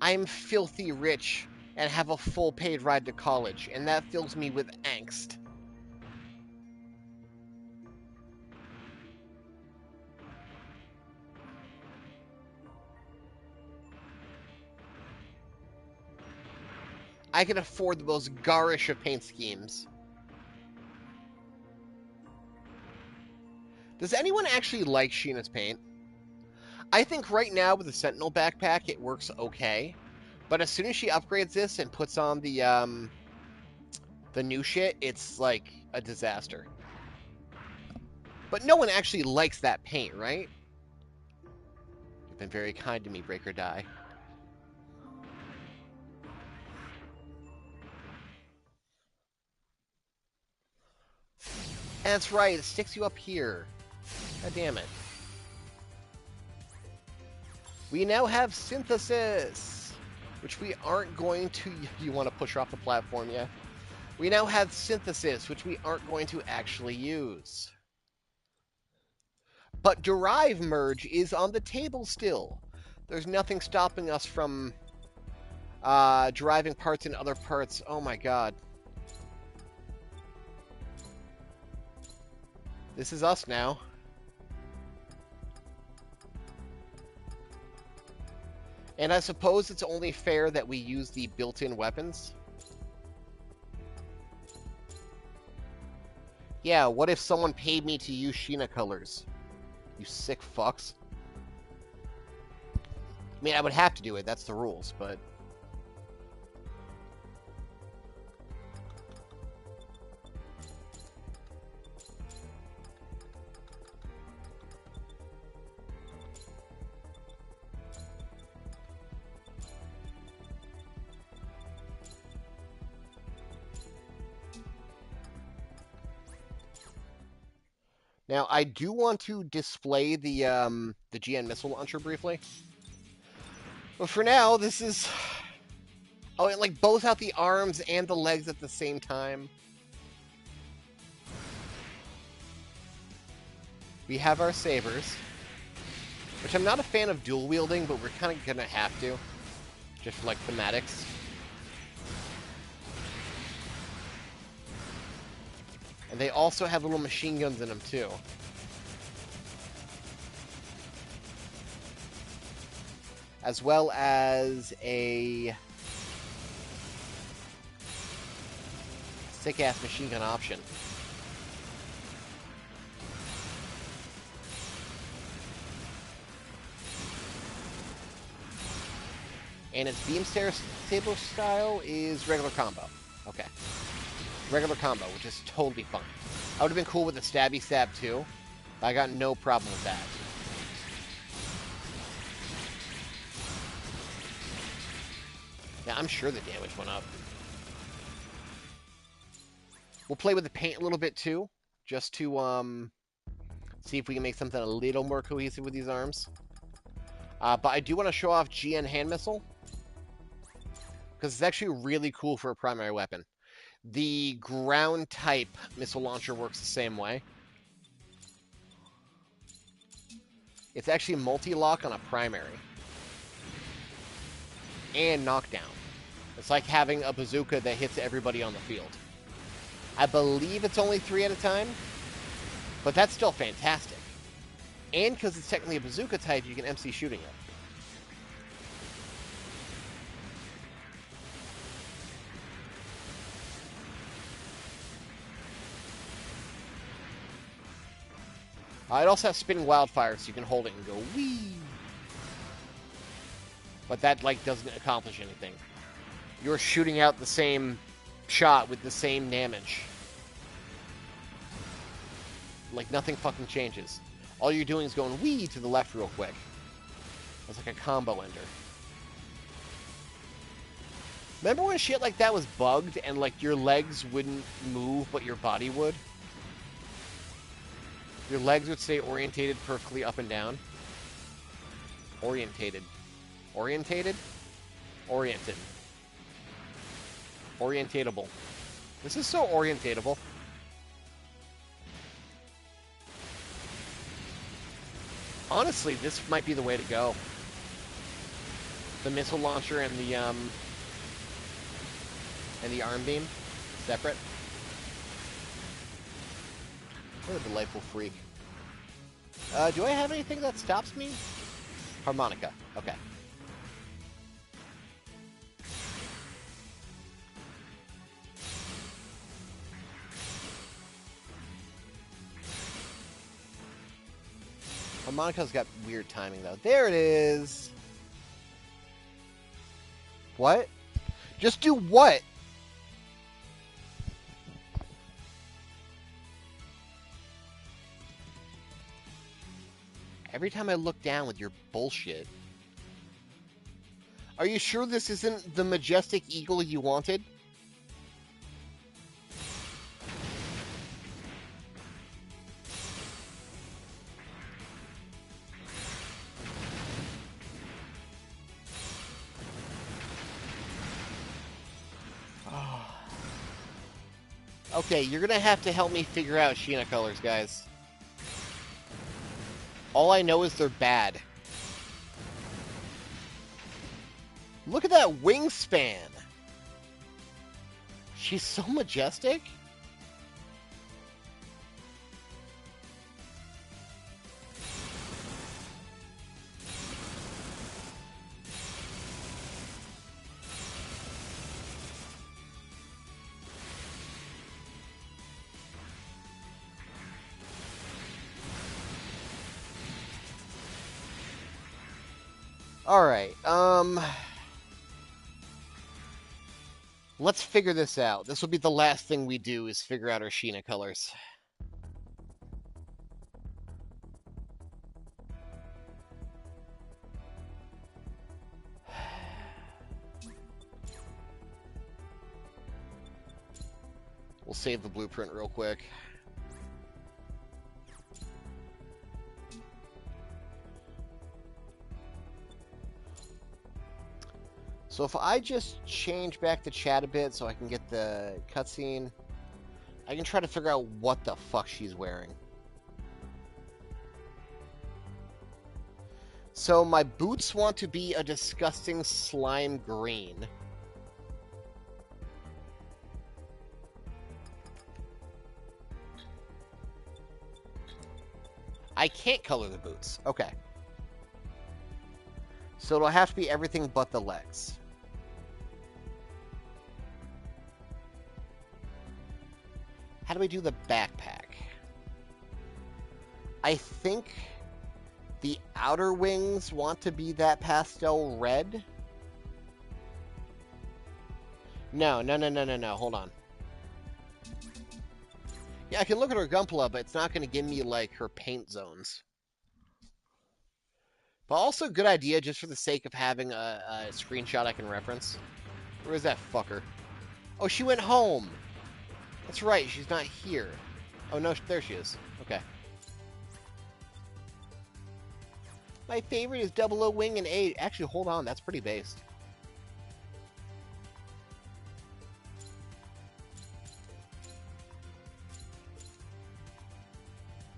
I'm filthy rich and have a full paid ride to college, and that fills me with angst. I can afford the most garish of paint schemes. Does anyone actually like Sheena's paint? I think right now with the Sentinel backpack, it works okay. But as soon as she upgrades this and puts on the new shit, it's like a disaster. But no one actually likes that paint, right? You've been very kind to me, Break or Die. And that's right, it sticks you up here. God damn it. We now have Synthesis, which we aren't going to... You want to push her off the platform, yeah? We now have Synthesis, which we aren't going to actually use. But Derive merge is on the table still. There's nothing stopping us from deriving parts in other parts. Oh my god. This is us now. And I suppose it's only fair that we use the built-in weapons. Yeah, what if someone paid me to use Sheena colors? You sick fucks. I mean, I would have to do it, that's the rules, but... Now, I do want to display the GN missile launcher briefly. But for now, this is... Oh, it like bows out the arms and the legs at the same time. We have our sabers, which I'm not a fan of dual wielding, but we're kind of gonna have to, just for like thematics. And they also have little machine guns in them too. As well as a sick-ass machine gun option. And its beam saber style is regular combo. Okay. Regular combo, which is totally fine. I would have been cool with the stabby stab too, but I got no problem with that. Yeah, I'm sure the damage went up. We'll play with the paint a little bit too, just to see if we can make something a little more cohesive with these arms. But I do want to show off GN hand missile, because it's actually really cool for a primary weapon. The ground type missile launcher works the same way. It's actually multi-lock on a primary. And knockdown. It's like having a bazooka that hits everybody on the field. I believe it's only 3 at a time, but that's still fantastic. And because it's technically a bazooka type, you can MC shooting it. It also has spinning wildfire, so you can hold it and go whee. But that like doesn't accomplish anything. You're shooting out the same shot with the same damage. Like nothing fucking changes. All you're doing is going whee to the left real quick. It's like a combo ender. Remember when shit like that was bugged and like your legs wouldn't move but your body would? Your legs would stay orientated perfectly up and down. Orientated. Orientated? Oriented. Orientatable. This is so orientatable. Honestly, this might be the way to go. The missile launcher and the arm beam separate. What a delightful freak. Do I have anything that stops me? Harmonica. Okay. Harmonica's got weird timing, though. There it is! What? Just do what? Every time I look down with your bullshit. Are you sure this isn't the majestic eagle you wanted? Okay, you're gonna have to help me figure out Sheena colors, guys. All I know is they're bad. Look at that wingspan! She's so majestic. Alright, let's figure this out. This will be the last thing we do, is figure out our Sheena colors. We'll save the blueprint real quick. So if I just change back the chat a bit so I can get the cutscene, I can try to figure out what the fuck she's wearing. So my boots want to be a disgusting slime green. I can't color the boots. Okay. So it'll have to be everything but the legs. How do we do the backpack? I think the outer wings want to be that pastel red. No. Hold on. Yeah, I can look at her Gunpla, but it's not going to give me, like, her paint zones. But also a good idea, just for the sake of having a screenshot I can reference. Where is that fucker? Oh, she went home! That's right, she's not here. Oh, no, there she is. Okay. My favorite is 00 Wing and 8. Actually, hold on, that's pretty based.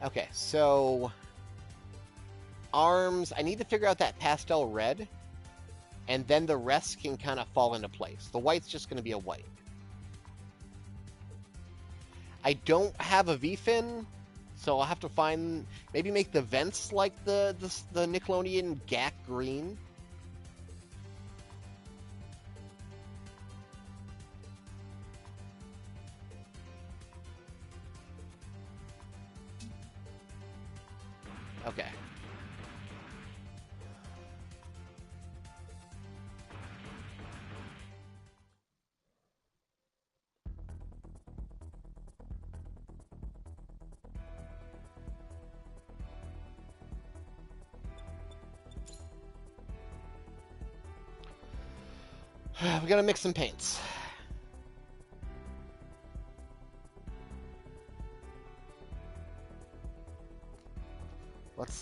Okay, so... arms, I need to figure out that pastel red, and then the rest can kind of fall into place. The white's just going to be a white. I don't have a V-fin, so I'll have to find, maybe make the vents like the Nickelodeon GAC green. Okay. We gotta mix some paints.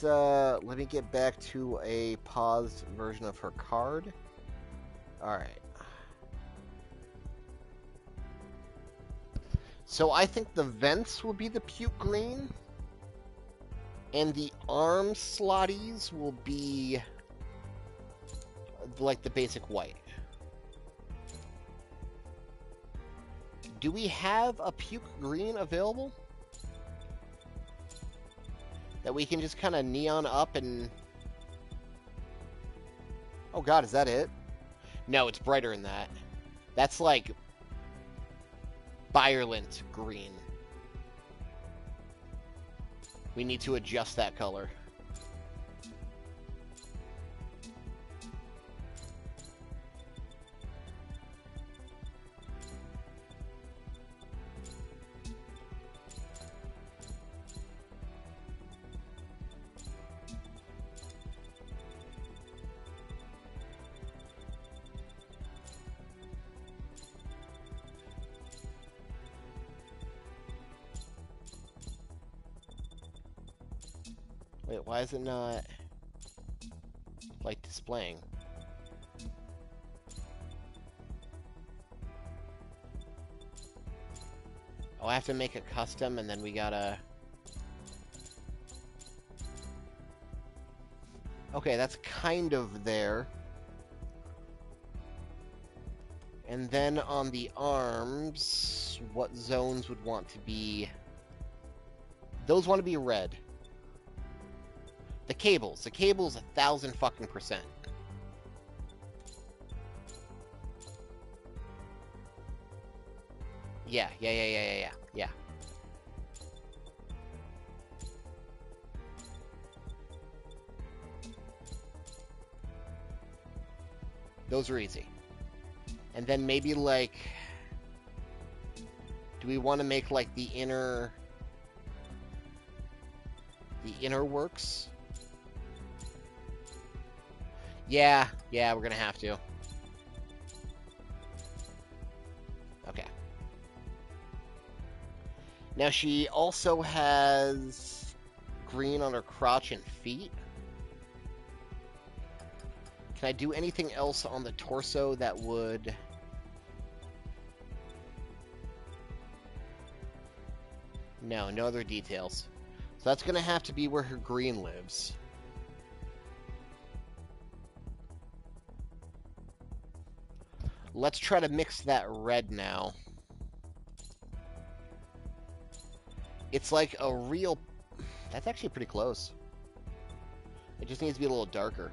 Let me get back to a paused version of her card. Alright. So I think the vents will be the puke green, and the arm slotties will be like the basic white. Do we have a puke green available that we can just kind of neon up and... Oh god, is that it? No, it's brighter than that. That's like Violent green. We need to adjust that color. Wait, why is it not, like, displaying? Oh, I have to make a custom, and then we gotta... Okay, that's kind of there. And then on the arms, what zones would want to be... Those want to be red. The cables 1,000 fucking %. Yeah. Those are easy. And then maybe, like... Do we want to make, like, the inner... The inner works? Yeah, we're gonna have to. Okay. Now she also has green on her crotch and feet. Can I do anything else on the torso that would... No other details. So that's gonna have to be where her green lives. Let's try to mix that red now. It's like a real... That's actually pretty close. It just needs to be a little darker.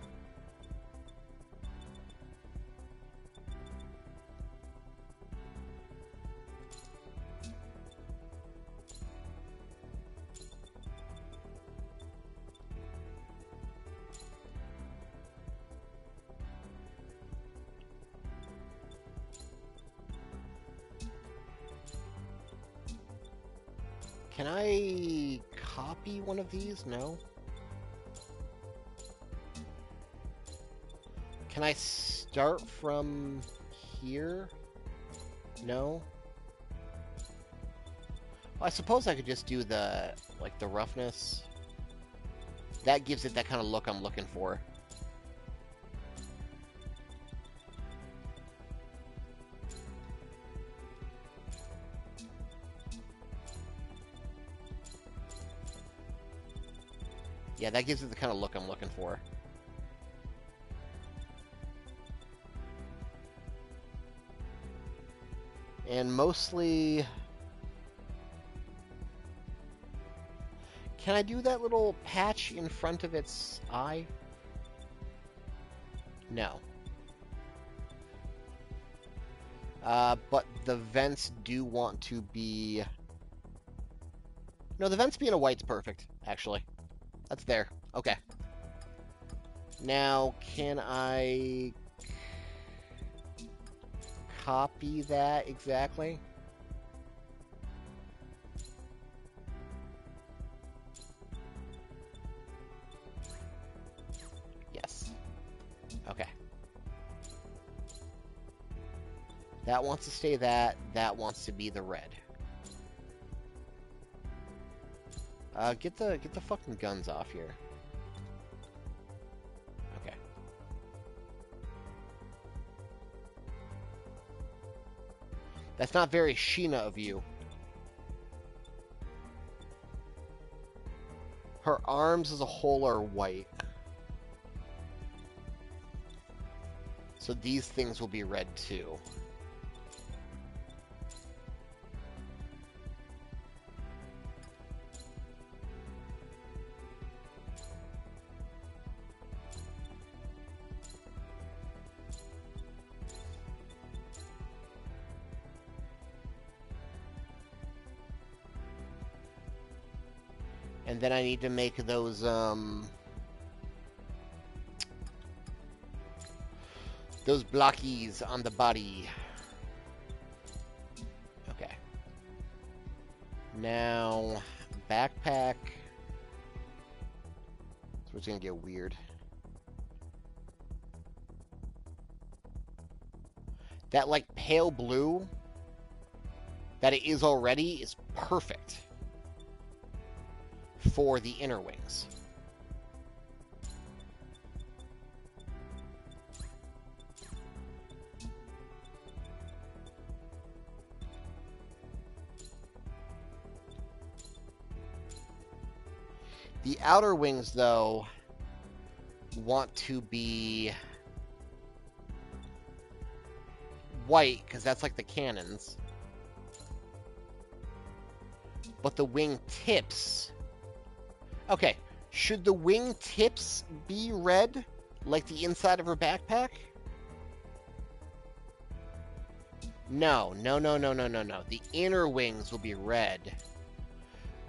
Can I copy one of these? No. Can I start from here? No. Well, I suppose I could just do the, like, the roughness. That gives it that kind of look I'm looking for. Yeah, that gives it the kind of look I'm looking for. And mostly... Can I do that little patch in front of its eye? No. But the vents do want to be... No, the vents being a white's perfect, actually. That's there. Okay. Now, can I copy that exactly? Yes. Okay. That wants to stay that. That wants to be the red. Get the fucking guns off here. That's not very Sheena of you. Her arms as a whole are white. So these things will be red too. And then I need to make those blockies on the body. Okay. Now, backpack. So it's gonna get weird. That, like, pale blue that it is already is perfect for the inner wings. The outer wings, though, want to be white, because that's like the cannons. But the wing tips... Okay, should the wing tips be red, like the inside of her backpack? No. The inner wings will be red.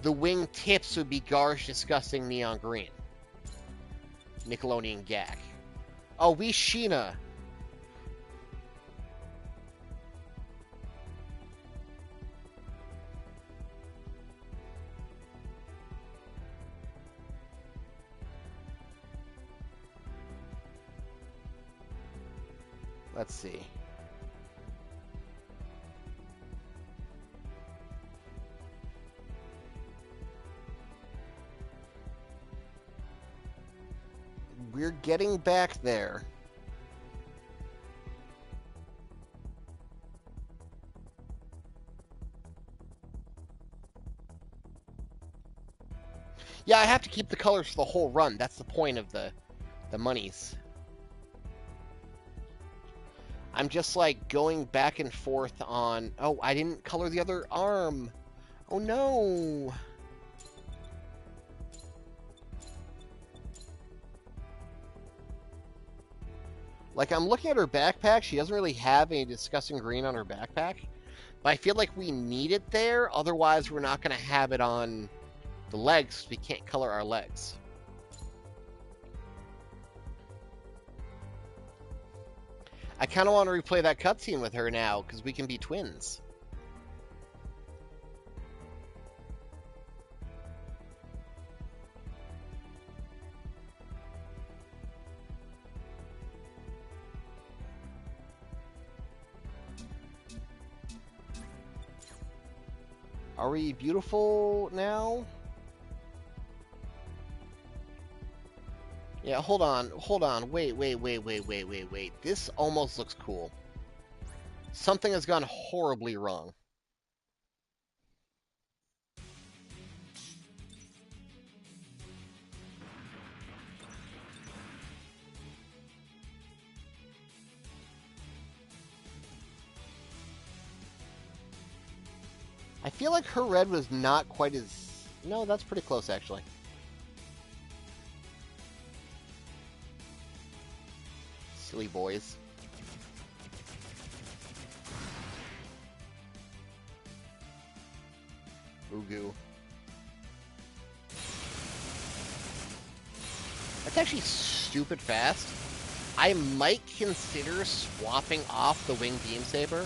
The wing tips would be garish, disgusting neon green. Nickelodeon gag. Oh, we Sheena. Let's see. We're getting back there. Yeah, I have to keep the colors for the whole run. That's the point of the monies. I'm just, like, going back and forth on... Oh, I didn't color the other arm. Oh, no. Like, I'm looking at her backpack. She doesn't really have any disgusting green on her backpack. But I feel like we need it there. Otherwise, we're not going to have it on the legs. We can't color our legs. I kind of want to replay that cutscene with her now, because we can be twins. Are we beautiful now? Yeah, hold on. Wait. This almost looks cool. Something has gone horribly wrong. I feel like her red was not quite as... No, that's pretty close, actually. Silly boys. Ugu. That's actually stupid fast. I might consider swapping off the Wing Beam Saber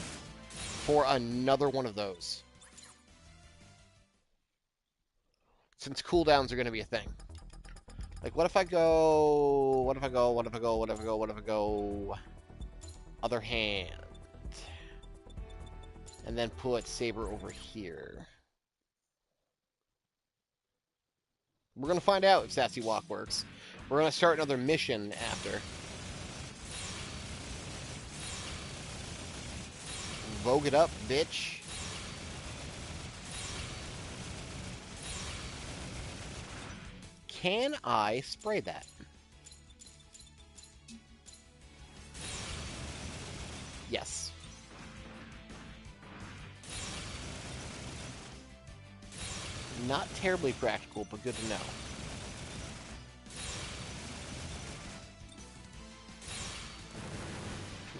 for another one of those. Since cooldowns are going to be a thing. Like, what if I go... Other hand. And then put Saber over here. We're going to find out if Sassy Walk works. We're going to start another mission after. Vogue it up, bitch. Can I spray that? Yes. Not terribly practical, but good to know.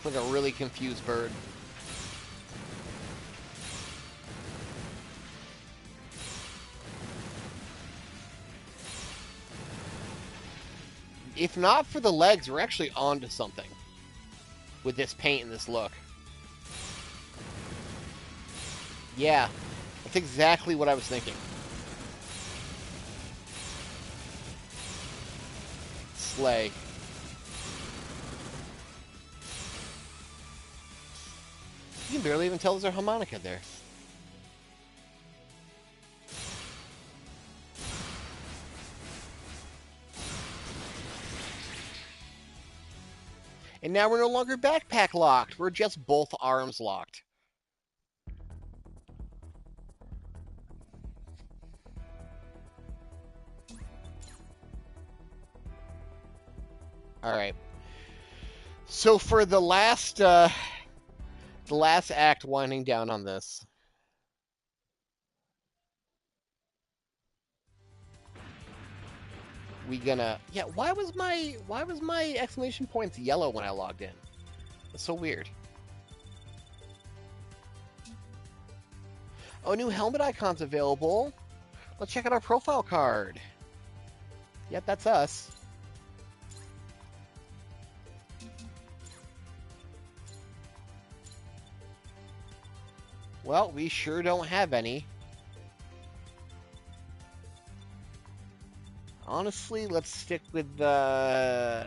Looks like a really confused bird. If not for the legs, we're actually onto something with this paint and this look. Yeah, that's exactly what I was thinking. Slay. You can barely even tell there's a harmonica there. And now we're no longer backpack locked. We're just both arms locked. All right. So for the last act, winding down on this. Yeah, why was my exclamation points yellow when I logged in? That's so weird. Oh, new helmet icons available. Let's check out our profile card. Yep, that's us. Well, we sure don't have any. Honestly, let's stick with Ayug?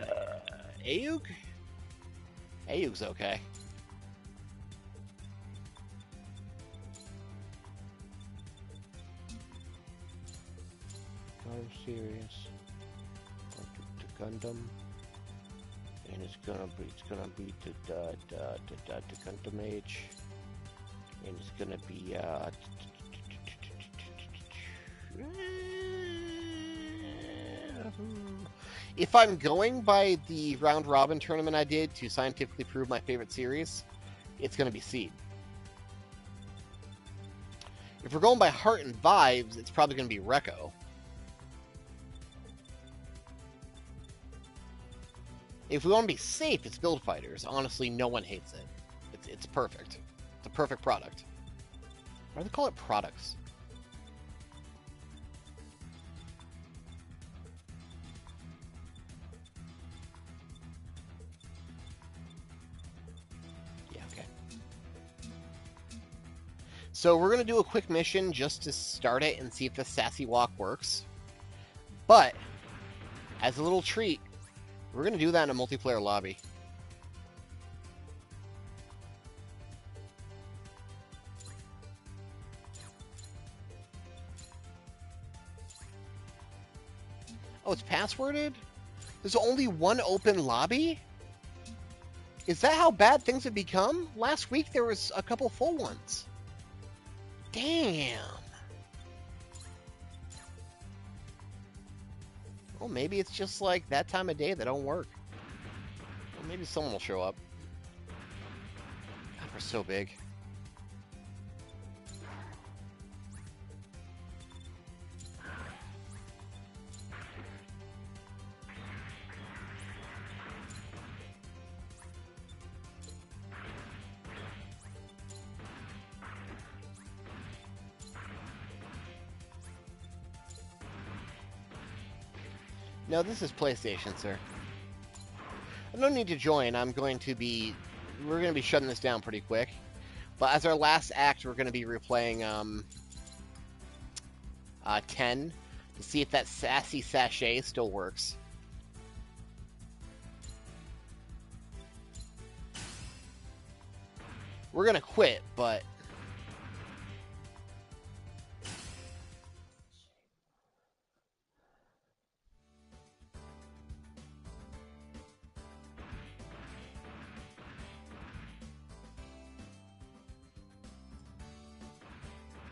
Ayug's okay. I'm serious. To Gundam. And it's gonna be the Gundam Age. And it's gonna be if I'm going by the round robin tournament I did to scientifically prove my favorite series, it's gonna be Seed. If we're going by heart and vibes, it's probably gonna be Rekko. If we want to be safe, it's Build Fighters. Honestly, no one hates it. It's perfect. It's a perfect product. Why do they call it products? Yeah, okay. So we're going to do a quick mission just to start it and see if the Sassy Walk works. But, as a little treat, we're going to do that in a multiplayer lobby. Oh, it's passworded? There's only one open lobby? Is that how bad things have become? Last week there was a couple full ones. Damn. Well, maybe it's just like that time of day that don't work. Or maybe someone will show up. God, we're so big. No, this is PlayStation, sir. No need to join. We're going to be shutting this down pretty quick. But as our last act, we're going to be replaying 10 to see if that Sassy Sachet still works. We're going to quit, but...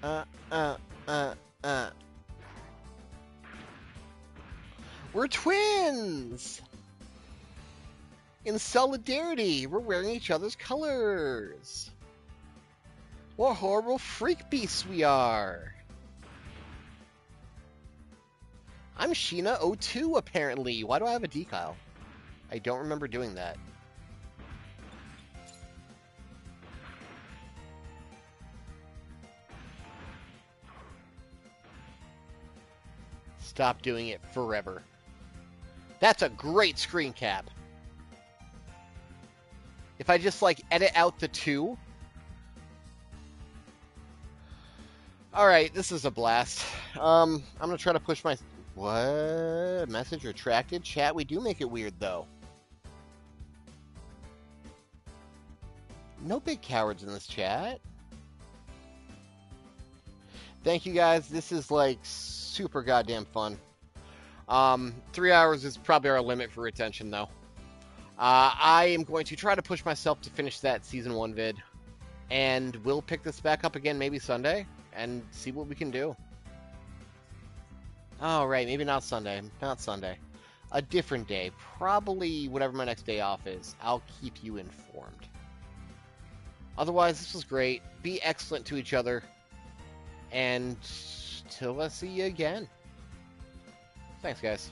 uh, uh, uh. We're twins! In solidarity, we're wearing each other's colors. What horrible freak beasts we are! I'm Sheena02, apparently. Why do I have a decal? I don't remember doing that. Stop doing it forever. That's a great screen cap. If I just, like, edit out the 2. Alright, this is a blast. I'm gonna try to push my... What? Message retracted? Chat, we do make it weird, though. No big cowards in this chat. Thank you, guys. This is, like, super goddamn fun. 3 hours is probably our limit for retention, though. I am going to try to push myself to finish that Season 1 vid. And we'll pick this back up again maybe Sunday and see what we can do. Oh, right. Maybe not Sunday. Not Sunday. A different day. Probably whatever my next day off is. I'll keep you informed. Otherwise, this was great. Be excellent to each other. And till I see you again. Thanks, guys.